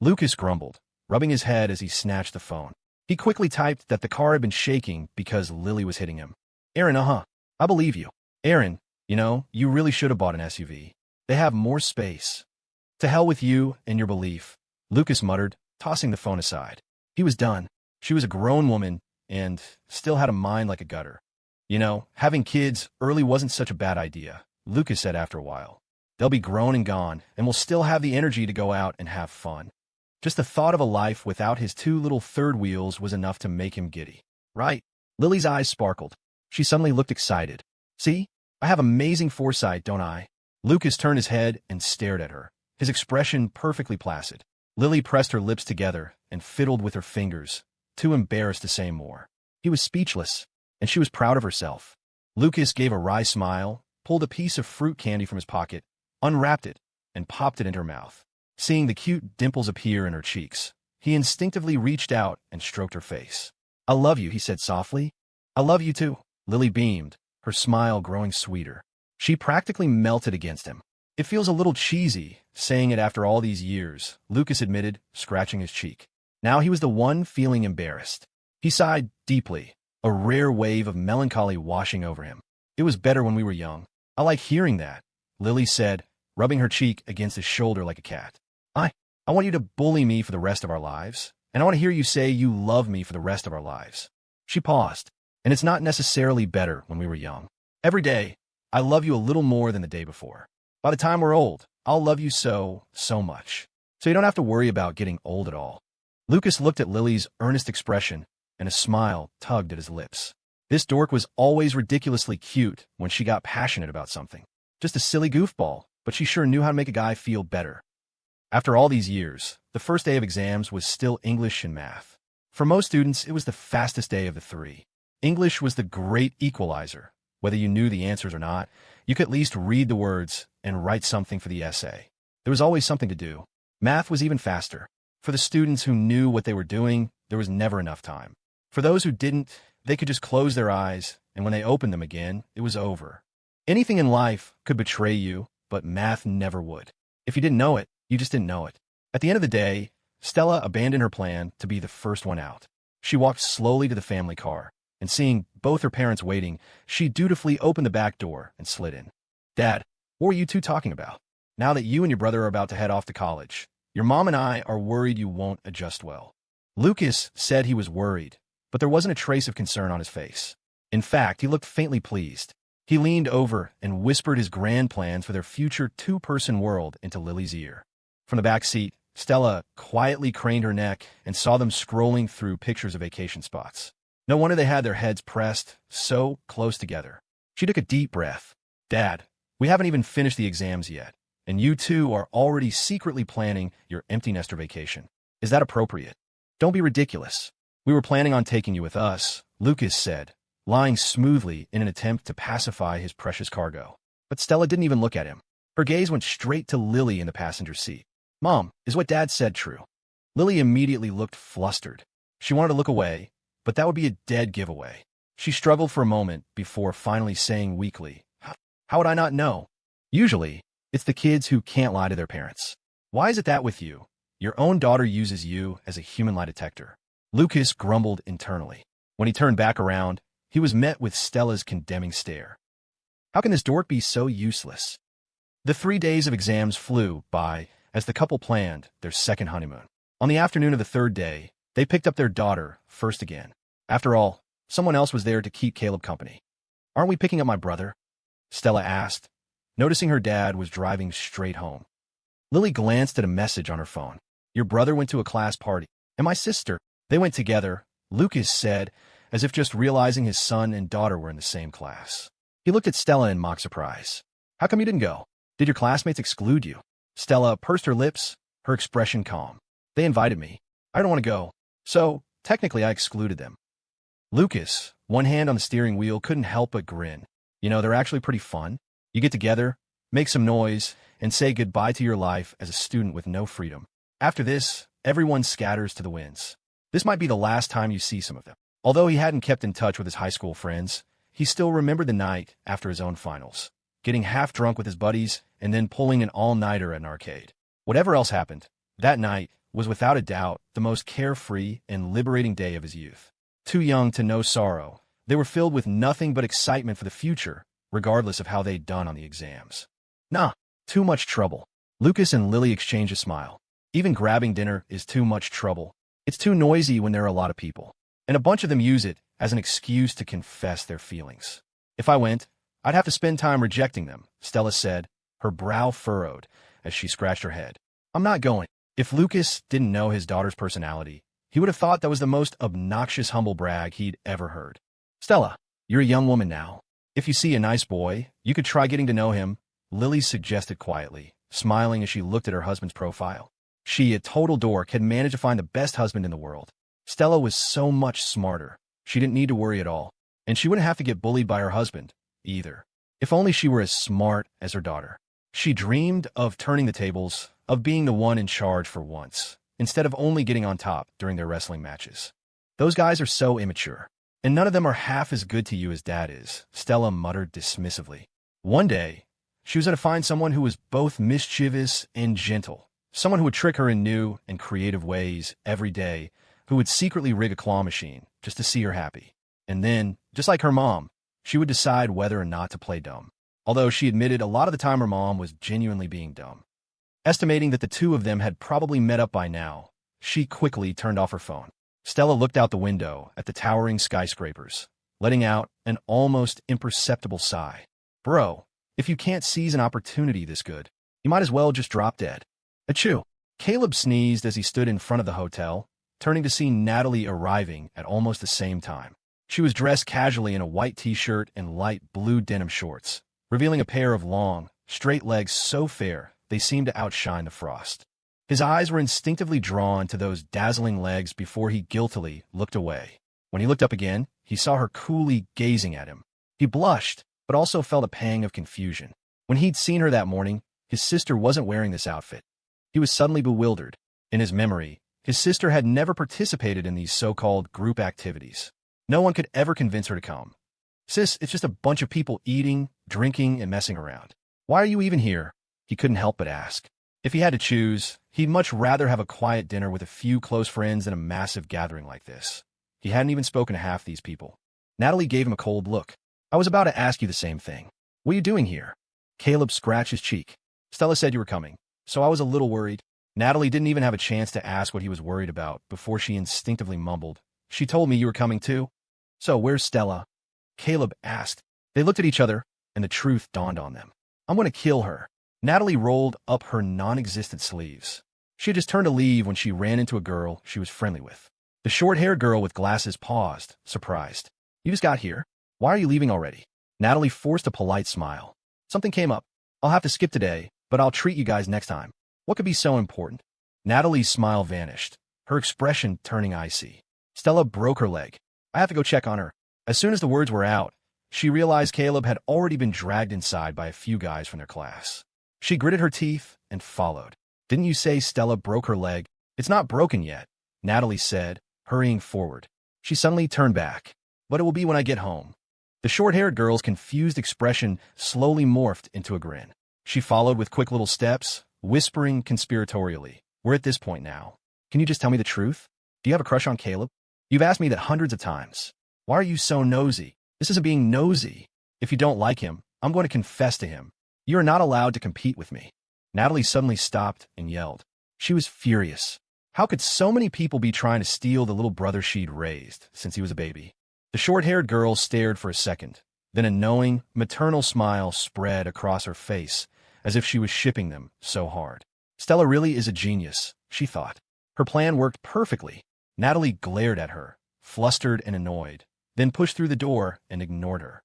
Lucas grumbled, rubbing his head as he snatched the phone. He quickly typed that the car had been shaking because Lily was hitting him. "Aaron, I believe you. Aaron, you really should have bought an SUV. They have more space." "To hell with you and your belief," Lucas muttered, tossing the phone aside. He was done. She was a grown woman and still had a mind like a gutter. Having kids early wasn't such a bad idea, Lucas said after a while. They'll be grown and gone, and we'll still have the energy to go out and have fun. Just the thought of a life without his two little third wheels was enough to make him giddy. "Right." Lily's eyes sparkled. She suddenly looked excited. "See? I have amazing foresight, don't I?" Lucas turned his head and stared at her, his expression perfectly placid. Lily pressed her lips together and fiddled with her fingers, too embarrassed to say more. He was speechless, and she was proud of herself. Lucas gave a wry smile, pulled a piece of fruit candy from his pocket, unwrapped it, and popped it into her mouth. Seeing the cute dimples appear in her cheeks, he instinctively reached out and stroked her face. "I love you," he said softly. "I love you too." Lily beamed, her smile growing sweeter. She practically melted against him. It feels a little cheesy, saying it after all these years, Lucas admitted, scratching his cheek. Now he was the one feeling embarrassed. He sighed deeply, a rare wave of melancholy washing over him. It was better when we were young. I like hearing that, Lily said, rubbing her cheek against his shoulder like a cat. I want you to bully me for the rest of our lives, and I want to hear you say you love me for the rest of our lives. She paused, and it's not necessarily better when we were young. Every day, I love you a little more than the day before. By the time we're old, I'll love you so much. So you don't have to worry about getting old at all. Lucas looked at Lily's earnest expression, and a smile tugged at his lips. This dork was always ridiculously cute when she got passionate about something. Just a silly goofball, but she sure knew how to make a guy feel better. After all these years, the first day of exams was still English and math. For most students, it was the fastest day of the three. English was the great equalizer. Whether you knew the answers or not, you could at least read the words and write something for the essay. There was always something to do. Math was even faster. For the students who knew what they were doing, there was never enough time. For those who didn't, they could just close their eyes, and when they opened them again, it was over. Anything in life could betray you, but math never would. If you didn't know it, you just didn't know it. At the end of the day, Stella abandoned her plan to be the first one out. She walked slowly to the family car, and seeing both her parents waiting, she dutifully opened the back door and slid in. Dad, what were you two talking about? Now that you and your brother are about to head off to college, your mom and I are worried you won't adjust well. Lucas said he was worried, but there wasn't a trace of concern on his face. In fact, he looked faintly pleased. He leaned over and whispered his grand plans for their future two-person world into Lily's ear. From the back seat, Stella quietly craned her neck and saw them scrolling through pictures of vacation spots. No wonder they had their heads pressed so close together. She took a deep breath. Dad, we haven't even finished the exams yet, and you two are already secretly planning your empty nester vacation. Is that appropriate? Don't be ridiculous. We were planning on taking you with us, Lucas said, lying smoothly in an attempt to pacify his precious cargo. But Stella didn't even look at him. Her gaze went straight to Lily in the passenger seat. Mom, is what Dad said true? Lily immediately looked flustered. She wanted to look away, but that would be a dead giveaway. She struggled for a moment before finally saying weakly, How would I not know? Usually, it's the kids who can't lie to their parents. Why is it that with you? Your own daughter uses you as a human lie detector. Lucas grumbled internally. When he turned back around, he was met with Stella's condemning stare. How can this dork be so useless? The 3 days of exams flew by as the couple planned their second honeymoon. On the afternoon of the third day, they picked up their daughter first again. After all, someone else was there to keep Caleb company. Aren't we picking up my brother? Stella asked, noticing her dad was driving straight home. Lily glanced at a message on her phone. Your brother went to a class party, and my sister. They went together, Lucas said, as if just realizing his son and daughter were in the same class. He looked at Stella in mock surprise. How come you didn't go? Did your classmates exclude you? Stella pursed her lips, her expression calm. They invited me. I don't want to go. So, technically I excluded them. Lucas, one hand on the steering wheel, couldn't help but grin. You know, they're actually pretty fun. You get together, make some noise, and say goodbye to your life as a student with no freedom. After this, everyone scatters to the winds. This might be the last time you see some of them. Although he hadn't kept in touch with his high school friends, he still remembered the night after his own finals, getting half drunk with his buddies and then pulling an all-nighter at an arcade. Whatever else happened, that night was without a doubt the most carefree and liberating day of his youth. Too young to know sorrow, they were filled with nothing but excitement for the future, regardless of how they'd done on the exams. Nah, too much trouble. Lucas and Lily exchanged a smile. Even grabbing dinner is too much trouble. It's too noisy when there are a lot of people. And a bunch of them use it as an excuse to confess their feelings. If I went, I'd have to spend time rejecting them, Stella said, her brow furrowed as she scratched her head. I'm not going. If Lucas didn't know his daughter's personality, he would have thought that was the most obnoxious humble brag he'd ever heard. Stella, you're a young woman now. If you see a nice boy, you could try getting to know him, Lily suggested quietly, smiling as she looked at her husband's profile. She, a total dork, had managed to find the best husband in the world. Stella was so much smarter. She didn't need to worry at all. And she wouldn't have to get bullied by her husband, either. If only she were as smart as her daughter. She dreamed of turning the tables, of being the one in charge for once, instead of only getting on top during their wrestling matches. Those guys are so immature. And none of them are half as good to you as Dad is, Stella muttered dismissively. One day, She was going to find someone who was both mischievous and gentle, someone who would trick her in new and creative ways every day, who would secretly rig a claw machine just to see her happy. And then, just like her mom, she would decide whether or not to play dumb. Although she admitted a lot of the time her mom was genuinely being dumb. Estimating that the two of them had probably met up by now, she quickly turned off her phone. Stella looked out the window at the towering skyscrapers, letting out an almost imperceptible sigh. Bro, if you can't seize an opportunity this good, you might as well just drop dead. Achoo! Caleb sneezed as he stood in front of the hotel, turning to see Natalie arriving at almost the same time. She was dressed casually in a white t-shirt and light blue denim shorts, revealing a pair of long, straight legs so fair they seemed to outshine the frost. His eyes were instinctively drawn to those dazzling legs before he guiltily looked away. When he looked up again, he saw her coolly gazing at him. He blushed, but also felt a pang of confusion. When he'd seen her that morning, his sister wasn't wearing this outfit. He was suddenly bewildered. In his memory, his sister had never participated in these so-called group activities. No one could ever convince her to come. Sis, it's just a bunch of people eating, drinking, and messing around. Why are you even here? He couldn't help but ask. If he had to choose, he'd much rather have a quiet dinner with a few close friends than a massive gathering like this. He hadn't even spoken to half these people. Natalie gave him a cold look. I was about to ask you the same thing. What are you doing here? Caleb scratched his cheek. Stella said you were coming, so I was a little worried. Natalie didn't even have a chance to ask what he was worried about before she instinctively mumbled. She told me you were coming too. So where's Stella? Caleb asked. They looked at each other, and the truth dawned on them. I'm going to kill her. Natalie rolled up her non-existent sleeves. She had just turned to leave when she ran into a girl she was friendly with. The short-haired girl with glasses paused, surprised. You just got here. Why are you leaving already? Natalie forced a polite smile. Something came up. I'll have to skip today, but I'll treat you guys next time. What could be so important? Natalie's smile vanished, her expression turning icy. Stella broke her leg. I have to go check on her. As soon as the words were out, she realized Caleb had already been dragged inside by a few guys from their class. She gritted her teeth and followed. Didn't you say Stella broke her leg? It's not broken yet, Natalie said, hurrying forward. She suddenly turned back. But it will be when I get home. The short-haired girl's confused expression slowly morphed into a grin. She followed with quick little steps, whispering conspiratorially. We're at this point now. Can you just tell me the truth? Do you have a crush on Caleb? You've asked me that hundreds of times. Why are you so nosy? This isn't being nosy. If you don't like him, I'm going to confess to him. You are not allowed to compete with me. Natalie suddenly stopped and yelled. She was furious. How could so many people be trying to steal the little brother she'd raised since he was a baby? The short-haired girl stared for a second. Then a knowing, maternal smile spread across her face, as if she was shipping them so hard. Stella really is a genius, she thought. Her plan worked perfectly. Natalie glared at her, flustered and annoyed, then pushed through the door and ignored her.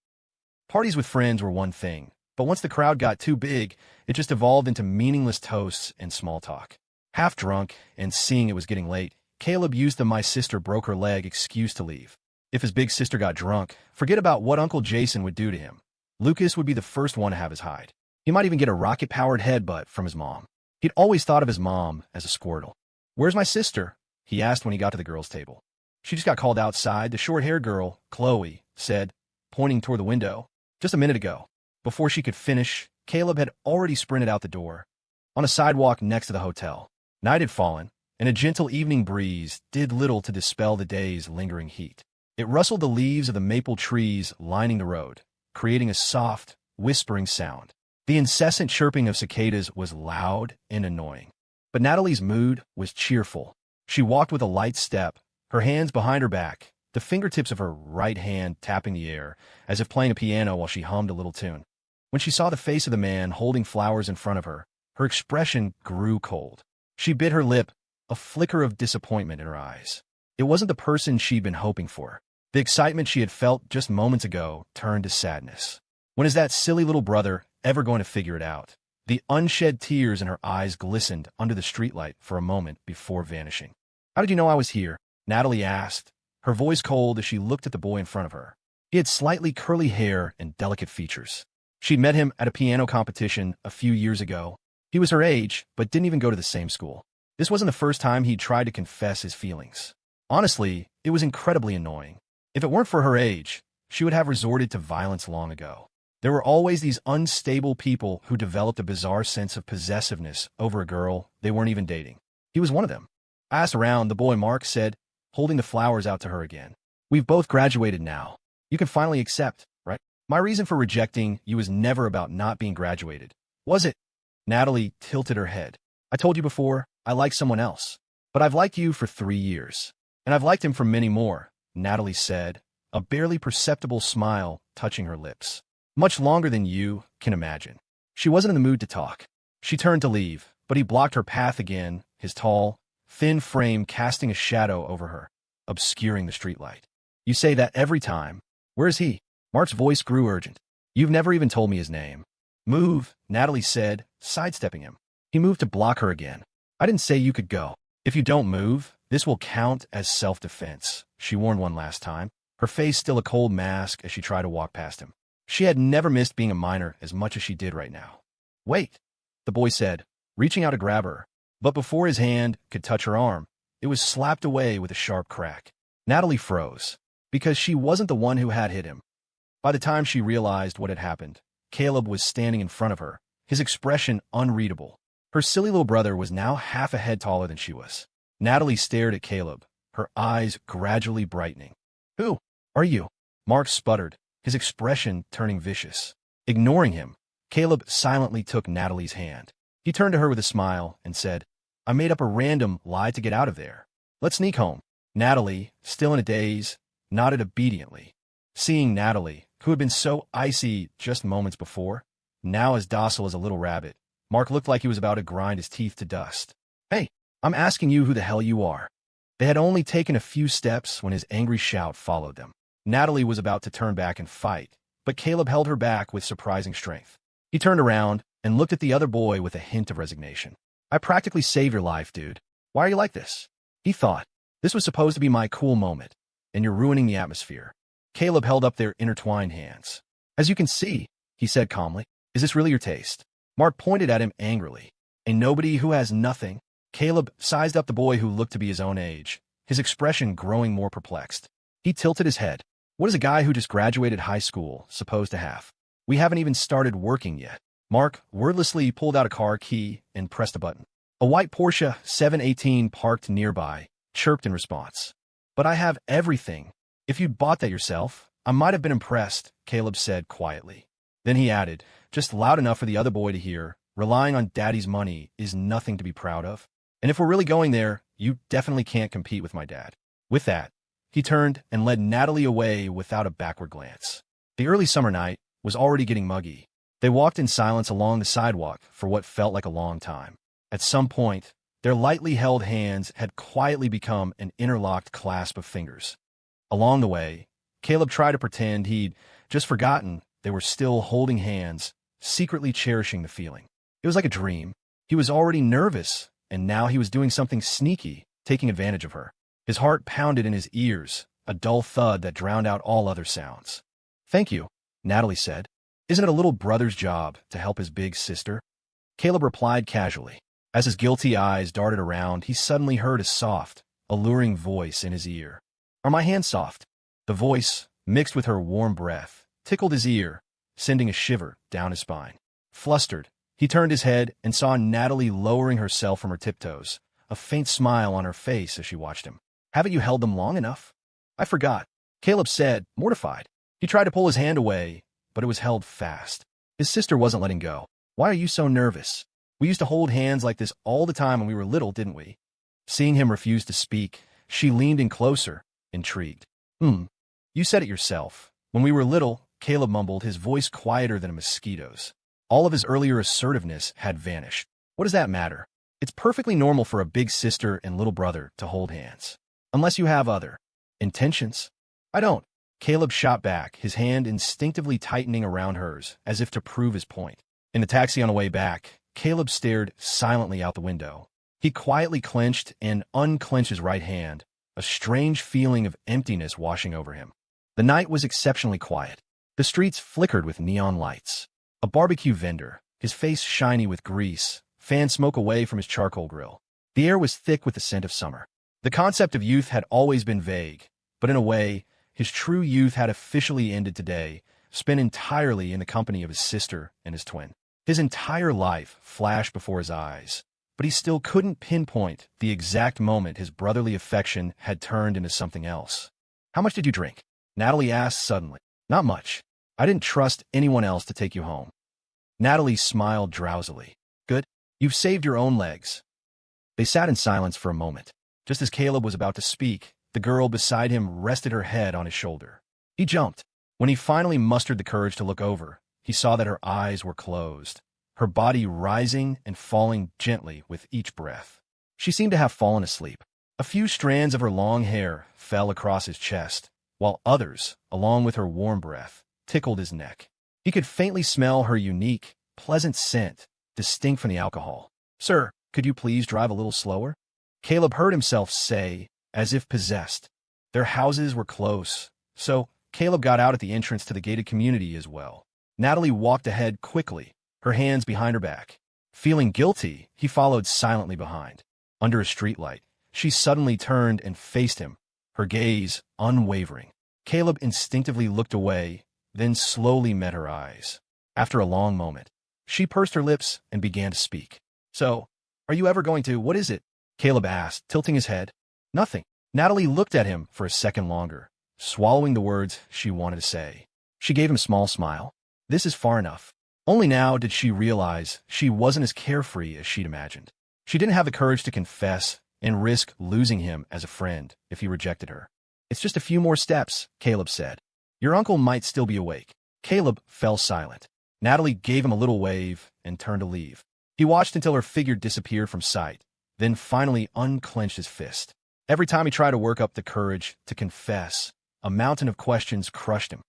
Parties with friends were one thing, but once the crowd got too big, it just evolved into meaningless toasts and small talk. Half drunk, and seeing it was getting late, Caleb used the "my sister broke her leg" excuse to leave. If his big sister got drunk, forget about what Uncle Jason would do to him. Lucas would be the first one to have his hide. He might even get a rocket-powered headbutt from his mom. He'd always thought of his mom as a Squirtle. Where's my sister? He asked when he got to the girls' table. She just got called outside, the short-haired girl, Chloe, said, pointing toward the window. Just a minute ago. Before she could finish, Caleb had already sprinted out the door. On a sidewalk next to the hotel, night had fallen, and a gentle evening breeze did little to dispel the day's lingering heat. It rustled the leaves of the maple trees lining the road, creating a soft, whispering sound. The incessant chirping of cicadas was loud and annoying. But Natalie's mood was cheerful. She walked with a light step, her hands behind her back, the fingertips of her right hand tapping the air, as if playing a piano while she hummed a little tune. When she saw the face of the man holding flowers in front of her, her expression grew cold. She bit her lip, a flicker of disappointment in her eyes. It wasn't the person she'd been hoping for. The excitement she had felt just moments ago turned to sadness. When is that silly little brother ever going to figure it out? The unshed tears in her eyes glistened under the streetlight for a moment before vanishing. How did you know I was here? Natalie asked, her voice cold as she looked at the boy in front of her. He had slightly curly hair and delicate features. She'd met him at a piano competition a few years ago. He was her age, but didn't even go to the same school. This wasn't the first time he'd tried to confess his feelings. Honestly, it was incredibly annoying. If it weren't for her age, she would have resorted to violence long ago. There were always these unstable people who developed a bizarre sense of possessiveness over a girl they weren't even dating. He was one of them. I asked around, the boy Mark said, holding the flowers out to her again. We've both graduated now. You can finally accept, right? My reason for rejecting you was never about not being graduated, was it? Natalie tilted her head. I told you before, I like someone else. But I've liked you for 3 years. And I've liked him for many more, Natalie said, a barely perceptible smile touching her lips. Much longer than you can imagine. She wasn't in the mood to talk. She turned to leave, but he blocked her path again, his tall, thin frame casting a shadow over her, obscuring the streetlight. You say that every time. Where is he? Mark's voice grew urgent. You've never even told me his name. Move, Natalie said, sidestepping him. He moved to block her again. I didn't say you could go. If you don't move, this will count as self-defense, she warned one last time, her face still a cold mask as she tried to walk past him. She had never missed being a minor as much as she did right now. Wait, the boy said, reaching out to grab her. But before his hand could touch her arm, it was slapped away with a sharp crack. Natalie froze, because she wasn't the one who had hit him. By the time she realized what had happened, Caleb was standing in front of her, his expression unreadable. Her silly little brother was now half a head taller than she was. Natalie stared at Caleb, her eyes gradually brightening. Who are you? Mark sputtered, his expression turning vicious. Ignoring him, Caleb silently took Natalie's hand. He turned to her with a smile and said, I made up a random lie to get out of there. Let's sneak home. Natalie, still in a daze, nodded obediently. Seeing Natalie, who had been so icy just moments before, now as docile as a little rabbit, Mark looked like he was about to grind his teeth to dust. Hey, I'm asking you who the hell you are. They had only taken a few steps when his angry shout followed them. Natalie was about to turn back and fight, but Caleb held her back with surprising strength. He turned around and looked at the other boy with a hint of resignation. I practically saved your life, dude. Why are you like this? He thought. This was supposed to be my cool moment, and you're ruining the atmosphere. Caleb held up their intertwined hands. As you can see, he said calmly, is this really your taste? Mark pointed at him angrily. A nobody who has nothing. Caleb sized up the boy who looked to be his own age, his expression growing more perplexed. He tilted his head. What is a guy who just graduated high school supposed to have? We haven't even started working yet. Mark wordlessly pulled out a car key and pressed a button. A white Porsche 718 parked nearby, chirped in response. But I have everything. If you'd bought that yourself, I might have been impressed, Caleb said quietly. Then he added, just loud enough for the other boy to hear, relying on daddy's money is nothing to be proud of. And if we're really going there, you definitely can't compete with my dad. With that, he turned and led Natalie away without a backward glance. The early summer night was already getting muggy. They walked in silence along the sidewalk for what felt like a long time. At some point, their lightly held hands had quietly become an interlocked clasp of fingers. Along the way, Caleb tried to pretend he'd just forgotten they were still holding hands, secretly cherishing the feeling. It was like a dream. He was already nervous, and now he was doing something sneaky, taking advantage of her. His heart pounded in his ears, a dull thud that drowned out all other sounds. Thank you, Natalie said. Isn't it a little brother's job to help his big sister? Caleb replied casually. As his guilty eyes darted around, he suddenly heard a soft, alluring voice in his ear. Are my hands soft? The voice, mixed with her warm breath, tickled his ear, sending a shiver down his spine. Flustered, he turned his head and saw Natalie lowering herself from her tiptoes, a faint smile on her face as she watched him. Haven't you held them long enough? I forgot, Caleb said, mortified. He tried to pull his hand away, but it was held fast. His sister wasn't letting go. Why are you so nervous? We used to hold hands like this all the time when we were little, didn't we? Seeing him refuse to speak, she leaned in closer, intrigued. You said it yourself. When we were little, Caleb mumbled, his voice quieter than a mosquito's. All of his earlier assertiveness had vanished. What does that matter? It's perfectly normal for a big sister and little brother to hold hands. Unless you have other intentions. I don't. Caleb shot back, his hand instinctively tightening around hers, as if to prove his point. In the taxi on the way back, Caleb stared silently out the window. He quietly clenched and unclenched his right hand, a strange feeling of emptiness washing over him. The night was exceptionally quiet. The streets flickered with neon lights. A barbecue vendor, his face shiny with grease, fanned smoke away from his charcoal grill. The air was thick with the scent of summer. The concept of youth had always been vague, but in a way, his true youth had officially ended today, spent entirely in the company of his sister and his twin. His entire life flashed before his eyes, but he still couldn't pinpoint the exact moment his brotherly affection had turned into something else. "How much did you drink?" Natalie asked suddenly. "Not much. I didn't trust anyone else to take you home." Natalie smiled drowsily. "Good. You've saved your own legs." They sat in silence for a moment. Just as Caleb was about to speak, the girl beside him rested her head on his shoulder. He jumped. When he finally mustered the courage to look over, he saw that her eyes were closed, her body rising and falling gently with each breath. She seemed to have fallen asleep. A few strands of her long hair fell across his chest, while others, along with her warm breath, tickled his neck. He could faintly smell her unique, pleasant scent, distinct from the alcohol. "Sir, could you please drive a little slower?" Caleb heard himself say, as if possessed. Their houses were close, so Caleb got out at the entrance to the gated community as well. Natalie walked ahead quickly, her hands behind her back. Feeling guilty, he followed silently behind. Under a streetlight, she suddenly turned and faced him, her gaze unwavering. Caleb instinctively looked away, then slowly met her eyes. After a long moment, she pursed her lips and began to speak. "So, are you ever going to, what is it?" Caleb asked, tilting his head. "Nothing." Natalie looked at him for a second longer, swallowing the words she wanted to say. She gave him a small smile. This is far enough. Only now did she realize she wasn't as carefree as she'd imagined. She didn't have the courage to confess and risk losing him as a friend if he rejected her. "It's just a few more steps," Caleb said. "Your uncle might still be awake." Caleb fell silent. Natalie gave him a little wave and turned to leave. He watched until her figure disappeared from sight, then finally unclenched his fist. Every time he tried to work up the courage to confess, a mountain of questions crushed him.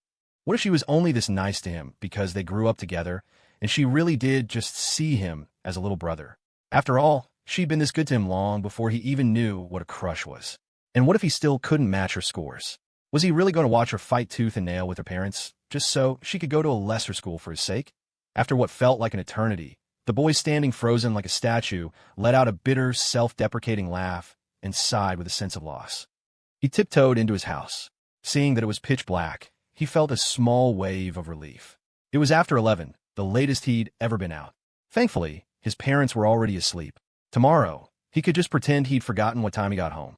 What if she was only this nice to him because they grew up together, and she really did just see him as a little brother? After all, she'd been this good to him long before he even knew what a crush was. And what if he still couldn't match her scores? Was he really going to watch her fight tooth and nail with her parents, just so she could go to a lesser school for his sake? After what felt like an eternity, the boy standing frozen like a statue let out a bitter, self-deprecating laugh and sighed with a sense of loss. He tiptoed into his house. Seeing that it was pitch black, he felt a small wave of relief. It was after 11, the latest he'd ever been out. Thankfully, his parents were already asleep. Tomorrow, he could just pretend he'd forgotten what time he got home.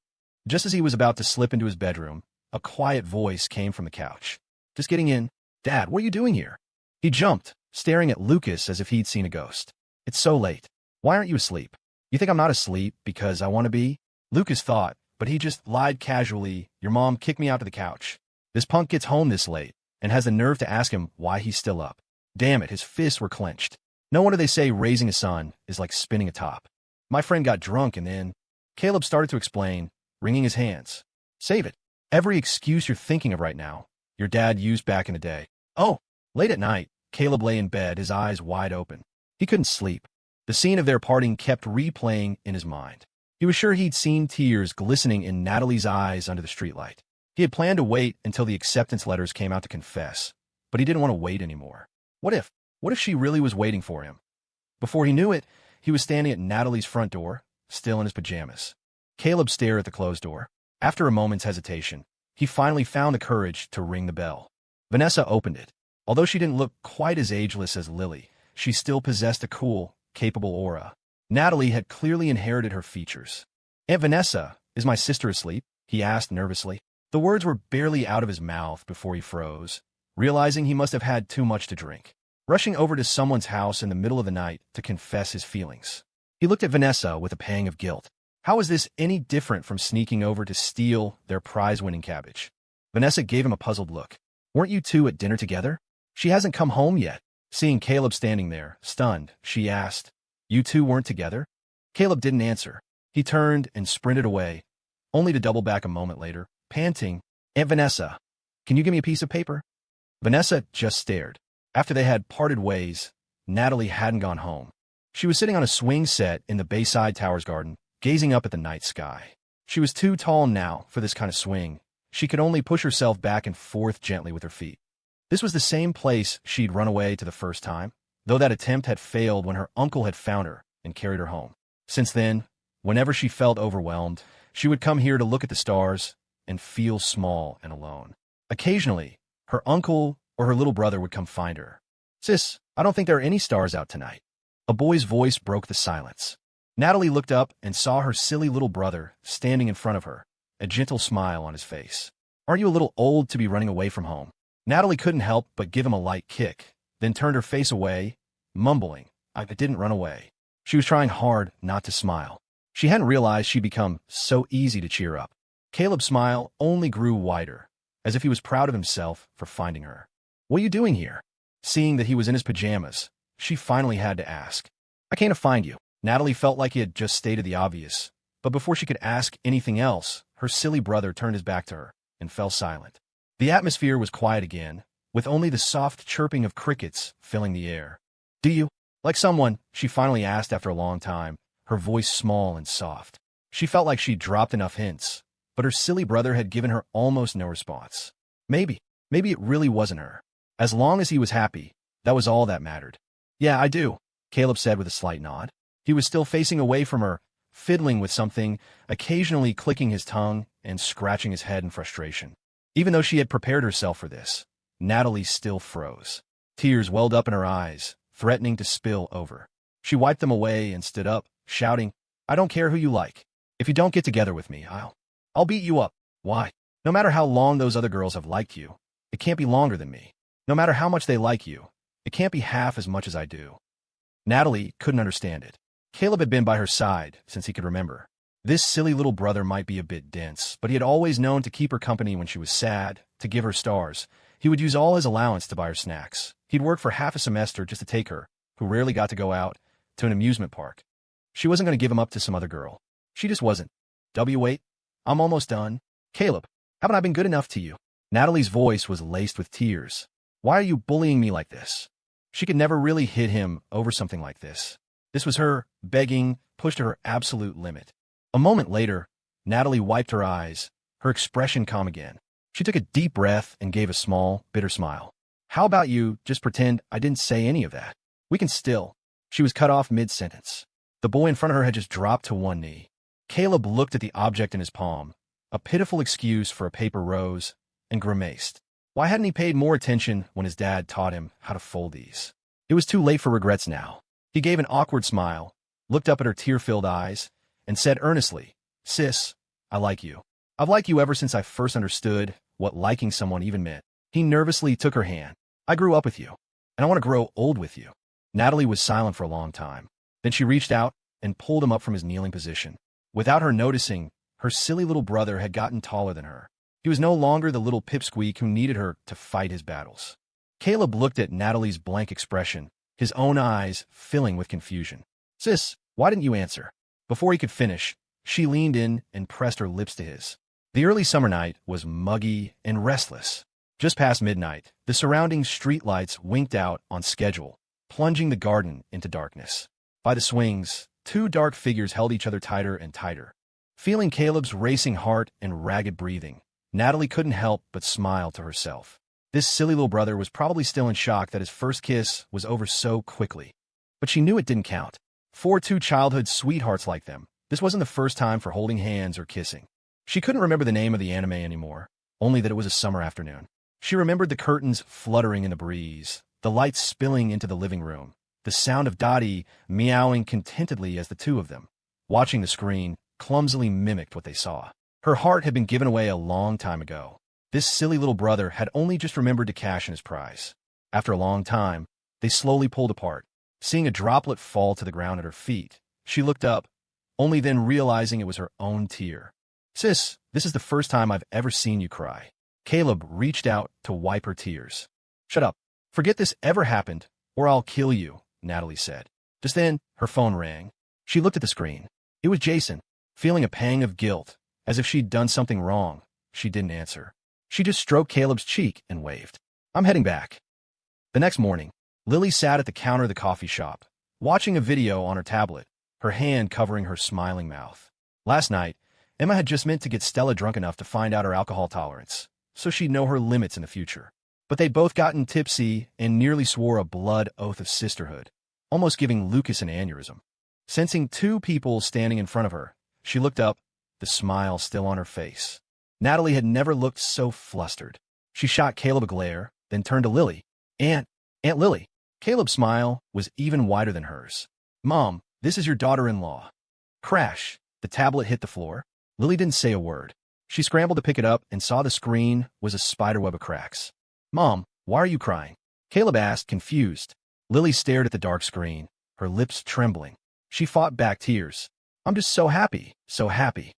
Just as he was about to slip into his bedroom, a quiet voice came from the couch. "Just getting in." "Dad, what are you doing here?" He jumped, staring at Lucas as if he'd seen a ghost. "It's so late. Why aren't you asleep?" "You think I'm not asleep because I want to be?" Lucas thought, but he just lied casually. "Your mom kicked me out to the couch. This punk gets home this late and has the nerve to ask him why he's still up." Damn it, his fists were clenched. No wonder they say raising a son is like spinning a top. "My friend got drunk and then—" Caleb started to explain, wringing his hands. "Save it. Every excuse you're thinking of right now, your dad used back in the day." "Oh." Late at night, Caleb lay in bed, his eyes wide open. He couldn't sleep. The scene of their parting kept replaying in his mind. He was sure he'd seen tears glistening in Natalie's eyes under the streetlight. He had planned to wait until the acceptance letters came out to confess, but he didn't want to wait anymore. What if she really was waiting for him? Before he knew it, he was standing at Natalie's front door, still in his pajamas. Caleb stared at the closed door. After a moment's hesitation, he finally found the courage to ring the bell. Vanessa opened it. Although she didn't look quite as ageless as Lily, she still possessed a cool, capable aura. Natalie had clearly inherited her features. "Aunt Vanessa, is my sister asleep?" he asked nervously. The words were barely out of his mouth before he froze, realizing he must have had too much to drink. Rushing over to someone's house in the middle of the night to confess his feelings. He looked at Vanessa with a pang of guilt. How was this any different from sneaking over to steal their prize-winning cabbage? Vanessa gave him a puzzled look. "Weren't you two at dinner together?" "She hasn't come home yet." Seeing Caleb standing there, stunned, she asked, "You two weren't together?" Caleb didn't answer. He turned and sprinted away, only to double back a moment later, panting, "Aunt Vanessa, can you give me a piece of paper?" Vanessa just stared. After they had parted ways, Natalie hadn't gone home. She was sitting on a swing set in the Bayside Towers garden, gazing up at the night sky. She was too tall now for this kind of swing. She could only push herself back and forth gently with her feet. This was the same place she'd run away to the first time, though that attempt had failed when her uncle had found her and carried her home. Since then, whenever she felt overwhelmed, she would come here to look at the stars and feel small and alone. Occasionally, her uncle or her little brother would come find her. "Sis, I don't think there are any stars out tonight." A boy's voice broke the silence. Natalie looked up and saw her silly little brother standing in front of her, a gentle smile on his face. "Aren't you a little old to be running away from home?" Natalie couldn't help but give him a light kick, then turned her face away, mumbling, "I didn't run away." She was trying hard not to smile. She hadn't realized she'd become so easy to cheer up. Caleb's smile only grew wider, as if he was proud of himself for finding her. "What are you doing here?" Seeing that he was in his pajamas, she finally had to ask. "I came to find you." Natalie felt like he had just stated the obvious, but before she could ask anything else, her silly brother turned his back to her and fell silent. The atmosphere was quiet again, with only the soft chirping of crickets filling the air. "Do you like someone?" she finally asked after a long time, her voice small and soft. She felt like she'd dropped enough hints, but her silly brother had given her almost no response. Maybe it really wasn't her. As long as he was happy, that was all that mattered. "Yeah, I do," Caleb said with a slight nod. He was still facing away from her, fiddling with something, occasionally clicking his tongue and scratching his head in frustration. Even though she had prepared herself for this, Natalie still froze. Tears welled up in her eyes, threatening to spill over. She wiped them away and stood up, shouting, "I don't care who you like. If you don't get together with me, I'll beat you up." "Why? No matter how long those other girls have liked you, it can't be longer than me. No matter how much they like you, it can't be half as much as I do." Natalie couldn't understand it. Caleb had been by her side since he could remember. This silly little brother might be a bit dense, but he had always known to keep her company when she was sad, to give her stars. He would use all his allowance to buy her snacks. He'd work for half a semester just to take her, who rarely got to go out, to an amusement park. She wasn't going to give him up to some other girl. She just wasn't. Wait, I'm almost done. "Caleb, haven't I been good enough to you?" Natalie's voice was laced with tears. "Why are you bullying me like this?" She could never really hit him over something like this. This was her begging, pushed to her absolute limit. A moment later, Natalie wiped her eyes, her expression calm again. She took a deep breath and gave a small, bitter smile. "How about you just pretend I didn't say any of that? We can still—" She was cut off mid-sentence. The boy in front of her had just dropped to one knee. Caleb looked at the object in his palm, a pitiful excuse for a paper rose, and grimaced. Why hadn't he paid more attention when his dad taught him how to fold these? It was too late for regrets now. He gave an awkward smile, looked up at her tear-filled eyes, and said earnestly, "Sis, I like you. I've liked you ever since I first understood what liking someone even meant." He nervously took her hand. "I grew up with you, and I want to grow old with you." Natalie was silent for a long time. Then she reached out and pulled him up from his kneeling position. Without her noticing, her silly little brother had gotten taller than her. He was no longer the little pipsqueak who needed her to fight his battles. Caleb looked at Natalie's blank expression, his own eyes filling with confusion. "Sis, why didn't you answer?" Before he could finish, she leaned in and pressed her lips to his. The early summer night was muggy and restless. Just past midnight, the surrounding streetlights winked out on schedule, plunging the garden into darkness. By the swings, two dark figures held each other tighter and tighter. Feeling Caleb's racing heart and ragged breathing, Natalie couldn't help but smile to herself. This silly little brother was probably still in shock that his first kiss was over so quickly. But she knew it didn't count. For two childhood sweethearts like them, this wasn't the first time for holding hands or kissing. She couldn't remember the name of the anime anymore, only that it was a summer afternoon. She remembered the curtains fluttering in the breeze, the lights spilling into the living room, the sound of Dottie meowing contentedly as the two of them, watching the screen, clumsily mimicked what they saw. Her heart had been given away a long time ago. This silly little brother had only just remembered to cash in his prize. After a long time, they slowly pulled apart. Seeing a droplet fall to the ground at her feet, she looked up, only then realizing it was her own tear. "Sis, this is the first time I've ever seen you cry." Caleb reached out to wipe her tears. "Shut up. Forget this ever happened, or I'll kill you," Natalie said. Just then, her phone rang. She looked at the screen. It was Jason. Feeling a pang of guilt, as if she'd done something wrong, she didn't answer. She just stroked Caleb's cheek and waved. "I'm heading back." The next morning, Lily sat at the counter of the coffee shop, watching a video on her tablet, her hand covering her smiling mouth. Last night, Emma had just meant to get Stella drunk enough to find out her alcohol tolerance, so she'd know her limits in the future. But they'd both gotten tipsy and nearly swore a blood oath of sisterhood, almost giving Lucas an aneurysm. Sensing two people standing in front of her, she looked up, the smile still on her face. Natalie had never looked so flustered. She shot Caleb a glare, then turned to Lily. Aunt Lily. Caleb's smile was even wider than hers. Mom, this is your daughter-in-law. Crash. The tablet hit the floor. Lily didn't say a word. She scrambled to pick it up and saw the screen was a spiderweb of cracks. Mom, why are you crying? Caleb asked, confused. Lily stared at the dark screen, her lips trembling. She fought back tears. I'm just so happy, so happy.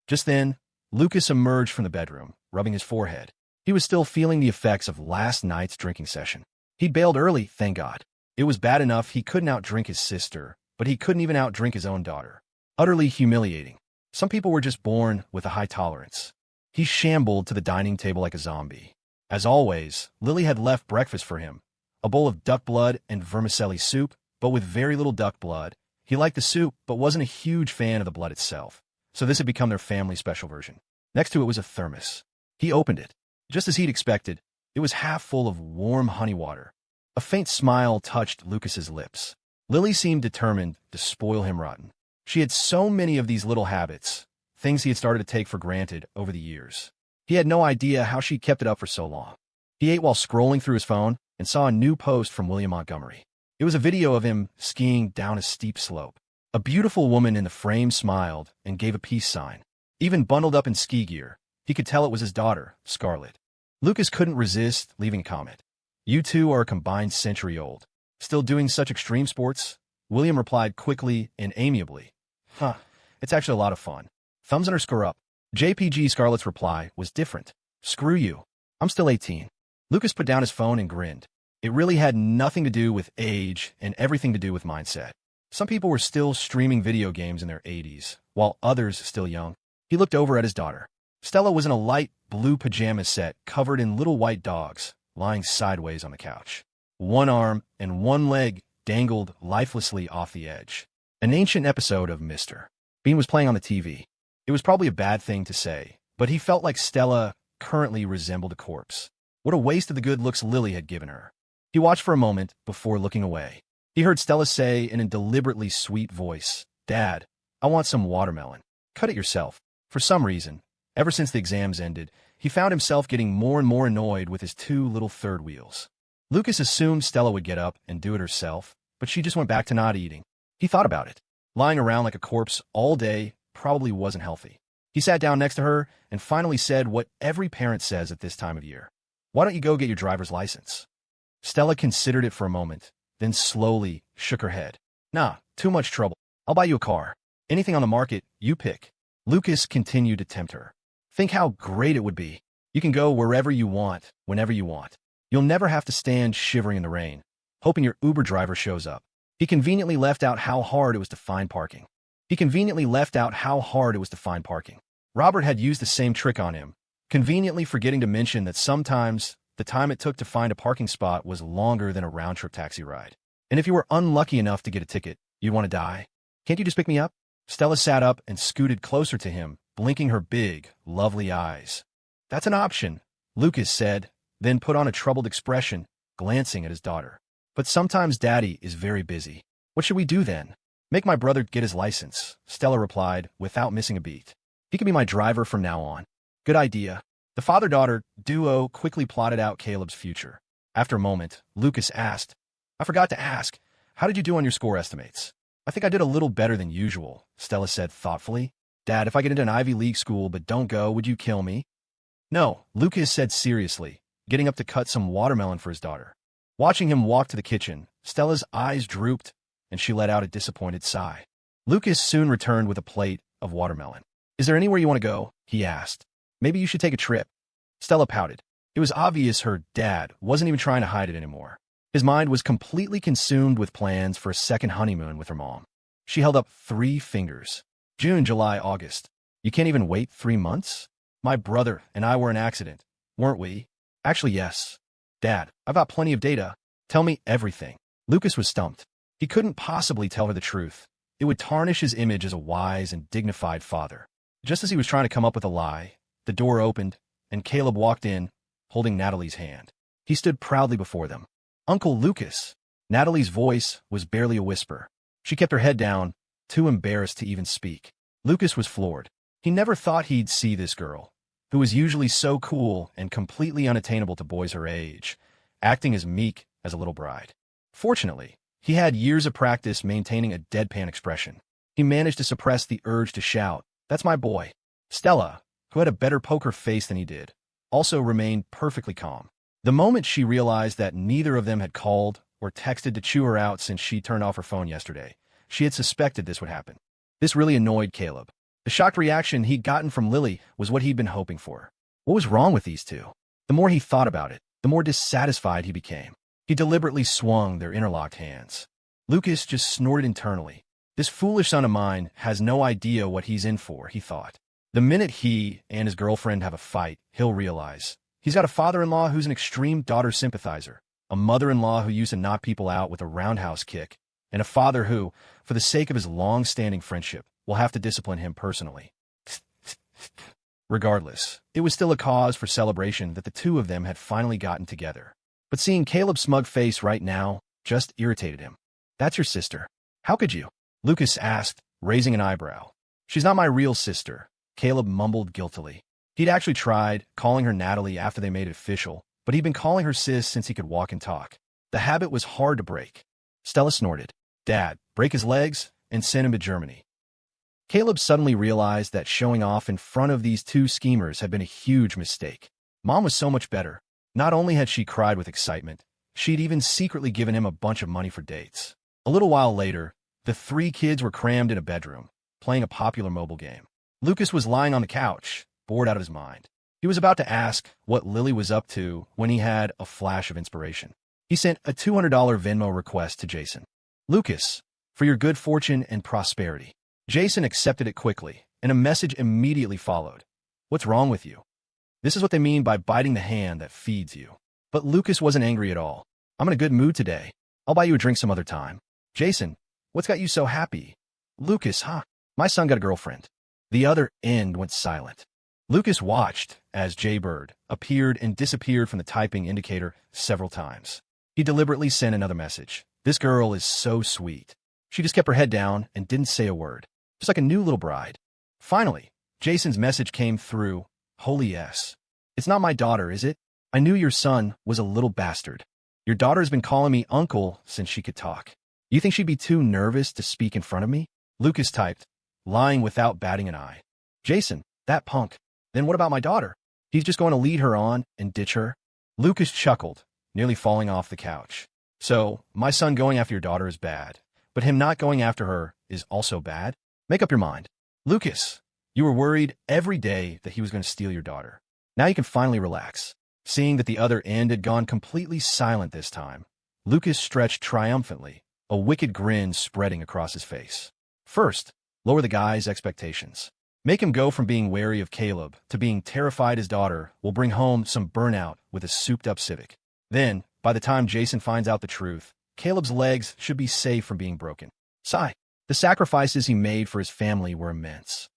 Just then, Lucas emerged from the bedroom, rubbing his forehead. He was still feeling the effects of last night's drinking session. He'd bailed early, thank God. It was bad enough he couldn't outdrink his sister, but he couldn't even outdrink his own daughter. Utterly humiliating. Some people were just born with a high tolerance. He shambled to the dining table like a zombie. As always, Lily had left breakfast for him. A bowl of duck blood and vermicelli soup, but with very little duck blood. He liked the soup, but wasn't a huge fan of the blood itself. So this had become their family special version. Next to it was a thermos. He opened it. Just as he'd expected, it was half full of warm honey water. A faint smile touched Lucas's lips. Lily seemed determined to spoil him rotten. She had so many of these little habits, things he had started to take for granted over the years. He had no idea how she kept it up for so long. He ate while scrolling through his phone and saw a new post from William Montgomery. It was a video of him skiing down a steep slope. A beautiful woman in the frame smiled and gave a peace sign. Even bundled up in ski gear, he could tell it was his daughter, Scarlett. Lucas couldn't resist leaving a comment. You two are a combined century old. Still doing such extreme sports? William replied quickly and amiably. Huh, it's actually a lot of fun. Thumbs underscore up. JPG Scarlett's reply was different. Screw you. I'm still 18. Lucas put down his phone and grinned. It really had nothing to do with age and everything to do with mindset. Some people were still streaming video games in their 80s, while others still young. He looked over at his daughter. Stella was in a light blue pajama set covered in little white dogs, lying sideways on the couch. One arm and one leg dangled lifelessly off the edge. An ancient episode of Mr. Bean was playing on the TV. It was probably a bad thing to say, but he felt like Stella currently resembled a corpse. What a waste of the good looks Lily had given her. He watched for a moment before looking away. He heard Stella say in a deliberately sweet voice, Dad, I want some watermelon. Cut it yourself. For some reason, ever since the exams ended, he found himself getting more and more annoyed with his two little third wheels. Lucas assumed Stella would get up and do it herself, but she just went back to not eating. He thought about it. Lying around like a corpse all day probably wasn't healthy. He sat down next to her and finally said what every parent says at this time of year. Why don't you go get your driver's license? Stella considered it for a moment, then slowly shook her head. Nah, too much trouble. I'll buy you a car. Anything on the market, you pick. Lucas continued to tempt her. Think how great it would be. You can go wherever you want, whenever you want. You'll never have to stand shivering in the rain, hoping your Uber driver shows up. He conveniently left out how hard it was to find parking. Robert had used the same trick on him, conveniently forgetting to mention that sometimes the time it took to find a parking spot was longer than a round-trip taxi ride. And if you were unlucky enough to get a ticket, you'd want to die. Can't you just pick me up? Stella sat up and scooted closer to him, blinking her big, lovely eyes. That's an option, Lucas said, then put on a troubled expression, glancing at his daughter. But sometimes Daddy is very busy. What should we do then? Make my brother get his license, Stella replied, without missing a beat. He can be my driver from now on. Good idea. The father-daughter duo quickly plotted out Caleb's future. After a moment, Lucas asked, I forgot to ask, how did you do on your score estimates? I think I did a little better than usual, Stella said thoughtfully. Dad, if I get into an Ivy League school but don't go, would you kill me? No, Lucas said seriously, getting up to cut some watermelon for his daughter. Watching him walk to the kitchen, Stella's eyes drooped, and she let out a disappointed sigh. Lucas soon returned with a plate of watermelon. Is there anywhere you want to go? He asked. Maybe you should take a trip. Stella pouted. It was obvious her dad wasn't even trying to hide it anymore. His mind was completely consumed with plans for a second honeymoon with her mom. She held up 3 fingers. June, July, August. You can't even wait 3 months? My brother and I were in an accident, weren't we? Actually, yes. Dad, I've got plenty of data. Tell me everything. Lucas was stumped. He couldn't possibly tell her the truth. It would tarnish his image as a wise and dignified father. Just as he was trying to come up with a lie, the door opened, and Caleb walked in, holding Natalie's hand. He stood proudly before them. Uncle Lucas. Natalie's voice was barely a whisper. She kept her head down, too embarrassed to even speak. Lucas was floored. He never thought he'd see this girl, who was usually so cool and completely unattainable to boys her age, acting as meek as a little bride. Fortunately, he had years of practice maintaining a deadpan expression. He managed to suppress the urge to shout, "That's my boy." Stella, who had a better poker face than he did, also remained perfectly calm. The moment she realized that neither of them had called or texted to chew her out since she turned off her phone yesterday, she had suspected this would happen. This really annoyed Caleb. The shocked reaction he'd gotten from Lily was what he'd been hoping for. What was wrong with these two? The more he thought about it, the more dissatisfied he became. He deliberately swung their interlocked hands. Lucas just snorted internally. This foolish son of mine has no idea what he's in for, he thought. The minute he and his girlfriend have a fight, he'll realize. He's got a father-in-law who's an extreme daughter sympathizer, a mother-in-law who used to knock people out with a roundhouse kick, and a father who, for the sake of his long-standing friendship, will have to discipline him personally. Regardless, it was still a cause for celebration that the two of them had finally gotten together. But seeing Caleb's smug face right now just irritated him. "That's your sister. How could you?" Lucas asked, raising an eyebrow. "She's not my real sister," Caleb mumbled guiltily. He'd actually tried calling her Natalie after they made it official, but he'd been calling her sis since he could walk and talk. The habit was hard to break. Stella snorted. "Dad, break his legs and send him to Germany." Caleb suddenly realized that showing off in front of these two schemers had been a huge mistake. Mom was so much better. Not only had she cried with excitement, she'd even secretly given him a bunch of money for dates. A little while later, the three kids were crammed in a bedroom, playing a popular mobile game. Lucas was lying on the couch, bored out of his mind. He was about to ask what Lily was up to when he had a flash of inspiration. He sent a $200 Venmo request to Jason. "Lucas, for your good fortune and prosperity." Jason accepted it quickly, and a message immediately followed. "What's wrong with you?" This is what they mean by biting the hand that feeds you. But Lucas wasn't angry at all. "I'm in a good mood today. I'll buy you a drink some other time." "Jason, what's got you so happy?" "Lucas, huh? My son got a girlfriend." The other end went silent. Lucas watched as Jaybird appeared and disappeared from the typing indicator several times. He deliberately sent another message. "This girl is so sweet. She just kept her head down and didn't say a word. Just like a new little bride." Finally, Jason's message came through. "Holy yes. It's not my daughter, is it? I knew your son was a little bastard. Your daughter's been calling me uncle since she could talk. You think she'd be too nervous to speak in front of me?" Lucas typed, lying without batting an eye. "Jason, that punk. Then what about my daughter? He's just going to lead her on and ditch her?" Lucas chuckled, nearly falling off the couch. "So, my son going after your daughter is bad, but him not going after her is also bad? Make up your mind. Lucas, you were worried every day that he was going to steal your daughter. Now you can finally relax." Seeing that the other end had gone completely silent this time, Lucas stretched triumphantly, a wicked grin spreading across his face. First, lower the guy's expectations. Make him go from being wary of Caleb to being terrified his daughter will bring home some burnout with a souped-up Civic. Then, by the time Jason finds out the truth, Caleb's legs should be safe from being broken. Sigh. The sacrifices he made for his family were immense.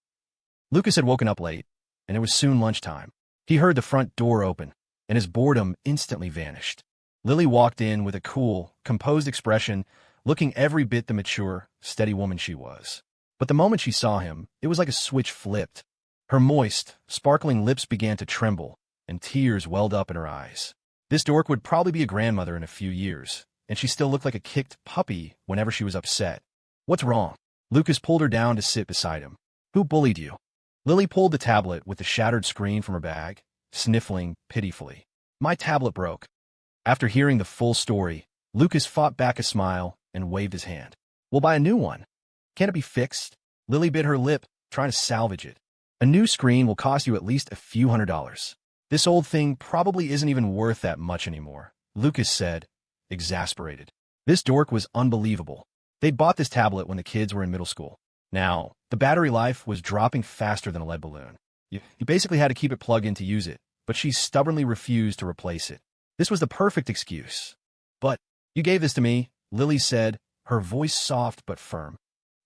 Lucas had woken up late, and it was soon lunchtime. He heard the front door open, and his boredom instantly vanished. Lily walked in with a cool, composed expression, looking every bit the mature, steady woman she was. But the moment she saw him, it was like a switch flipped. Her moist, sparkling lips began to tremble, and tears welled up in her eyes. This dork would probably be a grandmother in a few years, and she still looked like a kicked puppy whenever she was upset. "What's wrong?" Lucas pulled her down to sit beside him. "Who bullied you?" Lily pulled the tablet with the shattered screen from her bag, sniffling pitifully. "My tablet broke." After hearing the full story, Lucas fought back a smile and waved his hand. "We'll buy a new one. Can't it be fixed?" Lily bit her lip, trying to salvage it. "A new screen will cost you at least a few $100s. This old thing probably isn't even worth that much anymore," Lucas said, exasperated. This dork was unbelievable. They'd bought this tablet when the kids were in middle school. Now, the battery life was dropping faster than a lead balloon. You basically had to keep it plugged in to use it, but she stubbornly refused to replace it. This was the perfect excuse. "But, you gave this to me," Lily said, her voice soft but firm.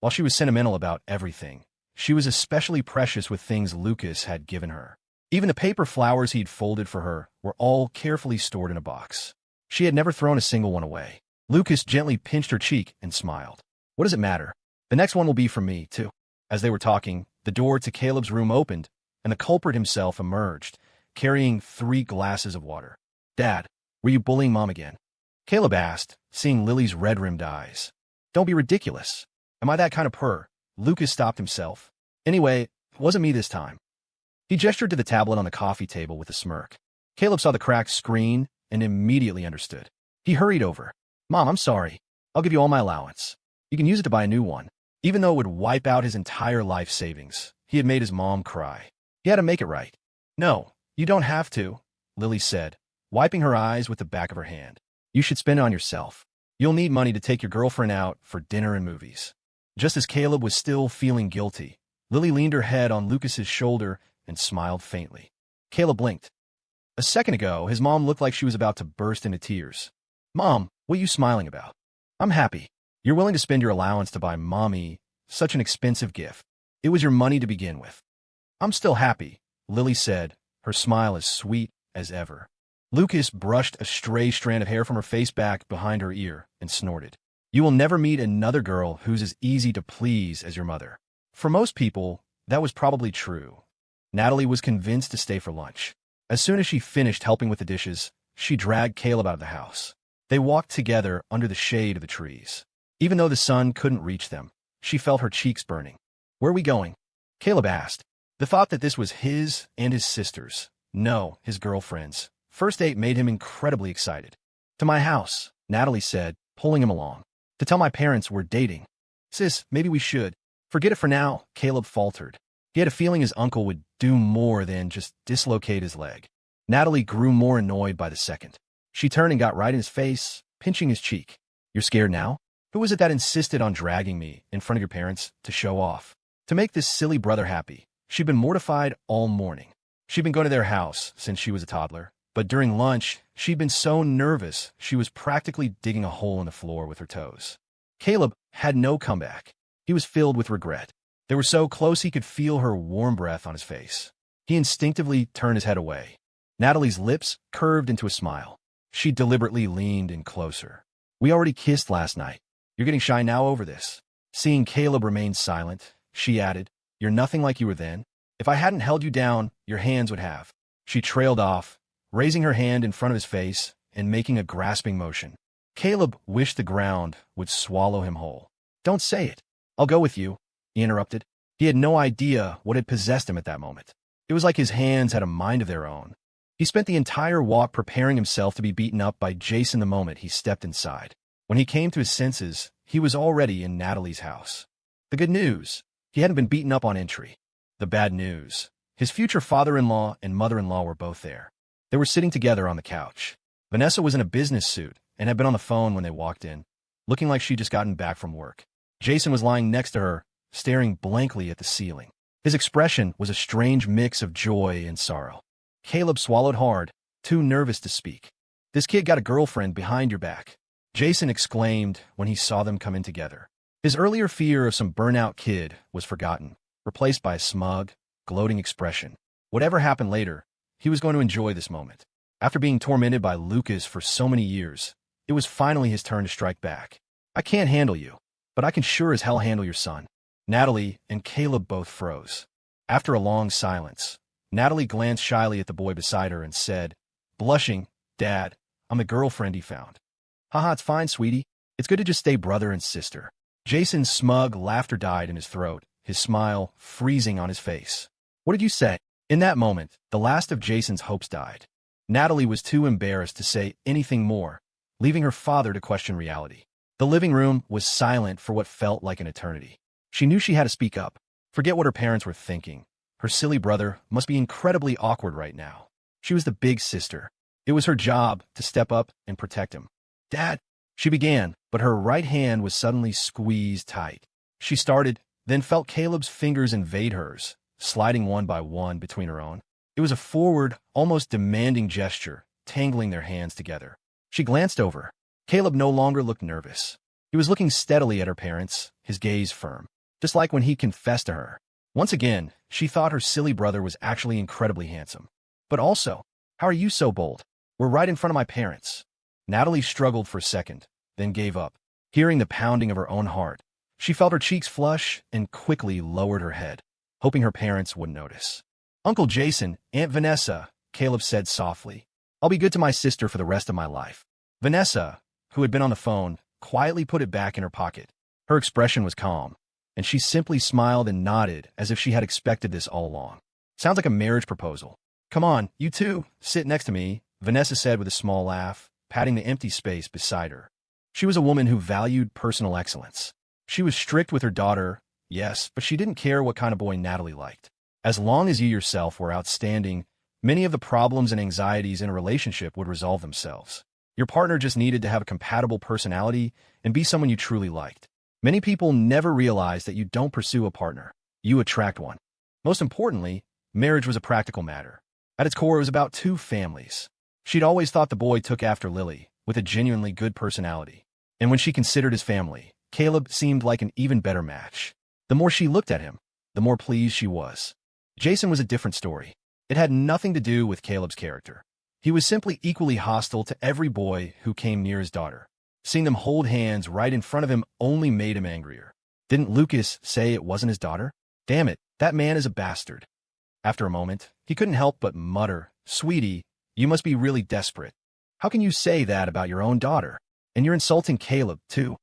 While she was sentimental about everything, she was especially precious with things Lucas had given her. Even the paper flowers he'd folded for her were all carefully stored in a box. She had never thrown a single one away. Lucas gently pinched her cheek and smiled. "What does it matter? The next one will be for me, too." As they were talking, the door to Caleb's room opened, and the culprit himself emerged, carrying 3 glasses of water. "Dad, Were you bullying Mom again? Caleb asked, seeing Lily's red-rimmed eyes. Don't be ridiculous. Am I that kind of purr? Lucas stopped himself. Anyway, it wasn't me this time. He gestured to the tablet on the coffee table with a smirk. Caleb saw the cracked screen and immediately understood. He hurried over. Mom, I'm sorry. I'll give you all my allowance. You can use it to buy a new one. Even though it would wipe out his entire life savings, he had made his mom cry. He had to make it right. No, you don't have to, Lily said, wiping her eyes with the back of her hand. You should spend it on yourself. You'll need money to take your girlfriend out for dinner and movies. Just as Caleb was still feeling guilty, Lily leaned her head on Lucas's shoulder and smiled faintly. Caleb blinked. A second ago, his mom looked like she was about to burst into tears. Mom, what are you smiling about? I'm happy. You're willing to spend your allowance to buy Mommy such an expensive gift. It was your money to begin with. I'm still happy, Lily said, her smile as sweet as ever. Lucas brushed a stray strand of hair from her face back behind her ear and snorted. You will never meet another girl who's as easy to please as your mother. For most people, that was probably true. Natalie was convinced to stay for lunch. As soon as she finished helping with the dishes, she dragged Caleb out of the house. They walked together under the shade of the trees. Even though the sun couldn't reach them, she felt her cheeks burning. Where are we going? Caleb asked. The thought that this was his and his sister's, no, his girlfriend's, first date made him incredibly excited. To my house, Natalie said, pulling him along. To tell my parents we're dating. Sis, maybe we should. Forget it for now, Caleb faltered. He had a feeling his uncle would do more than just dislocate his leg. Natalie grew more annoyed by the second. She turned and got right in his face, pinching his cheek. You're scared now? Who was it that insisted on dragging me in front of your parents to show off? To make this silly brother happy. She'd been mortified all morning. She'd been going to their house since she was a toddler. But during lunch, she'd been so nervous she was practically digging a hole in the floor with her toes. Caleb had no comeback. He was filled with regret. They were so close he could feel her warm breath on his face. He instinctively turned his head away. Natalie's lips curved into a smile. She deliberately leaned in closer. We already kissed last night. You're getting shy now over this. Seeing Caleb remain silent, she added, You're nothing like you were then. If I hadn't held you down, your hands would have. She trailed off, raising her hand in front of his face and making a grasping motion. Caleb wished the ground would swallow him whole. Don't say it. I'll go with you, he interrupted. He had no idea what had possessed him at that moment. It was like his hands had a mind of their own. He spent the entire walk preparing himself to be beaten up by Jason the moment he stepped inside. When he came to his senses, he was already in Natalie's house. The good news, he hadn't been beaten up on entry. The bad news, his future father-in-law and mother-in-law were both there. They were sitting together on the couch. Vanessa was in a business suit and had been on the phone when they walked in, looking like she'd just gotten back from work. Jason was lying next to her, staring blankly at the ceiling. His expression was a strange mix of joy and sorrow. Caleb swallowed hard, too nervous to speak. This kid got a girlfriend behind your back, Jason exclaimed when he saw them come in together. His earlier fear of some burnout kid was forgotten, replaced by a smug, gloating expression. Whatever happened later, he was going to enjoy this moment. After being tormented by Lucas for so many years, it was finally his turn to strike back. I can't handle you, but I can sure as hell handle your son. Natalie and Caleb both froze. After a long silence, Natalie glanced shyly at the boy beside her and said, blushing, Dad, I'm the girlfriend he found. Haha, it's fine, sweetie. It's good to just stay brother and sister. Jason's smug laughter died in his throat, his smile freezing on his face. What did you say? In that moment, the last of Jason's hopes died. Natalie was too embarrassed to say anything more, leaving her father to question reality. The living room was silent for what felt like an eternity. She knew she had to speak up, forget what her parents were thinking. Her silly brother must be incredibly awkward right now. She was the big sister. It was her job to step up and protect him. Dad, she began, but her right hand was suddenly squeezed tight. She started, then felt Caleb's fingers invade hers, sliding one by one between her own. It was a forward, almost demanding gesture, tangling their hands together. She glanced over. Caleb no longer looked nervous. He was looking steadily at her parents, his gaze firm, just like when he confessed to her. Once again, she thought her silly brother was actually incredibly handsome. But also, how are you so bold? We're right in front of my parents. Natalie struggled for a second, then gave up. Hearing the pounding of her own heart, she felt her cheeks flush and quickly lowered her head, hoping her parents wouldn't notice. Uncle Jason, Aunt Vanessa, Caleb said softly. I'll be good to my sister for the rest of my life." Vanessa, who had been on the phone, quietly put it back in her pocket. Her expression was calm, and she simply smiled and nodded as if she had expected this all along. "Sounds like a marriage proposal." "Come on, you two, sit next to me," Vanessa said with a small laugh, patting the empty space beside her. She was a woman who valued personal excellence. She was strict with her daughter, yes, but she didn't care what kind of boy Natalie liked. As long as you yourself were outstanding, many of the problems and anxieties in a relationship would resolve themselves. Your partner just needed to have a compatible personality and be someone you truly liked. Many people never realize that you don't pursue a partner, you attract one. Most importantly, marriage was a practical matter. At its core, it was about two families. She'd always thought the boy took after Lily, with a genuinely good personality. And when she considered his family, Caleb seemed like an even better match. The more she looked at him, the more pleased she was. Jason was a different story. It had nothing to do with Caleb's character. He was simply equally hostile to every boy who came near his daughter. Seeing them hold hands right in front of him only made him angrier. Didn't Lucas say it wasn't his daughter? Damn it, that man is a bastard. After a moment, he couldn't help but mutter, "Sweetie, you must be really desperate. How can you say that about your own daughter? And you're insulting Caleb, too."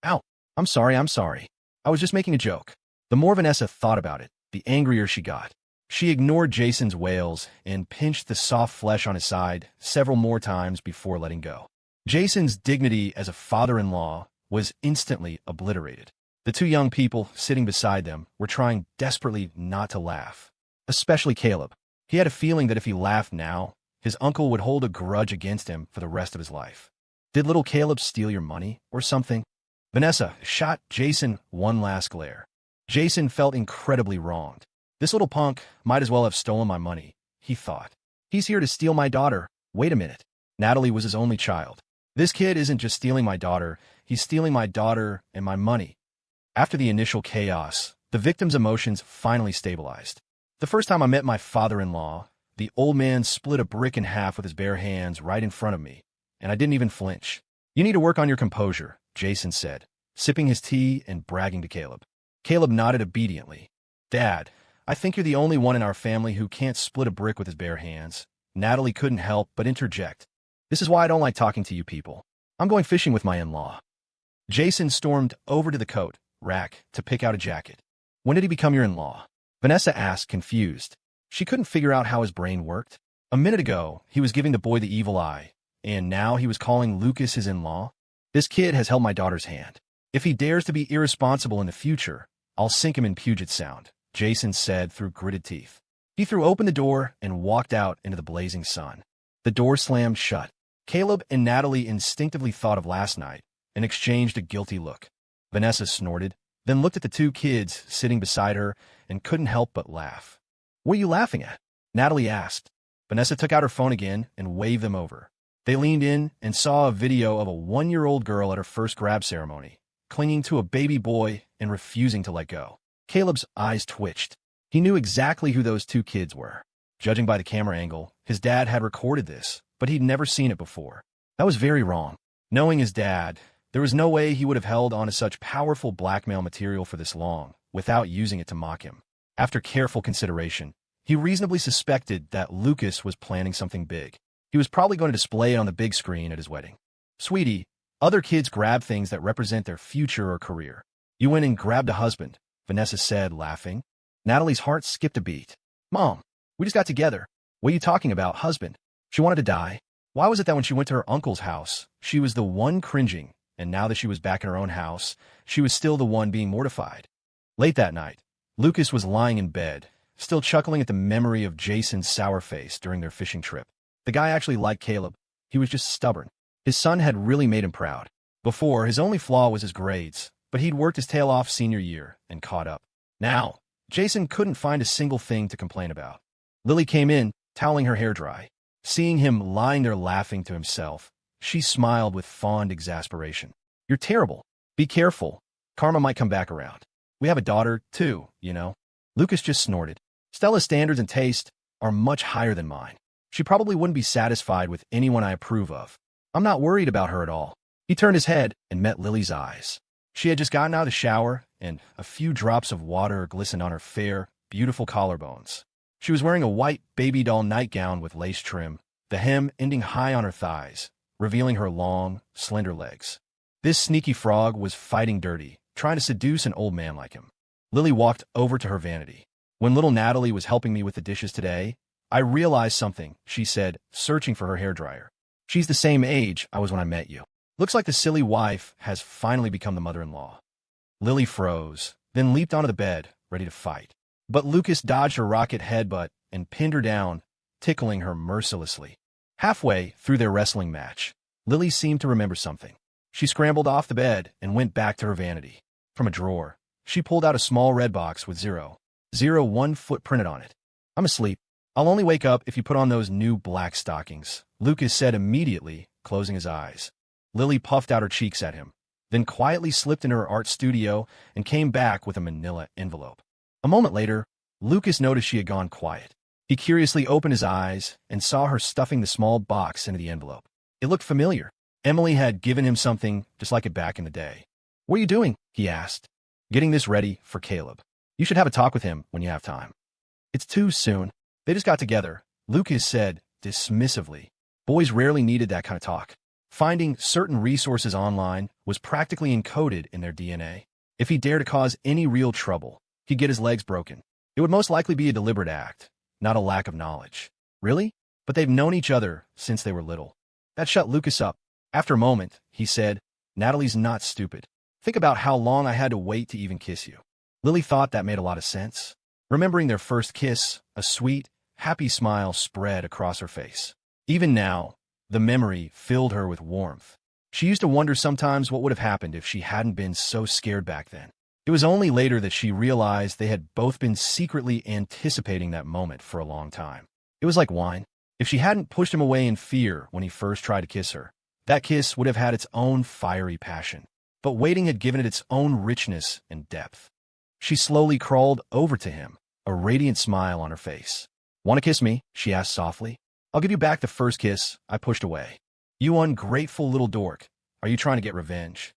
"Ow, I'm sorry. I was just making a joke." The more Vanessa thought about it, the angrier she got. She ignored Jason's wails and pinched the soft flesh on his side several more times before letting go. Jason's dignity as a father-in-law was instantly obliterated. The two young people sitting beside them were trying desperately not to laugh, especially Caleb. He had a feeling that if he laughed now, his uncle would hold a grudge against him for the rest of his life. Did little Caleb steal your money or something? Vanessa shot Jason one last glare. Jason felt incredibly wronged. This little punk might as well have stolen my money, he thought. He's here to steal my daughter. Wait a minute. Natalie was his only child. This kid isn't just stealing my daughter, he's stealing my daughter and my money. After the initial chaos, the victim's emotions finally stabilized. The first time I met my father-in-law, the old man split a brick in half with his bare hands right in front of me, and I didn't even flinch. "You need to work on your composure," Jason said, sipping his tea and bragging to Caleb. Caleb nodded obediently. "Dad, I think you're the only one in our family who can't split a brick with his bare hands." Natalie couldn't help but interject. "This is why I don't like talking to you people. I'm going fishing with my in-law." Jason stormed over to the coat rack to pick out a jacket. "When did he become your in-law?" Vanessa asked, confused. She couldn't figure out how his brain worked. A minute ago, he was giving the boy the evil eye, and now he was calling Lucas his in-law. "This kid has held my daughter's hand. If he dares to be irresponsible in the future, I'll sink him in Puget Sound," Jason said through gritted teeth. He threw open the door and walked out into the blazing sun. The door slammed shut. Caleb and Natalie instinctively thought of last night and exchanged a guilty look. Vanessa snorted, then looked at the two kids sitting beside her and couldn't help but laugh. "What are you laughing at?" Natalie asked. Vanessa took out her phone again and waved them over. They leaned in and saw a video of a 1-year-old girl at her first grab ceremony, clinging to a baby boy and refusing to let go. Caleb's eyes twitched. He knew exactly who those two kids were. Judging by the camera angle, his dad had recorded this, but he'd never seen it before. That was very wrong. Knowing his dad, there was no way he would have held on to such powerful blackmail material for this long without using it to mock him. After careful consideration, he reasonably suspected that Lucas was planning something big. He was probably going to display it on the big screen at his wedding. "Sweetie, other kids grab things that represent their future or career. You went and grabbed a husband," Vanessa said, laughing. Natalie's heart skipped a beat. "Mom, we just got together. What are you talking about, husband?" She wanted to die. Why was it that when she went to her uncle's house, she was the one cringing, and now that she was back in her own house, she was still the one being mortified? Late that night, Lucas was lying in bed, still chuckling at the memory of Jason's sour face during their fishing trip. The guy actually liked Caleb. He was just stubborn. His son had really made him proud. Before, his only flaw was his grades, but he'd worked his tail off senior year and caught up. Now, Jason couldn't find a single thing to complain about. Lily came in, toweling her hair dry. Seeing him lying there laughing to himself, she smiled with fond exasperation. "You're terrible. Be careful. Karma might come back around. We have a daughter, too, you know." Lucas just snorted. "Stella's standards and taste are much higher than mine. She probably wouldn't be satisfied with anyone I approve of. I'm not worried about her at all." He turned his head and met Lily's eyes. She had just gotten out of the shower, and a few drops of water glistened on her fair, beautiful collarbones. She was wearing a white baby doll nightgown with lace trim, the hem ending high on her thighs, revealing her long, slender legs. This sneaky frog was fighting dirty, trying to seduce an old man like him. Lily walked over to her vanity. When little Natalie was helping me with the dishes today, I realized something, she said, searching for her hairdryer. She's the same age I was when I met you. Looks like the silly wife has finally become the mother-in-law. Lily froze, then leaped onto the bed, ready to fight. But Lucas dodged her rocket headbutt and pinned her down, tickling her mercilessly. Halfway through their wrestling match, Lily seemed to remember something. She scrambled off the bed and went back to her vanity. From a drawer, she pulled out a small red box with 001 foot printed on it. I'm asleep. I'll only wake up if you put on those new black stockings, Lucas said immediately, closing his eyes. Lily puffed out her cheeks at him, then quietly slipped into her art studio and came back with a manila envelope. A moment later, Lucas noticed she had gone quiet. He curiously opened his eyes and saw her stuffing the small box into the envelope. It looked familiar. Emily had given him something just like it back in the day. What are you doing? He asked. Getting this ready for Caleb. You should have a talk with him when you have time. It's too soon. They just got together, Lucas said dismissively. Boys rarely needed that kind of talk. Finding certain resources online was practically encoded in their DNA. If he dared to cause any real trouble, he'd get his legs broken. It would most likely be a deliberate act, not a lack of knowledge. Really? But they've known each other since they were little. That shut Lucas up. After a moment, he said, Natalie's not stupid. Think about how long I had to wait to even kiss you. Lily thought that made a lot of sense. Remembering their first kiss, a sweet, happy smile spread across her face. Even now, the memory filled her with warmth. She used to wonder sometimes what would have happened if she hadn't been so scared back then. It was only later that she realized they had both been secretly anticipating that moment for a long time. It was like wine. If she hadn't pushed him away in fear when he first tried to kiss her, that kiss would have had its own fiery passion. But waiting had given it its own richness and depth. She slowly crawled over to him, a radiant smile on her face. Want to kiss me? She asked softly. I'll give you back the first kiss I pushed away. You ungrateful little dork. Are you trying to get revenge?